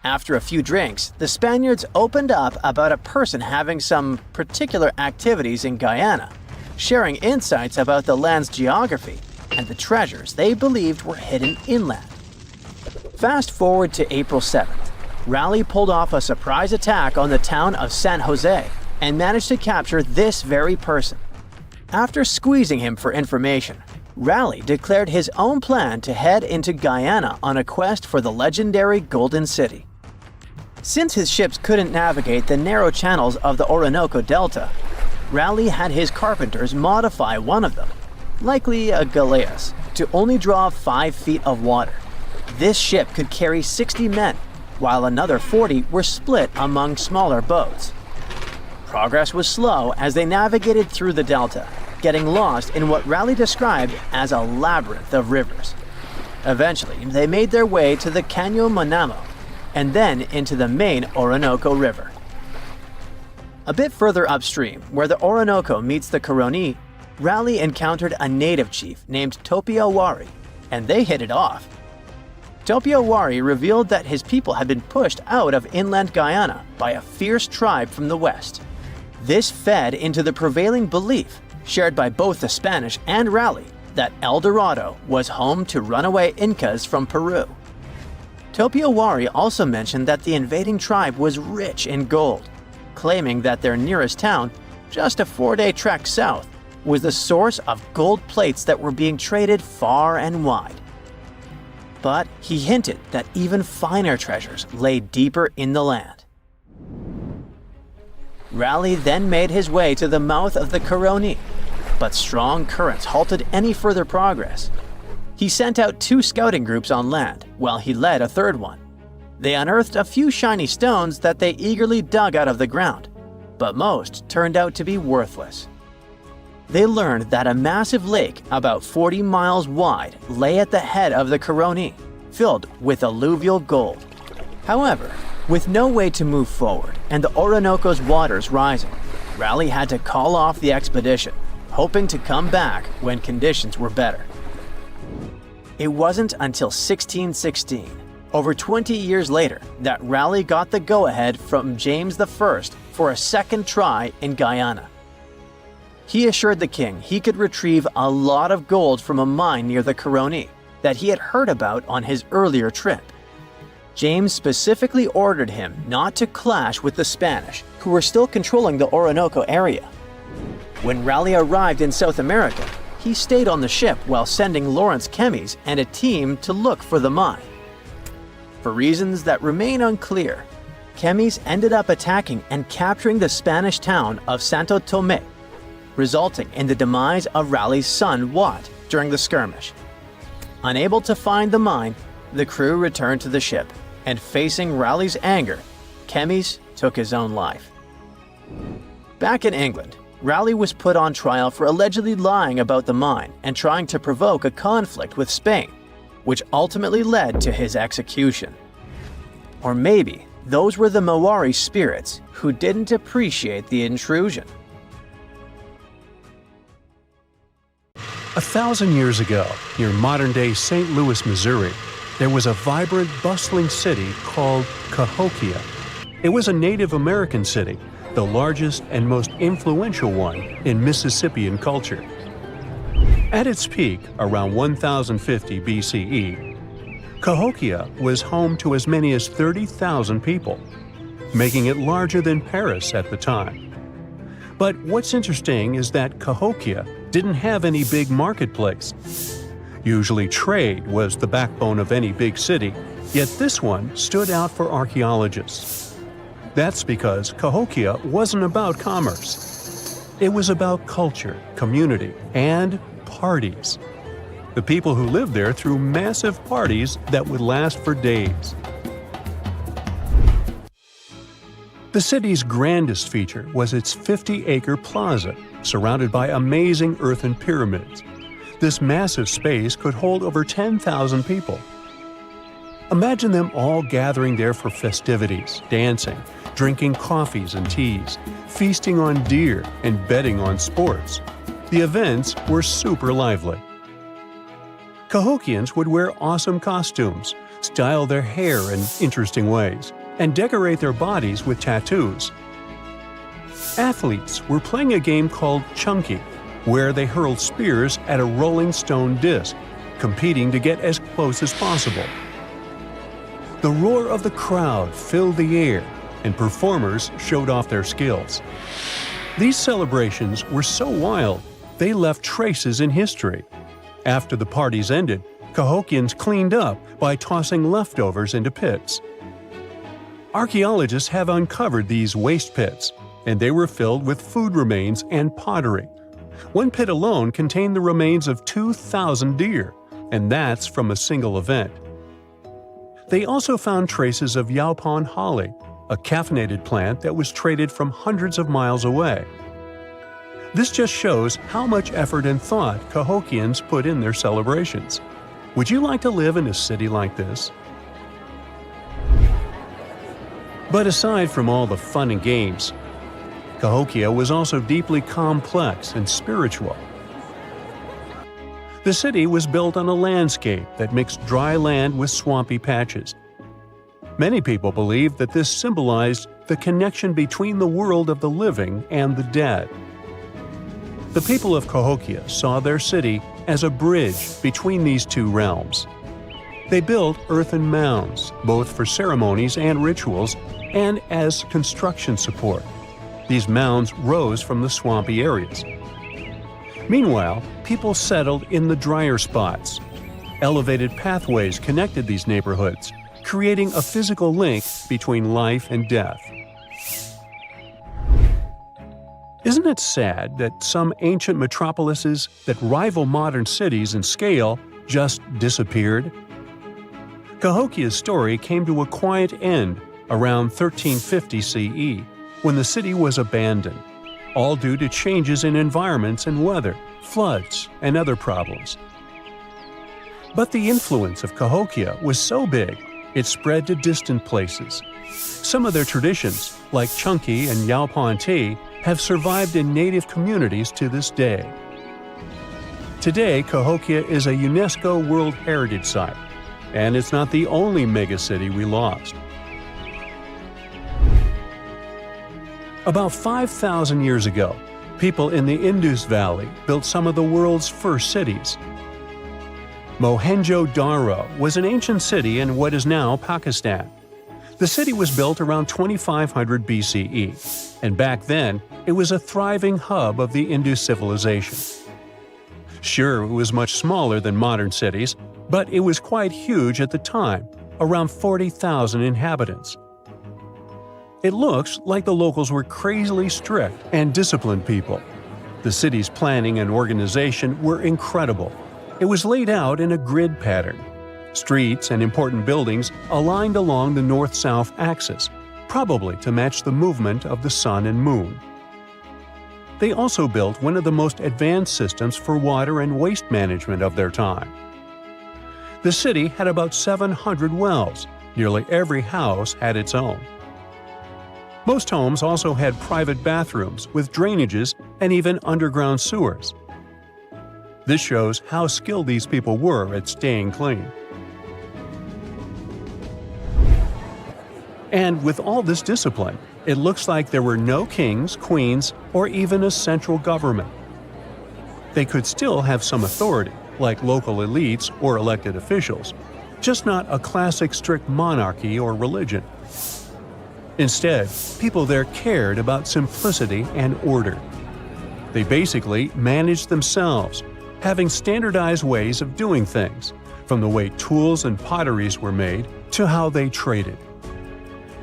After a few drinks, the Spaniards opened up about a person having some particular activities in Guyana, sharing insights about the land's geography and the treasures they believed were hidden inland. Fast forward to April 7th. Raleigh pulled off a surprise attack on the town of San Jose and managed to capture this very person. After squeezing him for information, Raleigh declared his own plan to head into Guyana on a quest for the legendary Golden City. Since his ships couldn't navigate the narrow channels of the Orinoco Delta, Raleigh had his carpenters modify one of them, likely a galleass, to only draw 5 feet of water. This ship could carry 60 men, while another 40 were split among smaller boats. Progress was slow as they navigated through the delta, getting lost in what Raleigh described as a labyrinth of rivers. Eventually, they made their way to the Caño Manamo, and then into the main Orinoco River. A bit further upstream, where the Orinoco meets the Caroni, Raleigh encountered a native chief named Topiawari, and they hit it off. Topiawari revealed that his people had been pushed out of inland Guyana by a fierce tribe from the west. This fed into the prevailing belief, shared by both the Spanish and Raleigh, that El Dorado was home to runaway Incas from Peru. Topiawari also mentioned that the invading tribe was rich in gold, claiming that their nearest town, just a 4-day trek south, was the source of gold plates that were being traded far and wide. But he hinted that even finer treasures lay deeper in the land. Raleigh then made his way to the mouth of the Caroni, but strong currents halted any further progress. He sent out 2 scouting groups on land, while he led a third one. They unearthed a few shiny stones that they eagerly dug out of the ground, but most turned out to be worthless. They learned that a massive lake about 40 miles wide lay at the head of the Caroni, filled with alluvial gold. However, with no way to move forward and the Orinoco's waters rising, Raleigh had to call off the expedition, hoping to come back when conditions were better. It wasn't until 1616, over 20 years later, that Raleigh got the go-ahead from James I for a second try in Guyana. He assured the king he could retrieve a lot of gold from a mine near the Caroni that he had heard about on his earlier trip. James specifically ordered him not to clash with the Spanish, who were still controlling the Orinoco area. When Raleigh arrived in South America, he stayed on the ship while sending Lawrence Kemmys and a team to look for the mine. For reasons that remain unclear, Kemmys ended up attacking and capturing the Spanish town of Santo Tomé, resulting in the demise of Raleigh's son Watt during the skirmish. Unable to find the mine, the crew returned to the ship, and facing Raleigh's anger, Kemmys took his own life. Back in England, Raleigh was put on trial for allegedly lying about the mine and trying to provoke a conflict with Spain, which ultimately led to his execution. Or maybe those were the Maori spirits who didn't appreciate the intrusion. 1,000 years ago, near modern-day St. Louis, Missouri, there was a vibrant, bustling city called Cahokia. It was a Native American city, the largest and most influential one in Mississippian culture. At its peak, around 1050 BCE, Cahokia was home to as many as 30,000 people, making it larger than Paris at the time. But what's interesting is that Cahokia didn't have any big marketplace. Usually trade was the backbone of any big city, yet this one stood out for archaeologists. That's because Cahokia wasn't about commerce. It was about culture, community, and parties. The people who lived there threw massive parties that would last for days. The city's grandest feature was its 50-acre plaza, surrounded by amazing earthen pyramids. This massive space could hold over 10,000 people. Imagine them all gathering there for festivities, dancing, drinking coffees and teas, feasting on deer, and betting on sports. The events were super lively. Cahokians would wear awesome costumes, style their hair in interesting ways, and decorate their bodies with tattoos. Athletes were playing a game called Chunky, where they hurled spears at a rolling stone disc, competing to get as close as possible. The roar of the crowd filled the air, and performers showed off their skills. These celebrations were so wild, they left traces in history. After the parties ended, Cahokians cleaned up by tossing leftovers into pits. Archaeologists have uncovered these waste pits, and they were filled with food remains and pottery. One pit alone contained the remains of 2,000 deer, and that's from a single event. They also found traces of yaupon holly, a caffeinated plant that was traded from hundreds of miles away. This just shows how much effort and thought Cahokians put in their celebrations. Would you like to live in a city like this? But aside from all the fun and games, Cahokia was also deeply complex and spiritual. The city was built on a landscape that mixed dry land with swampy patches. Many people believe that this symbolized the connection between the world of the living and the dead. The people of Cahokia saw their city as a bridge between these two realms. They built earthen mounds, both for ceremonies and rituals, and as construction support. These mounds rose from the swampy areas. Meanwhile, people settled in the drier spots. Elevated pathways connected these neighborhoods, creating a physical link between life and death. Isn't it sad that some ancient metropolises that rival modern cities in scale just disappeared? Cahokia's story came to a quiet end around 1350 CE, when the city was abandoned, all due to changes in environments and weather, floods, and other problems. But the influence of Cahokia was so big, it spread to distant places. Some of their traditions, like Chunky and Yaupon tea, have survived in native communities to this day. Today, Cahokia is a UNESCO World Heritage Site, and it's not the only megacity we lost. About 5,000 years ago, people in the Indus Valley built some of the world's first cities. Mohenjo-Daro was an ancient city in what is now Pakistan. The city was built around 2500 BCE, and back then, it was a thriving hub of the Indus civilization. Sure, it was much smaller than modern cities, but it was quite huge at the time, around 40,000 inhabitants. It looks like the locals were crazily strict and disciplined people. The city's planning and organization were incredible. It was laid out in a grid pattern. Streets and important buildings aligned along the north-south axis, probably to match the movement of the sun and moon. They also built one of the most advanced systems for water and waste management of their time. The city had about 700 wells. Nearly every house had its own. Most homes also had private bathrooms with drainages and even underground sewers. This shows how skilled these people were at staying clean. And with all this discipline, it looks like there were no kings, queens, or even a central government. They could still have some authority, like local elites or elected officials, just not a classic strict monarchy or religion. Instead, people there cared about simplicity and order. They basically managed themselves, having standardized ways of doing things, from the way tools and potteries were made to how they traded.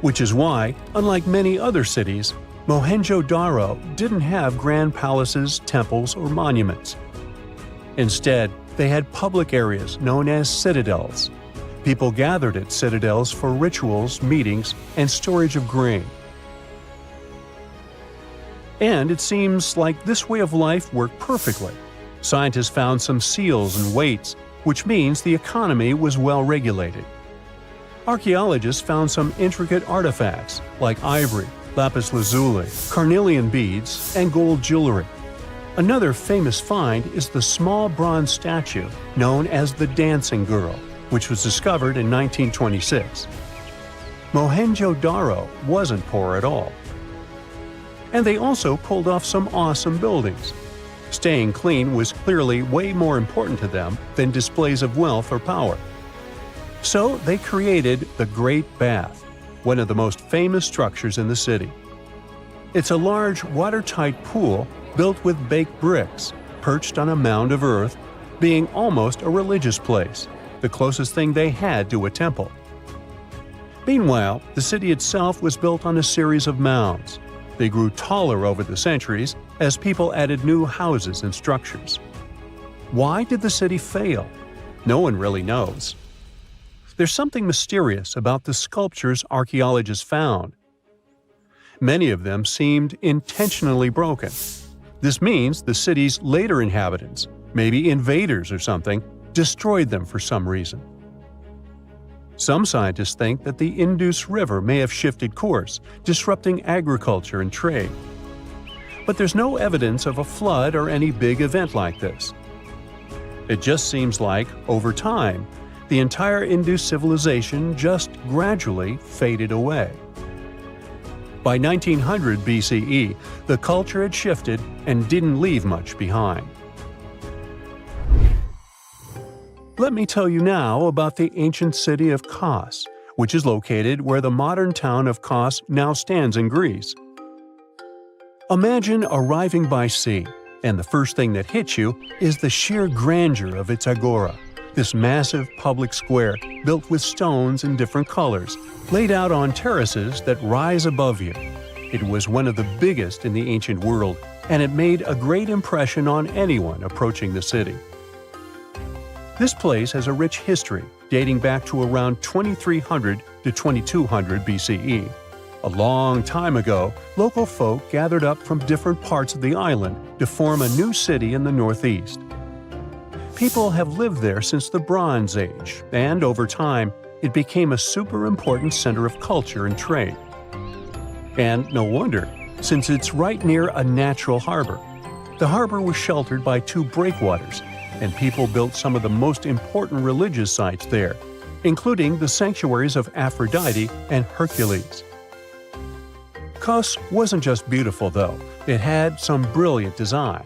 Which is why, unlike many other cities, Mohenjo-Daro didn't have grand palaces, temples, or monuments. Instead, they had public areas known as citadels. People gathered at citadels for rituals, meetings, and storage of grain. And it seems like this way of life worked perfectly. Scientists found some seals and weights, which means the economy was well regulated. Archaeologists found some intricate artifacts like ivory, lapis lazuli, carnelian beads, and gold jewelry. Another famous find is the small bronze statue known as the Dancing Girl, which was discovered in 1926. Mohenjo-Daro wasn't poor at all. And they also pulled off some awesome buildings. Staying clean was clearly way more important to them than displays of wealth or power. So they created the Great Bath, one of the most famous structures in the city. It's a large, watertight pool built with baked bricks, perched on a mound of earth, being almost a religious place, the closest thing they had to a temple. Meanwhile, the city itself was built on a series of mounds. They grew taller over the centuries as people added new houses and structures. Why did the city fail? No one really knows. There's something mysterious about the sculptures archaeologists found. Many of them seemed intentionally broken. This means the city's later inhabitants, maybe invaders or something, destroyed them for some reason. Some scientists think that the Indus River may have shifted course, disrupting agriculture and trade. But there's no evidence of a flood or any big event like this. It just seems like, over time, the entire Indus civilization just gradually faded away. By 1900 BCE, the culture had shifted and didn't leave much behind. Let me tell you now about the ancient city of Kos, which is located where the modern town of Kos now stands in Greece. Imagine arriving by sea, and the first thing that hits you is the sheer grandeur of its agora, this massive public square built with stones in different colors, laid out on terraces that rise above you. It was one of the biggest in the ancient world, and it made a great impression on anyone approaching the city. This place has a rich history, dating back to around 2300 to 2200 BCE. A long time ago, local folk gathered up from different parts of the island to form a new city in the northeast. People have lived there since the Bronze Age, and over time, it became a super important center of culture and trade. And no wonder, since it's right near a natural harbor. The harbor was sheltered by two breakwaters, and people built some of the most important religious sites there, including the sanctuaries of Aphrodite and Hercules. Kos wasn't just beautiful, though. It had some brilliant design.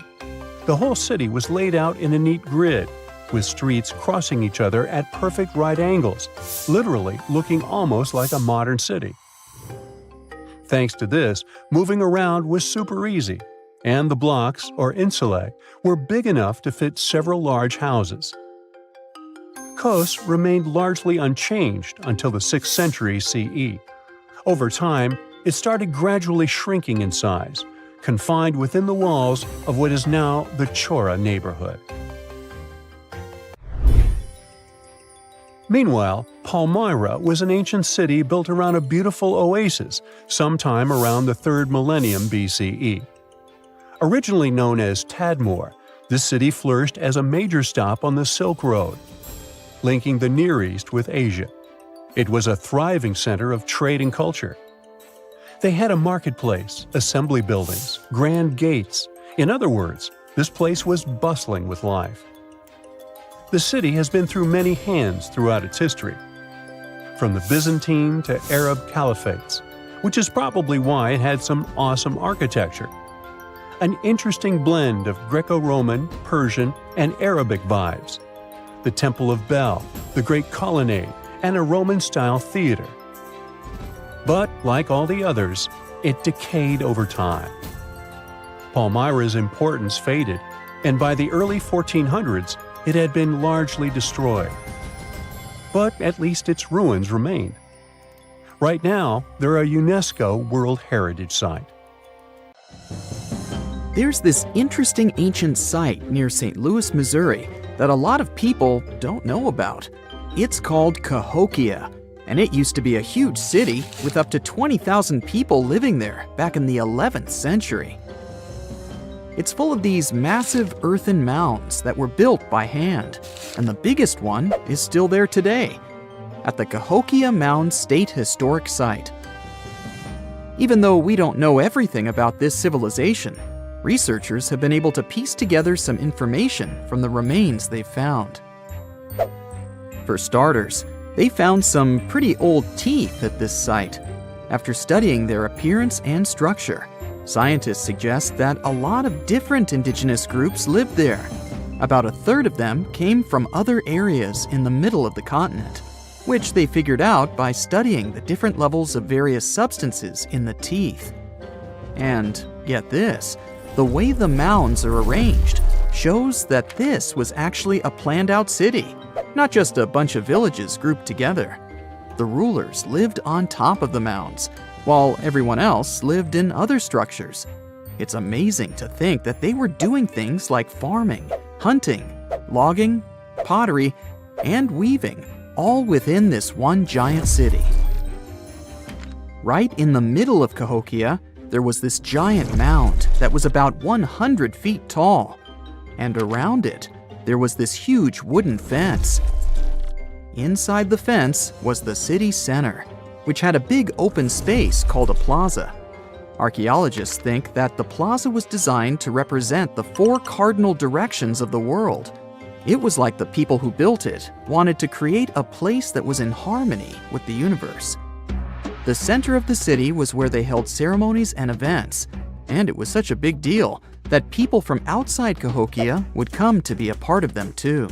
The whole city was laid out in a neat grid, with streets crossing each other at perfect right angles, literally looking almost like a modern city. Thanks to this, moving around was super easy, and the blocks, or insulae, were big enough to fit several large houses. Kos remained largely unchanged until the 6th century CE. Over time, it started gradually shrinking in size, confined within the walls of what is now the Chora neighborhood. Meanwhile, Palmyra was an ancient city built around a beautiful oasis sometime around the 3rd millennium BCE. Originally known as Tadmor, this city flourished as a major stop on the Silk Road, linking the Near East with Asia. It was a thriving center of trade and culture. They had a marketplace, assembly buildings, grand gates. In other words, this place was bustling with life. The city has been through many hands throughout its history, from the Byzantine to Arab caliphates, which is probably why it had some awesome architecture. An interesting blend of Greco-Roman, Persian, and Arabic vibes. The Temple of Bel, the Great Colonnade, and a Roman-style theater. But, like all the others, it decayed over time. Palmyra's importance faded, and by the early 1400s, it had been largely destroyed. But at least its ruins remained. Right now, they're a UNESCO World Heritage Site. There's this interesting ancient site near St. Louis, Missouri, that a lot of people don't know about. It's called Cahokia, and it used to be a huge city with up to 20,000 people living there back in the 11th century. It's full of these massive earthen mounds that were built by hand, and the biggest one is still there today, at the Cahokia Mound State Historic Site. Even though we don't know everything about this civilization, researchers have been able to piece together some information from the remains they've found. For starters, they found some pretty old teeth at this site. After studying their appearance and structure, scientists suggest that a lot of different indigenous groups lived there. About a third of them came from other areas in the middle of the continent, which they figured out by studying the different levels of various substances in the teeth. And get this, the way the mounds are arranged shows that this was actually a planned-out city, not just a bunch of villages grouped together. The rulers lived on top of the mounds, while everyone else lived in other structures. It's amazing to think that they were doing things like farming, hunting, logging, pottery, and weaving, all within this one giant city. Right in the middle of Cahokia, there was this giant mound that was about 100 feet tall, and around it, there was this huge wooden fence. Inside the fence was the city center, which had a big open space called a plaza. Archaeologists think that the plaza was designed to represent the 4 cardinal directions of the world. It was like the people who built it wanted to create a place that was in harmony with the universe. The center of the city was where they held ceremonies and events, and it was such a big deal that people from outside Cahokia would come to be a part of them too.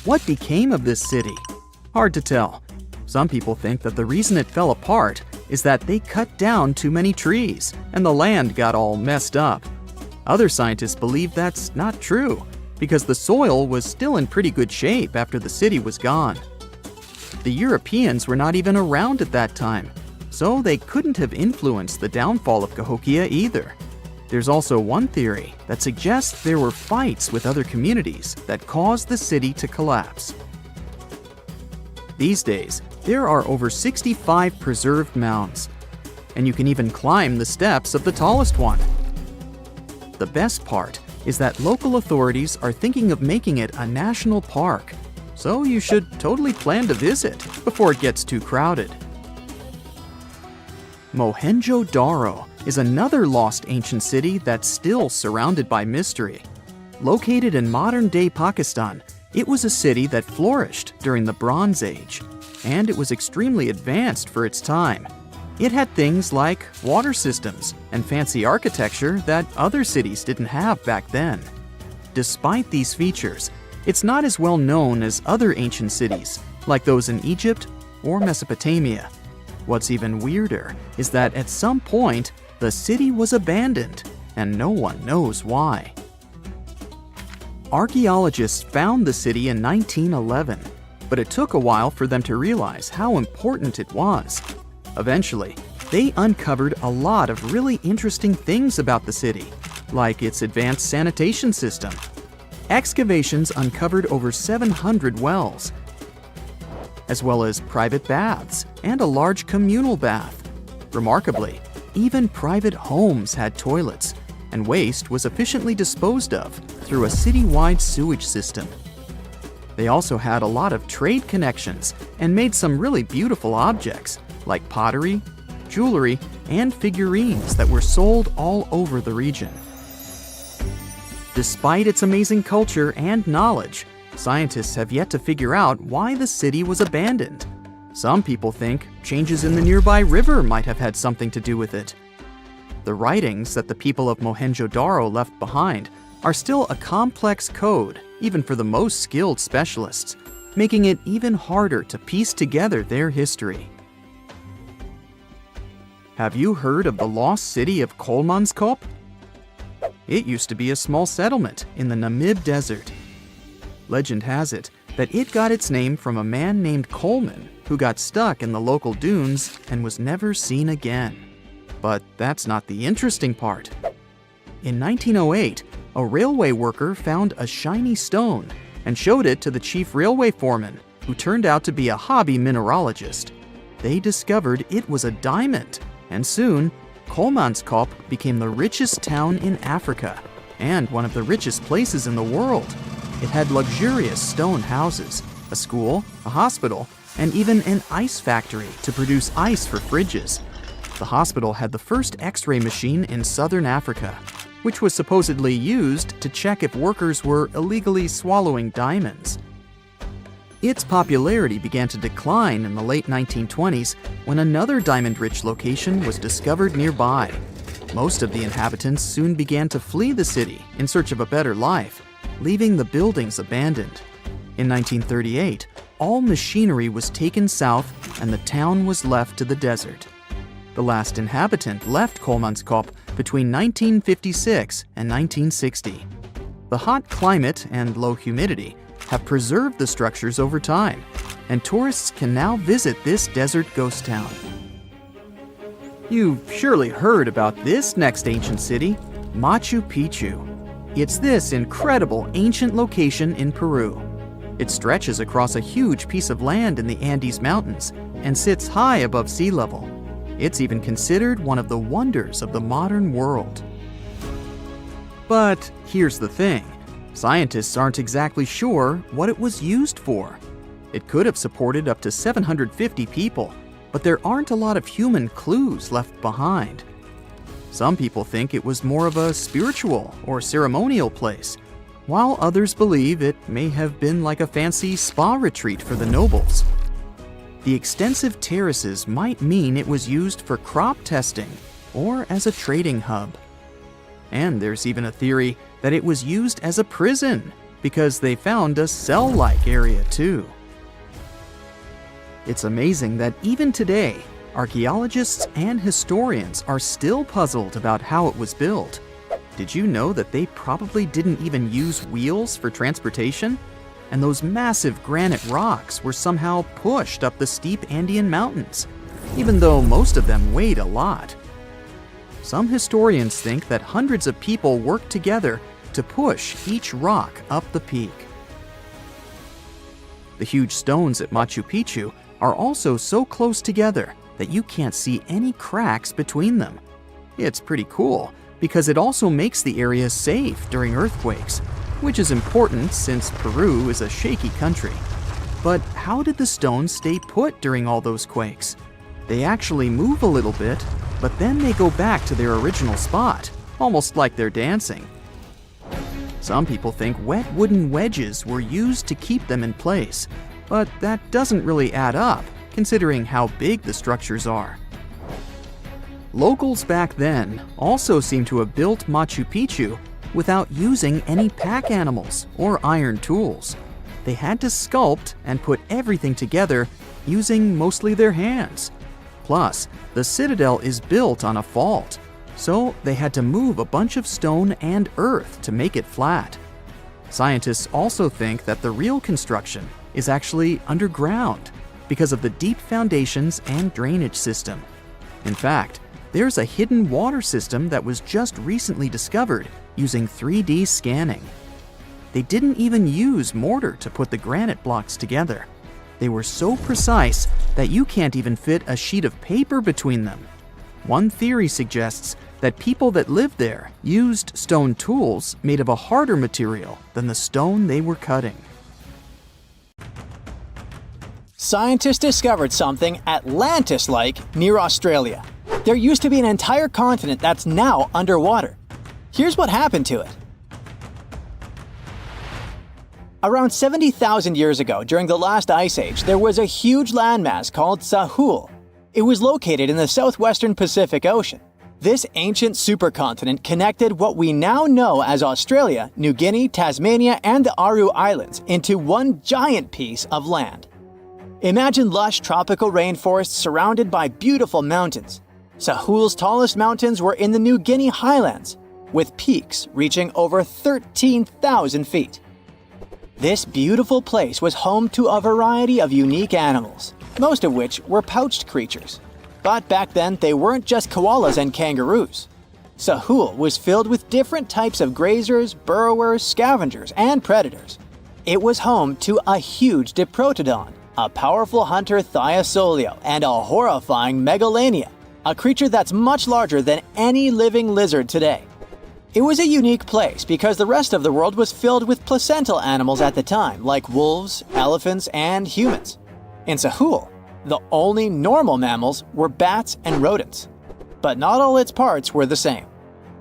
What became of this city? Hard to tell. Some people think that the reason it fell apart is that they cut down too many trees and the land got all messed up. Other scientists believe that's not true, because the soil was still in pretty good shape after the city was gone. The Europeans were not even around at that time, so they couldn't have influenced the downfall of Cahokia either. There's also one theory that suggests there were fights with other communities that caused the city to collapse. These days, there are over 65 preserved mounds, and you can even climb the steps of the tallest one. The best part is that local authorities are thinking of making it a national park, so you should totally plan to visit before it gets too crowded. Mohenjo-Daro is another lost ancient city that's still surrounded by mystery. Located in modern-day Pakistan, it was a city that flourished during the Bronze Age, and it was extremely advanced for its time. It had things like water systems and fancy architecture that other cities didn't have back then. Despite these features, it's not as well known as other ancient cities, like those in Egypt or Mesopotamia. What's even weirder is that at some point, the city was abandoned, and no one knows why. Archaeologists found the city in 1911, but it took a while for them to realize how important it was. Eventually, they uncovered a lot of really interesting things about the city, like its advanced sanitation system. Excavations uncovered over 700 wells, as well as private baths and a large communal bath. Remarkably, even private homes had toilets, and waste was efficiently disposed of through a citywide sewage system. They also had a lot of trade connections and made some really beautiful objects, like pottery, jewelry, and figurines that were sold all over the region. Despite its amazing culture and knowledge, scientists have yet to figure out why the city was abandoned. Some people think changes in the nearby river might have had something to do with it. The writings that the people of Mohenjo-Daro left behind are still a complex code, even for the most skilled specialists, making it even harder to piece together their history. Have you heard of the lost city of Kolmanskop? It used to be a small settlement in the Namib Desert. Legend has it that it got its name from a man named Coleman who got stuck in the local dunes and was never seen again. But that's not the interesting part. In 1908, a railway worker found a shiny stone and showed it to the chief railway foreman, who turned out to be a hobby mineralogist. They discovered it was a diamond, and soon, Kolmanskop became the richest town in Africa and one of the richest places in the world. It had luxurious stone houses, a school, a hospital, and even an ice factory to produce ice for fridges. The hospital had the first X-ray machine in southern Africa, which was supposedly used to check if workers were illegally swallowing diamonds. Its popularity began to decline in the late 1920s when another diamond-rich location was discovered nearby. Most of the inhabitants soon began to flee the city in search of a better life, leaving the buildings abandoned. In 1938, all machinery was taken south and the town was left to the desert. The last inhabitant left Kolmanskop between 1956 and 1960. The hot climate and low humidity have preserved the structures over time, and tourists can now visit this desert ghost town. You've surely heard about this next ancient city, Machu Picchu. It's this incredible ancient location in Peru. It stretches across a huge piece of land in the Andes Mountains and sits high above sea level. It's even considered one of the wonders of the modern world. But here's the thing. Scientists aren't exactly sure what it was used for. It could have supported up to 750 people, but there aren't a lot of human clues left behind. Some people think it was more of a spiritual or ceremonial place, while others believe it may have been like a fancy spa retreat for the nobles. The extensive terraces might mean it was used for crop testing or as a trading hub. And there's even a theory that it was used as a prison because they found a cell-like area too. It's amazing that even today, archaeologists and historians are still puzzled about how it was built. Did you know that they probably didn't even use wheels for transportation? And those massive granite rocks were somehow pushed up the steep Andean mountains, even though most of them weighed a lot. Some historians think that hundreds of people worked together to push each rock up the peak. The huge stones at Machu Picchu are also so close together that you can't see any cracks between them. It's pretty cool because it also makes the area safe during earthquakes, which is important since Peru is a shaky country. But how did the stones stay put during all those quakes? They actually move a little bit, but then they go back to their original spot, almost like they're dancing. Some people think wet wooden wedges were used to keep them in place, but that doesn't really add up, considering how big the structures are. Locals back then also seem to have built Machu Picchu without using any pack animals or iron tools. They had to sculpt and put everything together using mostly their hands. Plus, the citadel is built on a fault, so they had to move a bunch of stone and earth to make it flat. Scientists also think that the real construction is actually underground because of the deep foundations and drainage system. In fact, there's a hidden water system that was just recently discovered using 3D scanning. They didn't even use mortar to put the granite blocks together. They were so precise that you can't even fit a sheet of paper between them. One theory suggests that people that lived there used stone tools made of a harder material than the stone they were cutting. Scientists discovered something Atlantis-like near Australia. There used to be an entire continent that's now underwater. Here's what happened to it. Around 70,000 years ago, during the last ice age, there was a huge landmass called Sahul. It was located in the southwestern Pacific Ocean. This ancient supercontinent connected what we now know as Australia, New Guinea, Tasmania, and the Aru Islands into one giant piece of land. Imagine lush tropical rainforests surrounded by beautiful mountains. Sahul's tallest mountains were in the New Guinea highlands, with peaks reaching over 13,000 feet. This beautiful place was home to a variety of unique animals, most of which were pouched creatures. But back then, they weren't just koalas and kangaroos. Sahul was filled with different types of grazers, burrowers, scavengers, and predators. It was home to a huge diprotodon, a powerful hunter Thiosolio, and a horrifying Megalania, a creature that's much larger than any living lizard today. It was a unique place because the rest of the world was filled with placental animals at the time, like wolves, elephants, and humans. In Sahul, the only normal mammals were bats and rodents. But not all its parts were the same.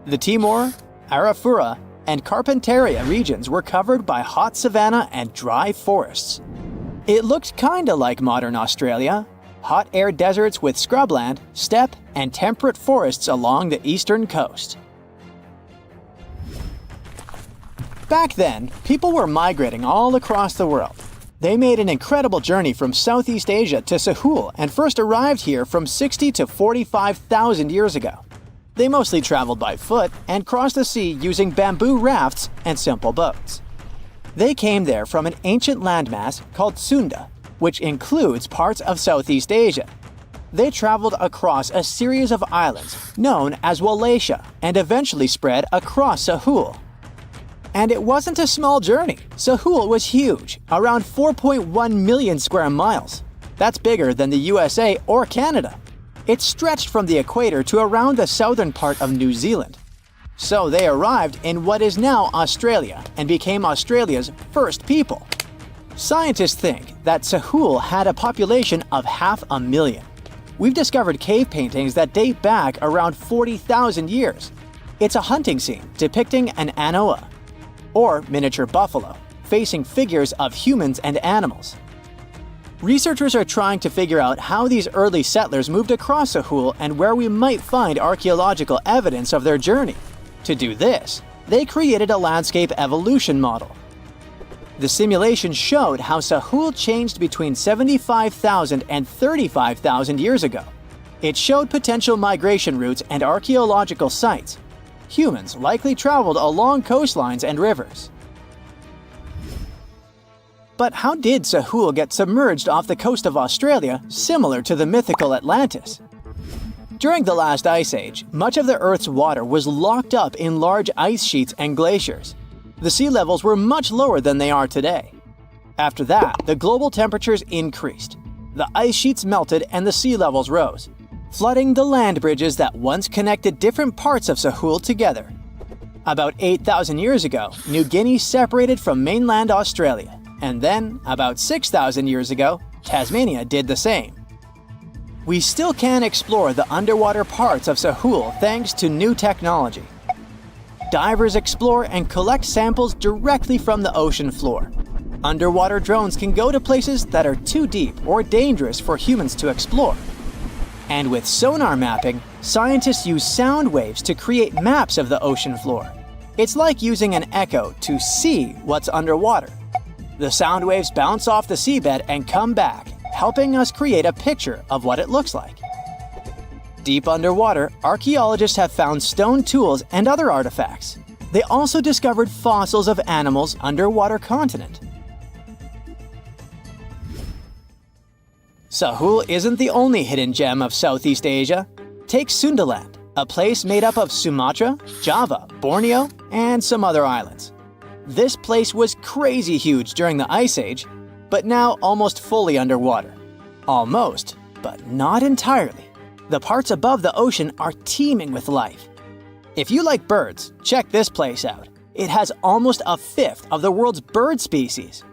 The Timor, Arafura, and Carpentaria regions were covered by hot savanna and dry forests. It looked kinda like modern Australia, hot air deserts with scrubland, steppe, and temperate forests along the eastern coast. Back then, people were migrating all across the world. They made an incredible journey from Southeast Asia to Sahul and first arrived here from 60 to 45,000 years ago. They mostly traveled by foot and crossed the sea using bamboo rafts and simple boats. They came there from an ancient landmass called Sunda, which includes parts of Southeast Asia. They traveled across a series of islands known as Wallachia and eventually spread across Sahul. And it wasn't a small journey. Sahul was huge, around 4.1 million square miles. That's bigger than the USA or Canada. It stretched from the equator to around the southern part of New Zealand. So they arrived in what is now Australia and became Australia's first people. Scientists think that Sahul had a population of 500,000. We've discovered cave paintings that date back around 40,000 years. It's a hunting scene depicting an anoa, or miniature buffalo, facing figures of humans and animals. Researchers are trying to figure out how these early settlers moved across Sahul and where we might find archaeological evidence of their journey. To do this, they created a landscape evolution model. The simulation showed how Sahul changed between 75,000 and 35,000 years ago. It showed potential migration routes and archaeological sites. Humans likely traveled along coastlines and rivers. But how did Sahul get submerged off the coast of Australia, similar to the mythical Atlantis? During the last ice age, much of the Earth's water was locked up in large ice sheets and glaciers. The sea levels were much lower than they are today. After that, the global temperatures increased. The ice sheets melted and the sea levels rose, flooding the land bridges that once connected different parts of Sahul together. About 8,000 years ago, New Guinea separated from mainland Australia, and then, about 6,000 years ago, Tasmania did the same. We still can explore the underwater parts of Sahul thanks to new technology. Divers explore and collect samples directly from the ocean floor. Underwater drones can go to places that are too deep or dangerous for humans to explore. And with sonar mapping, scientists use sound waves to create maps of the ocean floor. It's like using an echo to see what's underwater. The sound waves bounce off the seabed and come back, helping us create a picture of what it looks like. Deep underwater, archaeologists have found stone tools and other artifacts. They also discovered fossils of animals underwater continent. Sahul isn't the only hidden gem of Southeast Asia. Take Sundaland, a place made up of Sumatra, Java, Borneo, and some other islands. This place was crazy huge during the Ice Age, but now almost fully underwater. Almost, but not entirely. The parts above the ocean are teeming with life. If you like birds, check this place out. It has almost a fifth of the world's bird species.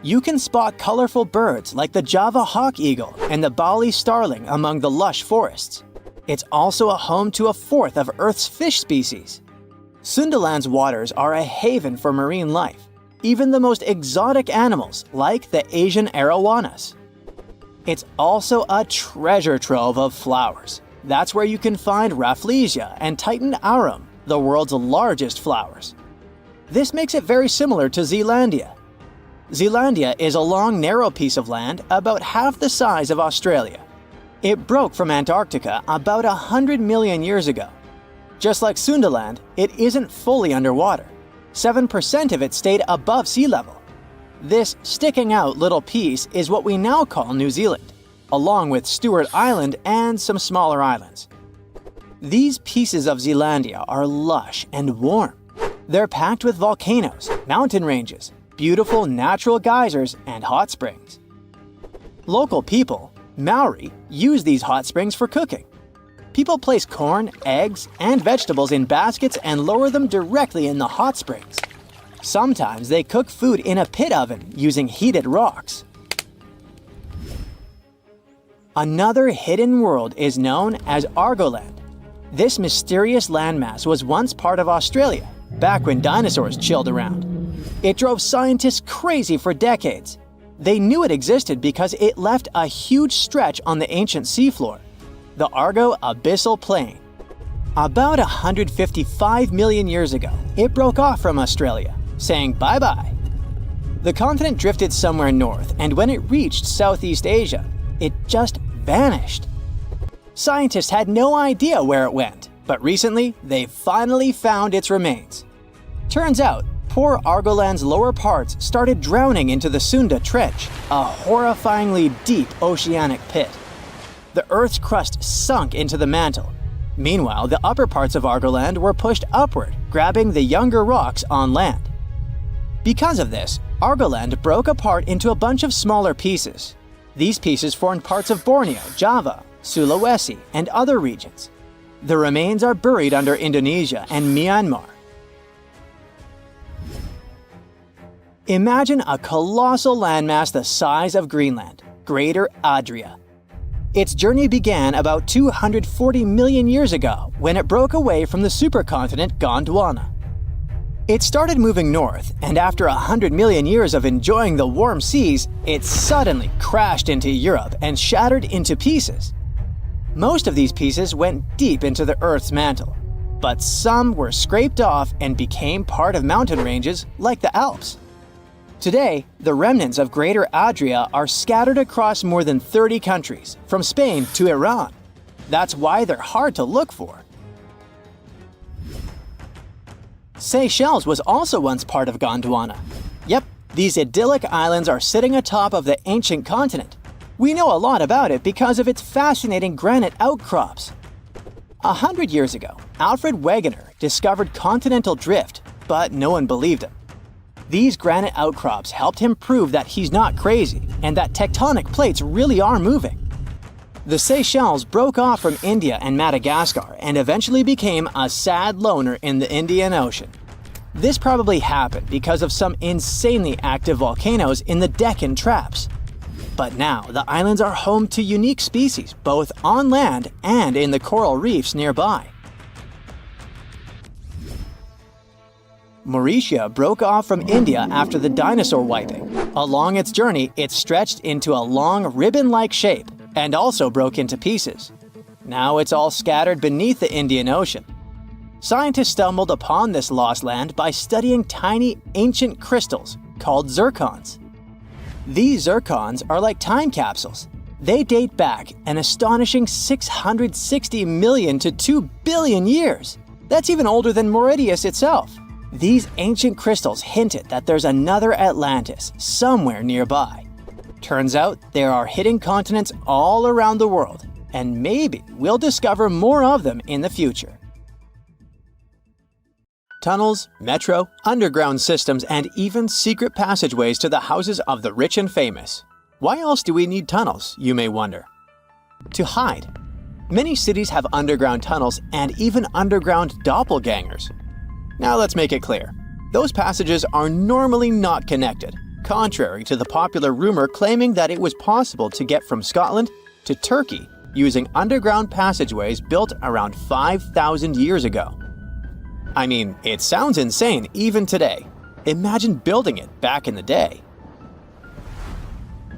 You can spot colorful birds like the Java hawk eagle and the Bali starling among the lush forests. It's also a home to a fourth of Earth's fish species. Sundaland's waters are a haven for marine life, even the most exotic animals like the Asian arowanas. It's also a treasure trove of flowers. That's where you can find Rafflesia and Titan arum, the world's largest flowers. This makes it very similar to Zealandia. Zealandia is a long, narrow piece of land about half the size of Australia. It broke from Antarctica about 100 million years ago. Just like Sundaland, it isn't fully underwater. 7% of it stayed above sea level. This sticking out little piece is what we now call New Zealand, along with Stewart Island and some smaller islands. These pieces of Zealandia are lush and warm. They're packed with volcanoes, mountain ranges, beautiful natural geysers, and hot springs. Local people, Maori, use these hot springs for cooking. People place corn, eggs, and vegetables in baskets and lower them directly in the hot springs. Sometimes they cook food in a pit oven using heated rocks. Another hidden world is known as Argoland. This mysterious landmass was once part of Australia, back when dinosaurs chilled around. It drove scientists crazy for decades. They knew it existed because it left a huge stretch on the ancient seafloor, the Argo Abyssal Plain. About 155 million years ago, it broke off from Australia, saying bye-bye. The continent drifted somewhere north, and when it reached Southeast Asia, it just vanished. Scientists had no idea where it went, but recently they finally found its remains. Turns out, poor Argoland's lower parts started drowning into the Sunda Trench, a horrifyingly deep oceanic pit. The Earth's crust sunk into the mantle. Meanwhile, the upper parts of Argoland were pushed upward, grabbing the younger rocks on land. Because of this, Argoland broke apart into a bunch of smaller pieces. These pieces formed parts of Borneo, Java, Sulawesi, and other regions. The remains are buried under Indonesia and Myanmar. Imagine a colossal landmass the size of Greenland, Greater Adria. Its journey began about 240 million years ago when it broke away from the supercontinent Gondwana. It started moving north, and after 100 million years of enjoying the warm seas, it suddenly crashed into Europe and shattered into pieces. Most of these pieces went deep into the Earth's mantle, but some were scraped off and became part of mountain ranges like the Alps. Today, the remnants of Greater Adria are scattered across more than 30 countries, from Spain to Iran. That's why they're hard to look for. Seychelles was also once part of Gondwana. Yep, these idyllic islands are sitting atop of the ancient continent. We know a lot about it because of its fascinating granite outcrops. 100 years ago, Alfred Wegener discovered continental drift, but no one believed him. These granite outcrops helped him prove that he's not crazy and that tectonic plates really are moving. The Seychelles broke off from India and Madagascar and eventually became a sad loner in the Indian Ocean. This probably happened because of some insanely active volcanoes in the Deccan Traps. But now, the islands are home to unique species both on land and in the coral reefs nearby. Mauritius broke off from India after the dinosaur wiping. Along its journey, it stretched into a long ribbon-like shape and also broke into pieces. Now it's all scattered beneath the Indian Ocean. Scientists stumbled upon this lost land by studying tiny ancient crystals called zircons. These zircons are like time capsules. They date back an astonishing 660 million to 2 billion years. That's even older than Mauritius itself. These ancient crystals hinted that there's another Atlantis somewhere nearby. Turns out there are hidden continents all around the world, and maybe we'll discover more of them in the future. Tunnels, metro, underground systems, and even secret passageways to the houses of the rich and famous. Why else do we need tunnels, you may wonder? To hide. Many cities have underground tunnels and even underground doppelgangers. Now let's make it clear. Those passages are normally not connected, contrary to the popular rumor claiming that it was possible to get from Scotland to Turkey using underground passageways built around 5,000 years ago. I mean, it sounds insane even today. Imagine building it back in the day.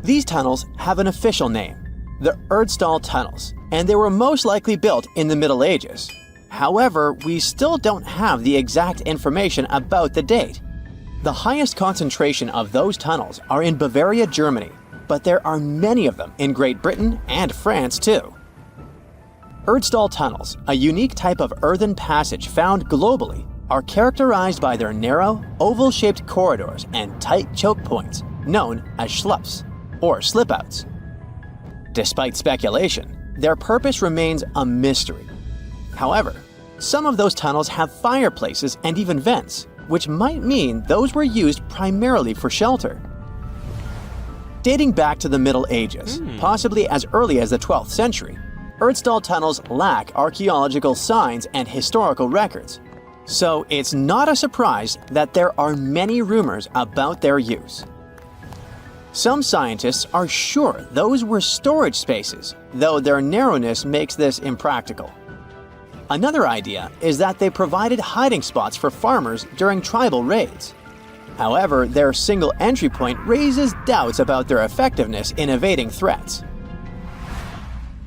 These tunnels have an official name, the Erdstall Tunnels, and they were most likely built in the Middle Ages. However, we still don't have the exact information about the date. The highest concentration of those tunnels are in Bavaria, Germany, but there are many of them in Great Britain and France too. Erdstall tunnels, a unique type of earthen passage found globally, are characterized by their narrow, oval-shaped corridors and tight choke points, known as schlups, or slip-outs. Despite speculation, their purpose remains a mystery. However, some of those tunnels have fireplaces and even vents, which might mean those were used primarily for shelter. Dating back to the Middle Ages, possibly as early as the 12th century, Erdstall tunnels lack archaeological signs and historical records. So it's not a surprise that there are many rumors about their use. Some scientists are sure those were storage spaces, though their narrowness makes this impractical. Another idea is that they provided hiding spots for farmers during tribal raids. However, their single entry point raises doubts about their effectiveness in evading threats.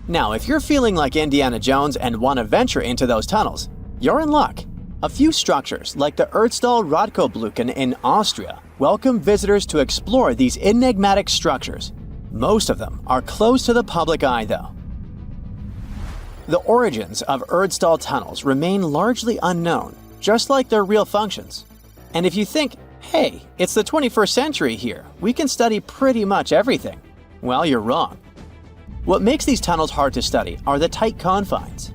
Now, if you're feeling like Indiana Jones and want to venture into those tunnels, you're in luck. A few structures, like the Erdstall Radkobluken in Austria, welcome visitors to explore these enigmatic structures. Most of them are closed to the public eye, though. The origins of Erdstall tunnels remain largely unknown, just like their real functions. And if you think, hey, it's the 21st century here, we can study pretty much everything, well, you're wrong. What makes these tunnels hard to study are the tight confines.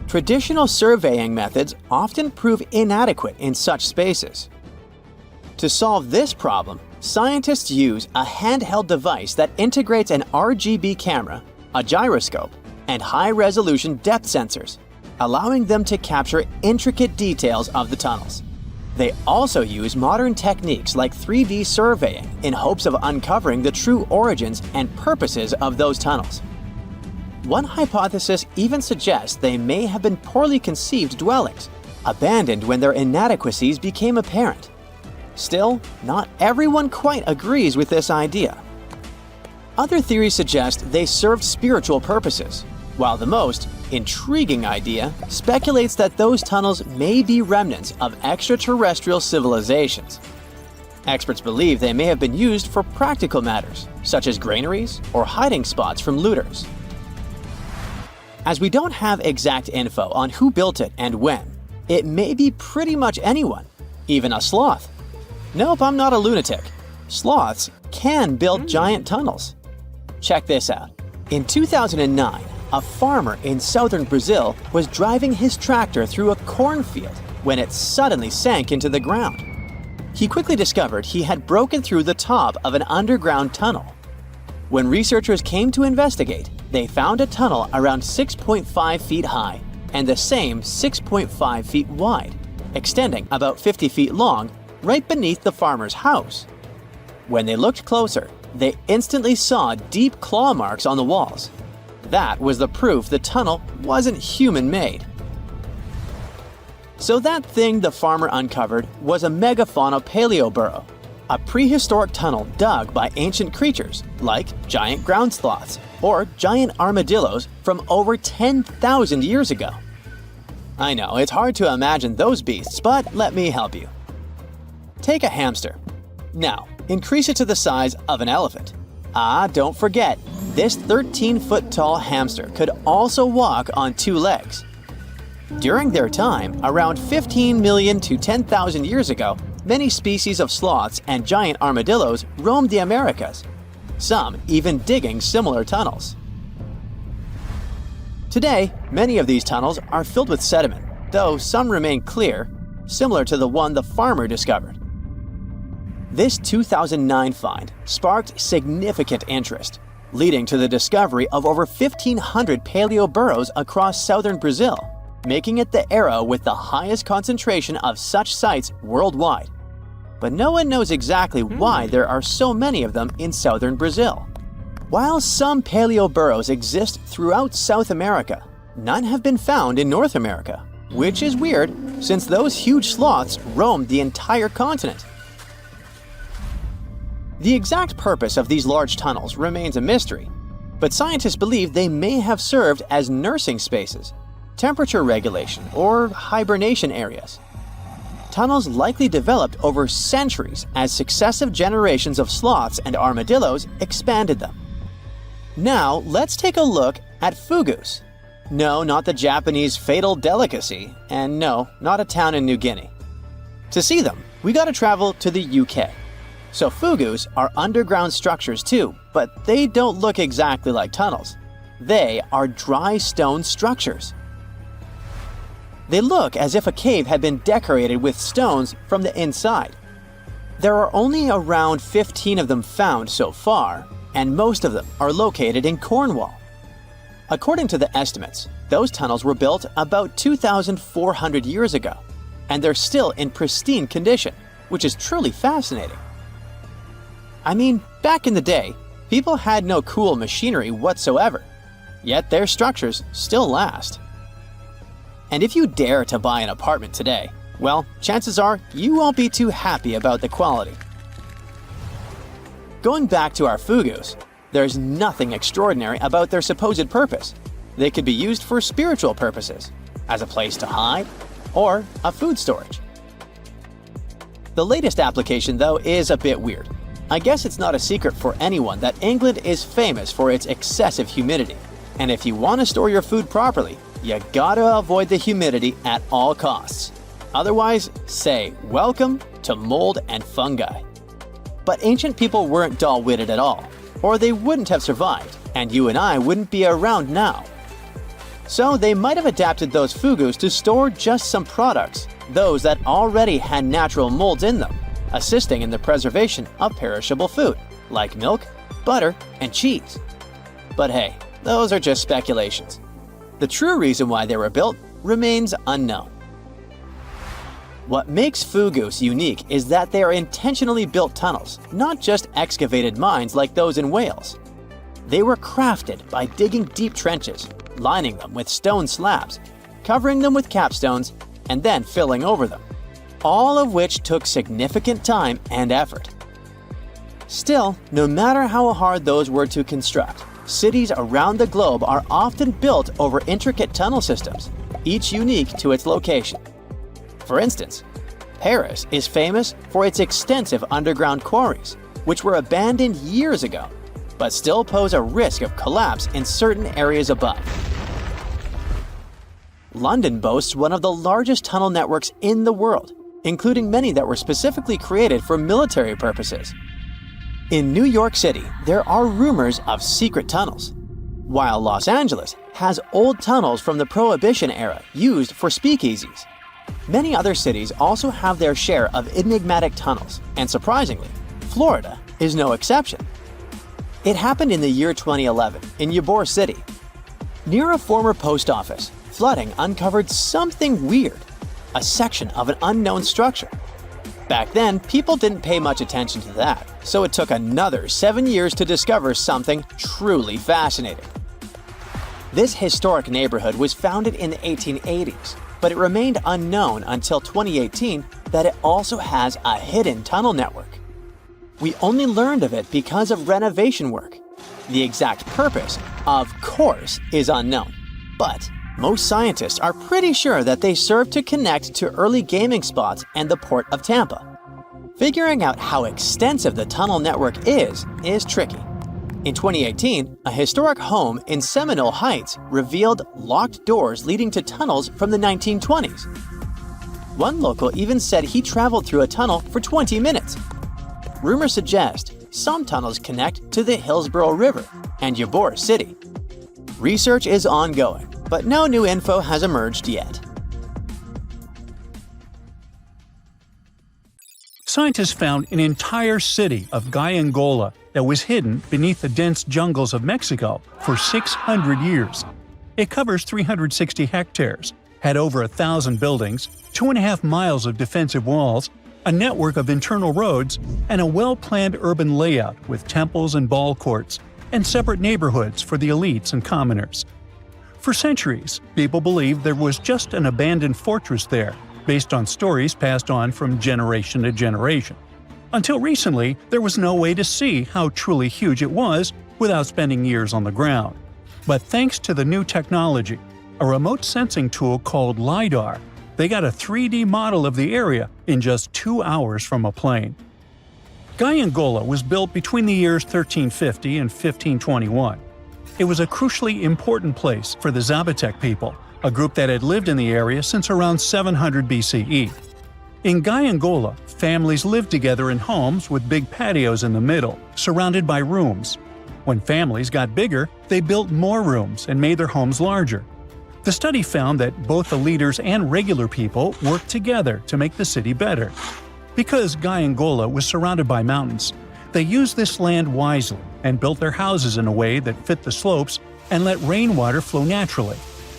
Traditional surveying methods often prove inadequate in such spaces. To solve this problem, scientists use a handheld device that integrates an RGB camera, a gyroscope, and high-resolution depth sensors, allowing them to capture intricate details of the tunnels. They also use modern techniques like 3D surveying in hopes of uncovering the true origins and purposes of those tunnels. One hypothesis even suggests they may have been poorly conceived dwellings, abandoned when their inadequacies became apparent. Still, not everyone quite agrees with this idea. Other theories suggest they served spiritual purposes, while the most intriguing idea speculates that those tunnels may be remnants of extraterrestrial civilizations. Experts believe they may have been used for practical matters, such as granaries or hiding spots from looters. As we don't have exact info on who built it and when, it may be pretty much anyone, even a sloth. Nope, I'm not a lunatic. Sloths can build giant tunnels. Check this out. In 2009, a farmer in southern Brazil was driving his tractor through a cornfield when it suddenly sank into the ground. He quickly discovered he had broken through the top of an underground tunnel. When researchers came to investigate, they found a tunnel around 6.5 feet high and the same 6.5 feet wide, extending about 50 feet long right beneath the farmer's house. When they looked closer, they instantly saw deep claw marks on the walls. That was the proof the tunnel wasn't human-made. So that thing the farmer uncovered was a megafauna paleoburrow, a prehistoric tunnel dug by ancient creatures like giant ground sloths or giant armadillos from over 10,000 years ago. I know, it's hard to imagine those beasts, but let me help you. Take a hamster. Now, increase it to the size of an elephant. Don't forget, this 13-foot-tall hamster could also walk on two legs. During their time, around 15 million to 10,000 years ago, many species of sloths and giant armadillos roamed the Americas, some even digging similar tunnels. Today, many of these tunnels are filled with sediment, though some remain clear, similar to the one the farmer discovered. This 2009 find sparked significant interest, leading to the discovery of over 1,500 paleoburrows across southern Brazil, making it the era with the highest concentration of such sites worldwide. But no one knows exactly why there are so many of them in southern Brazil. While some paleoburrows exist throughout South America, none have been found in North America, which is weird since those huge sloths roamed the entire continent. The exact purpose of these large tunnels remains a mystery, but scientists believe they may have served as nursing spaces, temperature regulation, or hibernation areas. Tunnels likely developed over centuries as successive generations of sloths and armadillos expanded them. Now, let's take a look at fugus. No, not the Japanese fatal delicacy, and no, not a town in New Guinea. To see them, we gotta travel to the UK. So fugus are underground structures too, but they don't look exactly like tunnels. They are dry stone structures. They look as if a cave had been decorated with stones from the inside. There are only around 15 of them found so far, and most of them are located in Cornwall. According to the estimates, those tunnels were built about 2,400 years ago, and they're still in pristine condition, which is truly fascinating. I mean, back in the day, people had no cool machinery whatsoever, yet their structures still last. And if you dare to buy an apartment today, well, chances are you won't be too happy about the quality. Going back to our fugus, there's nothing extraordinary about their supposed purpose. They could be used for spiritual purposes, as a place to hide, or a food storage. The latest application, though, is a bit weird. I guess it's not a secret for anyone that England is famous for its excessive humidity. And if you want to store your food properly, you gotta avoid the humidity at all costs. Otherwise, say welcome to mold and fungi. But ancient people weren't dull-witted at all, or they wouldn't have survived, and you and I wouldn't be around now. So they might have adapted those fugus to store just some products, those that already had natural molds in them, assisting in the preservation of perishable food, like milk, butter, and cheese. But hey, those are just speculations. The true reason why they were built remains unknown. What makes fugus unique is that they are intentionally built tunnels, not just excavated mines like those in Wales. They were crafted by digging deep trenches, lining them with stone slabs, covering them with capstones, and then filling over them, all of which took significant time and effort. Still, no matter how hard those were to construct, cities around the globe are often built over intricate tunnel systems, each unique to its location. For instance, Paris is famous for its extensive underground quarries, which were abandoned years ago, but still pose a risk of collapse in certain areas above. London boasts one of the largest tunnel networks in the world, including many that were specifically created for military purposes. In New York City, there are rumors of secret tunnels, while Los Angeles has old tunnels from the Prohibition era used for speakeasies. Many other cities also have their share of enigmatic tunnels, and surprisingly, Florida is no exception. It happened in the year 2011 in Ybor City. Near a former post office, flooding uncovered something weird, a section of an unknown structure. Back then, people didn't pay much attention to that, so it took another 7 years to discover something truly fascinating. This historic neighborhood was founded in the 1880s, but it remained unknown until 2018 that it also has a hidden tunnel network. We only learned of it because of renovation work. The exact purpose, of course, is unknown, but most scientists are pretty sure that they serve to connect to early gaming spots and the port of Tampa. Figuring out how extensive the tunnel network is tricky. In 2018, a historic home in Seminole Heights revealed locked doors leading to tunnels from the 1920s. One local even said he traveled through a tunnel for 20 minutes. Rumors suggest some tunnels connect to the Hillsborough River and Ybor City. Research is ongoing, but no new info has emerged yet. Scientists found an entire city of Gallengola that was hidden beneath the dense jungles of Mexico for 600 years. It covers 360 hectares, had over 1,000 buildings, 2.5 miles of defensive walls, a network of internal roads, and a well-planned urban layout with temples and ball courts, and separate neighborhoods for the elites and commoners. For centuries, people believed there was just an abandoned fortress there, based on stories passed on from generation to generation. Until recently, there was no way to see how truly huge it was without spending years on the ground. But thanks to the new technology, a remote sensing tool called LiDAR, they got a 3D model of the area in just 2 hours from a plane. Gallengola was built between the years 1350 and 1521. It was a crucially important place for the Zapotec people, a group that had lived in the area since around 700 BCE. In Gallengola, families lived together in homes with big patios in the middle, surrounded by rooms. When families got bigger, they built more rooms and made their homes larger. The study found that both the leaders and regular people worked together to make the city better. Because Gyangola was surrounded by mountains, they used this land wisely and built their houses in a way that fit the slopes and let rainwater flow naturally.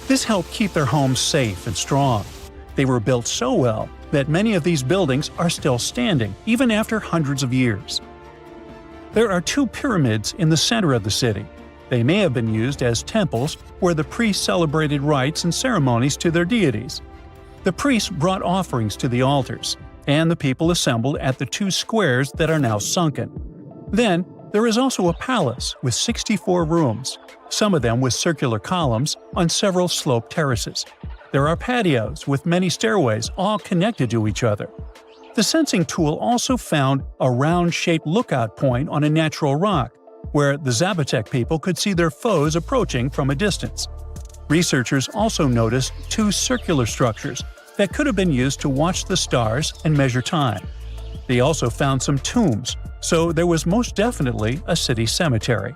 This helped keep their homes safe and strong. They were built so well that many of these buildings are still standing, even after hundreds of years. There are 2 pyramids in the center of the city. They may have been used as temples where the priests celebrated rites and ceremonies to their deities. The priests brought offerings to the altars, and the people assembled at the 2 squares that are now sunken. Then, there is also a palace with 64 rooms, some of them with circular columns on several sloped terraces. There are patios with many stairways all connected to each other. The sensing tool also found a round-shaped lookout point on a natural rock, where the Zapotec people could see their foes approaching from a distance. Researchers also noticed 2 circular structures that could have been used to watch the stars and measure time. They also found some tombs, so there was most definitely a city cemetery.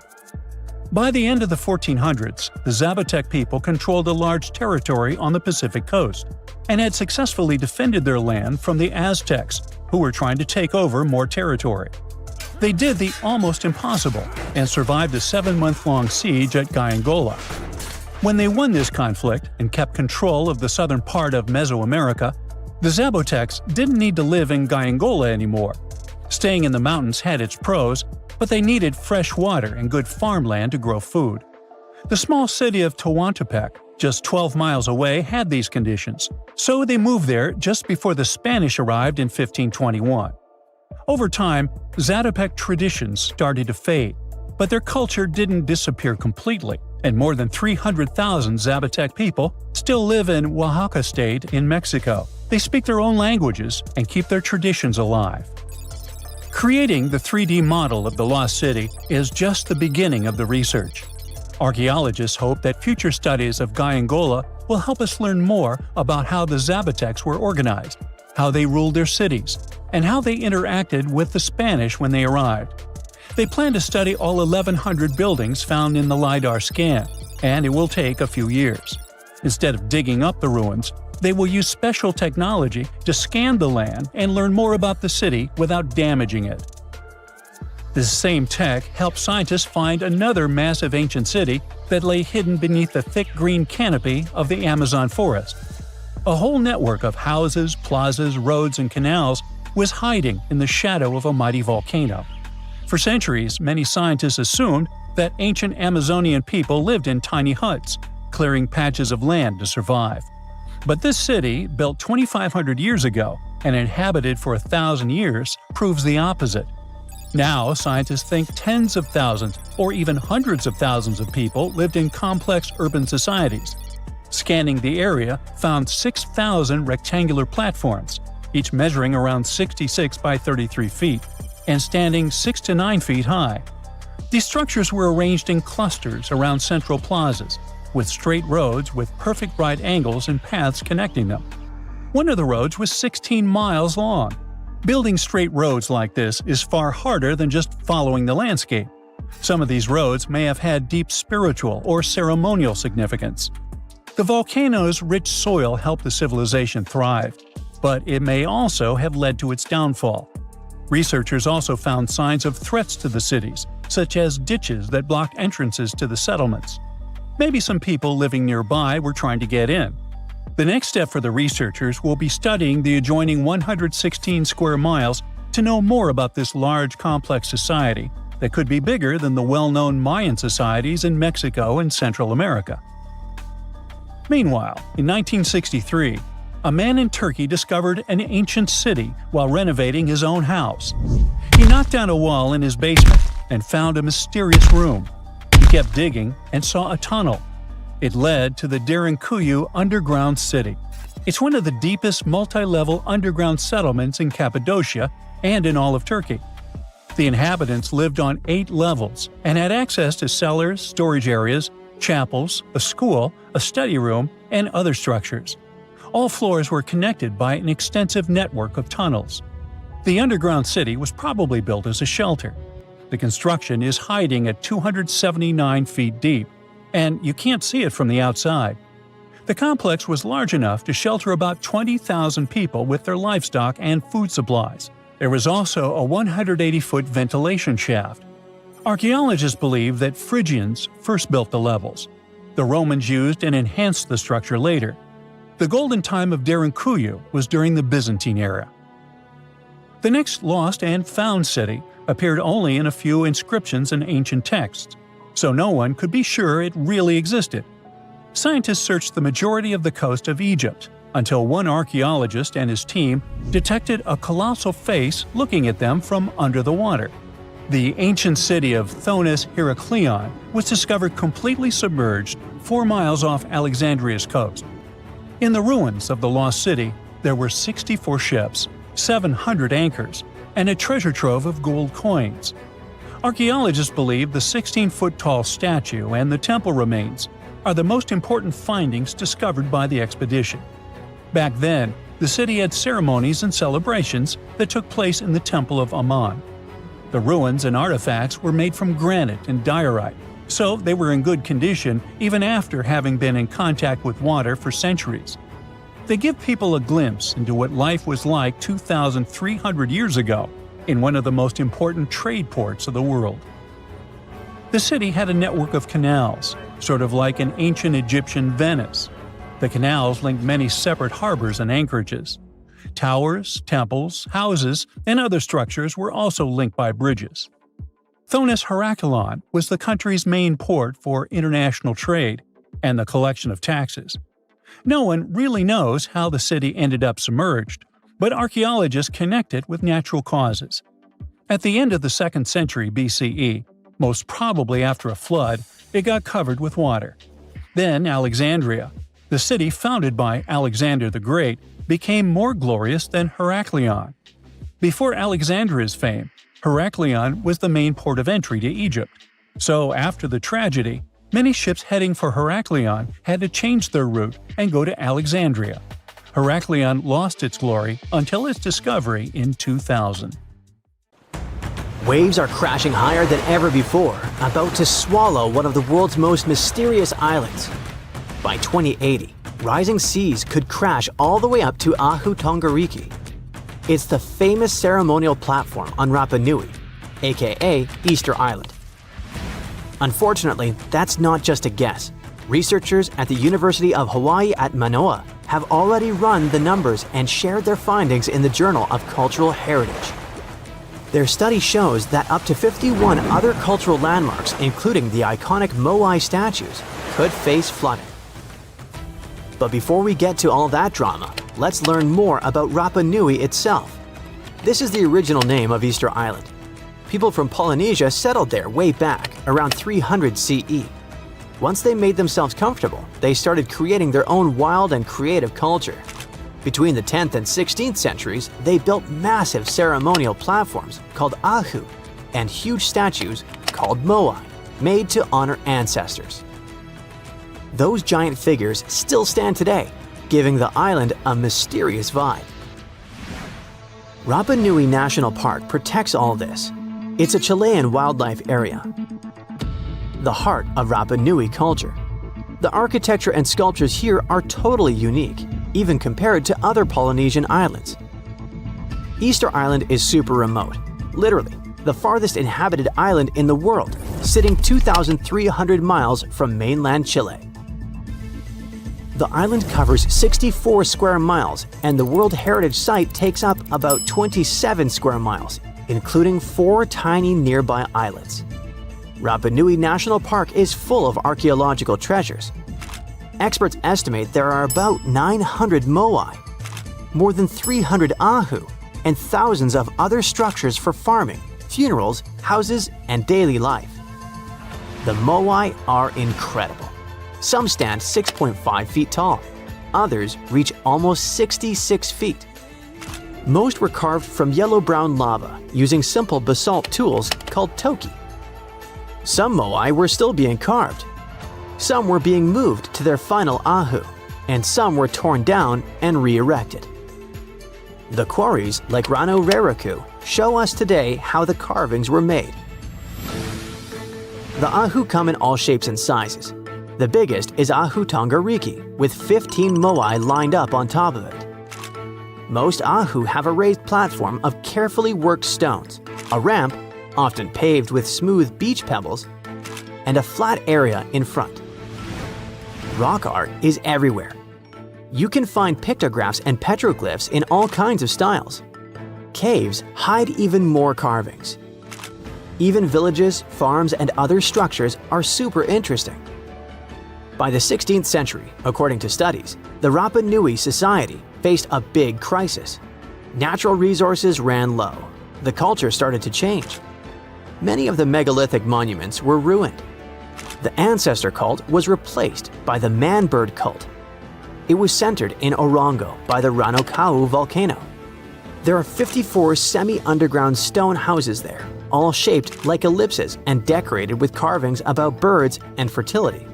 By the end of the 1400s, the Zapotec people controlled a large territory on the Pacific coast and had successfully defended their land from the Aztecs, who were trying to take over more territory. They did the almost impossible and survived a 7-month-long siege at Gyangola. When they won this conflict and kept control of the southern part of Mesoamerica, the Zapotecs didn't need to live in Gyangola anymore. Staying in the mountains had its pros, but they needed fresh water and good farmland to grow food. The small city of Tehuantepec, just 12 miles away, had these conditions, so they moved there just before the Spanish arrived in 1521. Over time, Zapotec traditions started to fade, but their culture didn't disappear completely, and more than 300,000 Zapotec people still live in Oaxaca state in Mexico. They speak their own languages and keep their traditions alive. Creating the 3D model of the lost city is just the beginning of the research. Archaeologists hope that future studies of Gyangola will help us learn more about how the Zapotecs were organized, how they ruled their cities, and how they interacted with the Spanish when they arrived. They plan to study all 1,100 buildings found in the LiDAR scan, and it will take a few years. Instead of digging up the ruins, they will use special technology to scan the land and learn more about the city without damaging it. This same tech helped scientists find another massive ancient city that lay hidden beneath the thick green canopy of the Amazon forest. A whole network of houses, plazas, roads, and canals was hiding in the shadow of a mighty volcano. For centuries, many scientists assumed that ancient Amazonian people lived in tiny huts, clearing patches of land to survive. But this city, built 2,500 years ago and inhabited for 1,000 years, proves the opposite. Now, scientists think tens of thousands or even hundreds of thousands of people lived in complex urban societies. Scanning the area found 6,000 rectangular platforms, each measuring around 66 by 33 feet, and standing 6 to 9 feet high. These structures were arranged in clusters around central plazas, with straight roads with perfect right angles and paths connecting them. One of the roads was 16 miles long. Building straight roads like this is far harder than just following the landscape. Some of these roads may have had deep spiritual or ceremonial significance. The volcano's rich soil helped the civilization thrive, but it may also have led to its downfall. Researchers also found signs of threats to the cities, such as ditches that blocked entrances to the settlements. Maybe some people living nearby were trying to get in. The next step for the researchers will be studying the adjoining 116 square miles to know more about this large, complex society that could be bigger than the well-known Mayan societies in Mexico and Central America. Meanwhile, in 1963, a man in Turkey discovered an ancient city while renovating his own house. He knocked down a wall in his basement and found a mysterious room. He kept digging and saw a tunnel. It led to the Derinkuyu underground city. It's one of the deepest multi-level underground settlements in Cappadocia and in all of Turkey. The inhabitants lived on 8 levels and had access to cellars, storage areas, chapels, a school, a study room, and other structures. All floors were connected by an extensive network of tunnels. The underground city was probably built as a shelter. The construction is hiding at 279 feet deep, and you can't see it from the outside. The complex was large enough to shelter about 20,000 people with their livestock and food supplies. There was also a 180-foot ventilation shaft. Archaeologists believe that Phrygians first built the levels. The Romans used and enhanced the structure later. The golden time of Derinkuyu was during the Byzantine era. The next lost and found city appeared only in a few inscriptions and ancient texts, so no one could be sure it really existed. Scientists searched the majority of the coast of Egypt until one archaeologist and his team detected a colossal face looking at them from under the water. The ancient city of Thonis Heraklion was discovered completely submerged 4 miles off Alexandria's coast. In the ruins of the lost city, there were 64 ships, 700 anchors, and a treasure trove of gold coins. Archaeologists believe the 16-foot-tall statue and the temple remains are the most important findings discovered by the expedition. Back then, the city had ceremonies and celebrations that took place in the Temple of Ammon. The ruins and artifacts were made from granite and diorite, so they were in good condition even after having been in contact with water for centuries. They give people a glimpse into what life was like 2,300 years ago in one of the most important trade ports of the world. The city had a network of canals, sort of like an ancient Egyptian Venice. The canals linked many separate harbors and anchorages. Towers, temples, houses, and other structures were also linked by bridges. Thonis Heraklion was the country's main port for international trade and the collection of taxes. No one really knows how the city ended up submerged, but archaeologists connect it with natural causes. At the end of the 2nd century BCE, most probably after a flood, it got covered with water. Then Alexandria, the city founded by Alexander the Great, became more glorious than Heraklion. Before Alexandria's fame, Heraklion was the main port of entry to Egypt. So after the tragedy, many ships heading for Heraklion had to change their route and go to Alexandria. Heraklion lost its glory until its discovery in 2000. Waves are crashing higher than ever before, about to swallow one of the world's most mysterious islands. By 2080, rising seas could crash all the way up to Ahu Tongariki. It's the famous ceremonial platform on Rapa Nui, aka Easter Island. Unfortunately, that's not just a guess. Researchers at the University of Hawaii at Manoa have already run the numbers and shared their findings in the Journal of Cultural Heritage. Their study shows that up to 51 other cultural landmarks, including the iconic Moai statues, could face flooding. But before we get to all that drama, let's learn more about Rapa Nui itself. This is the original name of Easter Island. People from Polynesia settled there way back, around 300 CE. Once they made themselves comfortable, they started creating their own wild and creative culture. Between the 10th and 16th centuries, they built massive ceremonial platforms called ahu and huge statues called moai, made to honor ancestors. Those giant figures still stand today, giving the island a mysterious vibe. Rapa Nui National Park protects all this. It's a Chilean wildlife area, the heart of Rapa Nui culture. The architecture and sculptures here are totally unique, even compared to other Polynesian islands. Easter Island is super remote, literally the farthest inhabited island in the world, sitting 2,300 miles from mainland Chile. The island covers 64 square miles, and the World Heritage Site takes up about 27 square miles, including 4 tiny nearby islets. Rapa Nui National Park is full of archaeological treasures. Experts estimate there are about 900 moai, more than 300 ahu, and thousands of other structures for farming, funerals, houses, and daily life. The moai are incredible. Some stand 6.5 feet tall. Others reach almost 66 feet. Most were carved from yellow-brown lava using simple basalt tools called toki. Some moai were still being carved. Some were being moved to their final ahu, and some were torn down and re-erected. The quarries, like Rano Raraku, show us today how the carvings were made. The ahu come in all shapes and sizes. The biggest is Ahu Tonga Riki, with 15 moai lined up on top of it. Most Ahu have a raised platform of carefully worked stones, a ramp, often paved with smooth beach pebbles, and a flat area in front. Rock art is everywhere. You can find pictographs and petroglyphs in all kinds of styles. Caves hide even more carvings. Even villages, farms, and other structures are super interesting. By the 16th century, according to studies, the Rapa Nui society faced a big crisis. Natural resources ran low. The culture started to change. Many of the megalithic monuments were ruined. The ancestor cult was replaced by the man-bird cult. It was centered in Orongo by the Ranokau volcano. There are 54 semi-underground stone houses there, all shaped like ellipses and decorated with carvings about birds and fertility.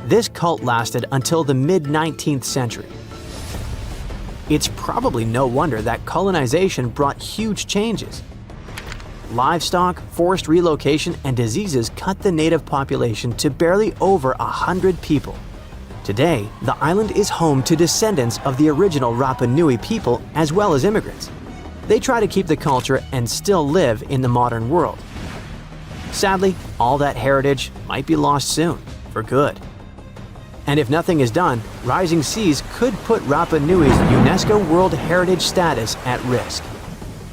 This cult lasted until the mid-19th century. It's probably no wonder that colonization brought huge changes. Livestock, forced relocation, and diseases cut the native population to barely over 100 people. Today, the island is home to descendants of the original Rapa Nui people as well as immigrants. They try to keep the culture and still live in the modern world. Sadly, all that heritage might be lost soon, for good. And if nothing is done, rising seas could put Rapa Nui's UNESCO World Heritage status at risk.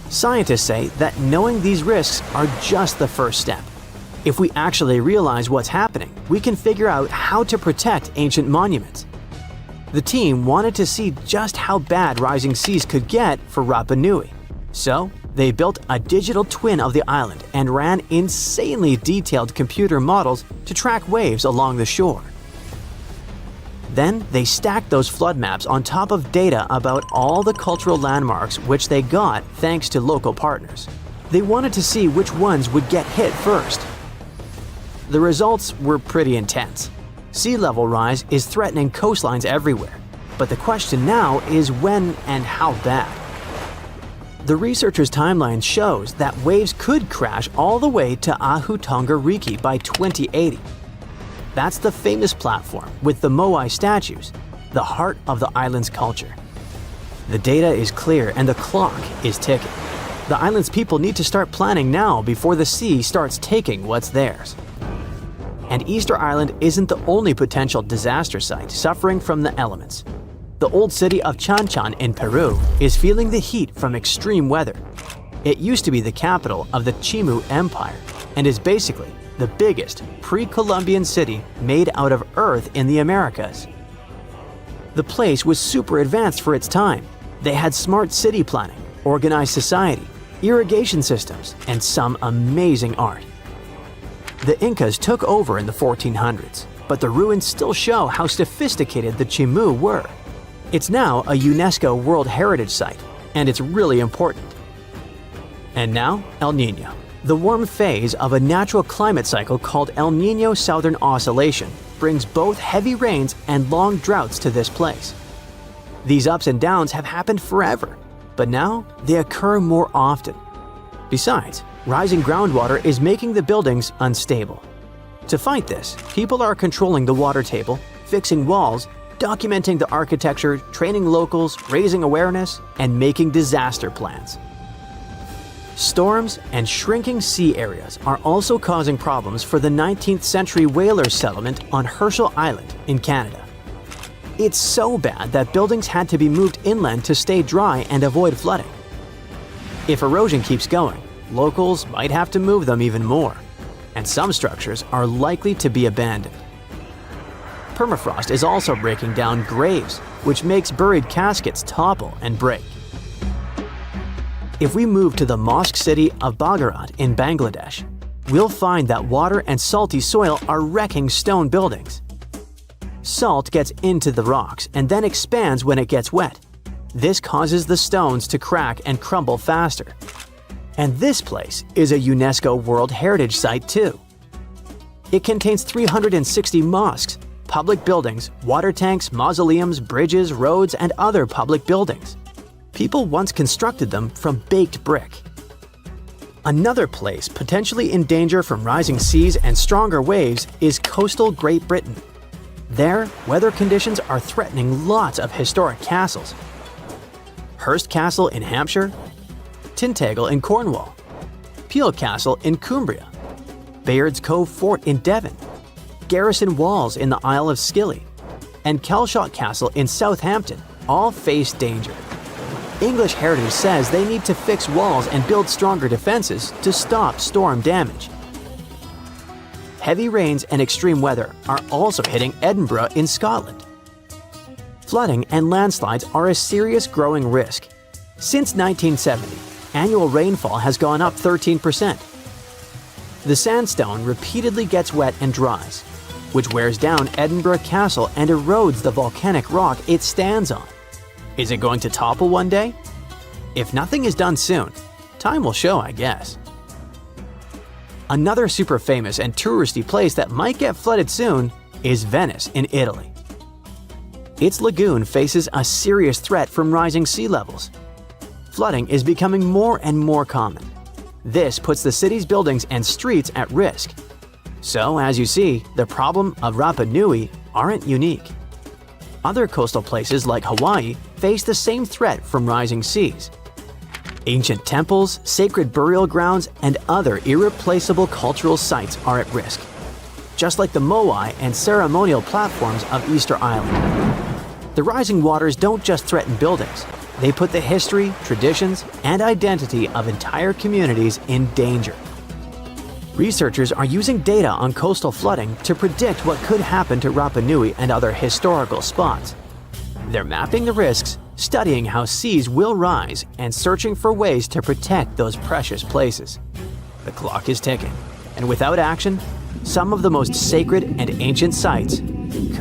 Scientists say that knowing these risks are just the first step. If we actually realize what's happening, we can figure out how to protect ancient monuments. The team wanted to see just how bad rising seas could get for Rapa Nui. So, they built a digital twin of the island and ran insanely detailed computer models to track waves along the shore. Then, they stacked those flood maps on top of data about all the cultural landmarks which they got thanks to local partners. They wanted to see which ones would get hit first. The results were pretty intense. Sea level rise is threatening coastlines everywhere, but the question now is when and how bad. The researchers' timeline shows that waves could crash all the way to Ahu Tonga Riki by 2080. That's the famous platform with the moai statues, the heart of the island's culture. The data is clear and the clock is ticking. The island's people need to start planning now before the sea starts taking what's theirs. And Easter Island isn't the only potential disaster site suffering from the elements. The old city of Chanchan in Peru is feeling the heat from extreme weather. It used to be the capital of the Chimu Empire and is basically the biggest pre-Columbian city made out of earth in the Americas. The place was super advanced for its time. They had smart city planning, organized society, irrigation systems, and some amazing art. The Incas took over in the 1400s, but the ruins still show how sophisticated the Chimu were. It's now a UNESCO World Heritage Site, and it's really important. And now, El Niño. The warm phase of a natural climate cycle called El Niño Southern Oscillation brings both heavy rains and long droughts to this place. These ups and downs have happened forever, but now they occur more often. Besides, rising groundwater is making the buildings unstable. To fight this, people are controlling the water table, fixing walls, documenting the architecture, training locals, raising awareness, and making disaster plans. Storms and shrinking sea areas are also causing problems for the 19th century whaler settlement on Herschel Island in Canada. It's so bad that buildings had to be moved inland to stay dry and avoid flooding. If erosion keeps going, locals might have to move them even more, and some structures are likely to be abandoned. Permafrost is also breaking down graves, which makes buried caskets topple and break. If we move to the mosque city of Bagarat in Bangladesh, we'll find that water and salty soil are wrecking stone buildings. Salt gets into the rocks and then expands when it gets wet. This causes the stones to crack and crumble faster. And this place is a UNESCO World Heritage Site too. It contains 360 mosques, public buildings, water tanks, mausoleums, bridges, roads, and other public buildings. People once constructed them from baked brick. Another place potentially in danger from rising seas and stronger waves is coastal Great Britain. There, weather conditions are threatening lots of historic castles. Hurst Castle in Hampshire, Tintagel in Cornwall, Peel Castle in Cumbria, Bayard's Cove Fort in Devon, Garrison Walls in the Isle of Scilly, and Kelshot Castle in Southampton all face danger. English Heritage says they need to fix walls and build stronger defenses to stop storm damage. Heavy rains and extreme weather are also hitting Edinburgh in Scotland. Flooding and landslides are a serious growing risk. Since 1970, annual rainfall has gone up 13%. The sandstone repeatedly gets wet and dries, which wears down Edinburgh Castle and erodes the volcanic rock it stands on. Is it going to topple one day? If nothing is done soon, time will show, I guess. Another super famous and touristy place that might get flooded soon is Venice in Italy. Its lagoon faces a serious threat from rising sea levels. Flooding is becoming more and more common. This puts the city's buildings and streets at risk. So, as you see, the problem of Rapa Nui aren't unique. Other coastal places like Hawaii face the same threat from rising seas. Ancient temples, sacred burial grounds, and other irreplaceable cultural sites are at risk, just like the moai and ceremonial platforms of Easter Island. The rising waters don't just threaten buildings, they put the history, traditions, and identity of entire communities in danger. Researchers are using data on coastal flooding to predict what could happen to Rapa Nui and other historical spots. They're mapping the risks, studying how seas will rise, and searching for ways to protect those precious places. The clock is ticking, and without action, some of the most sacred and ancient sites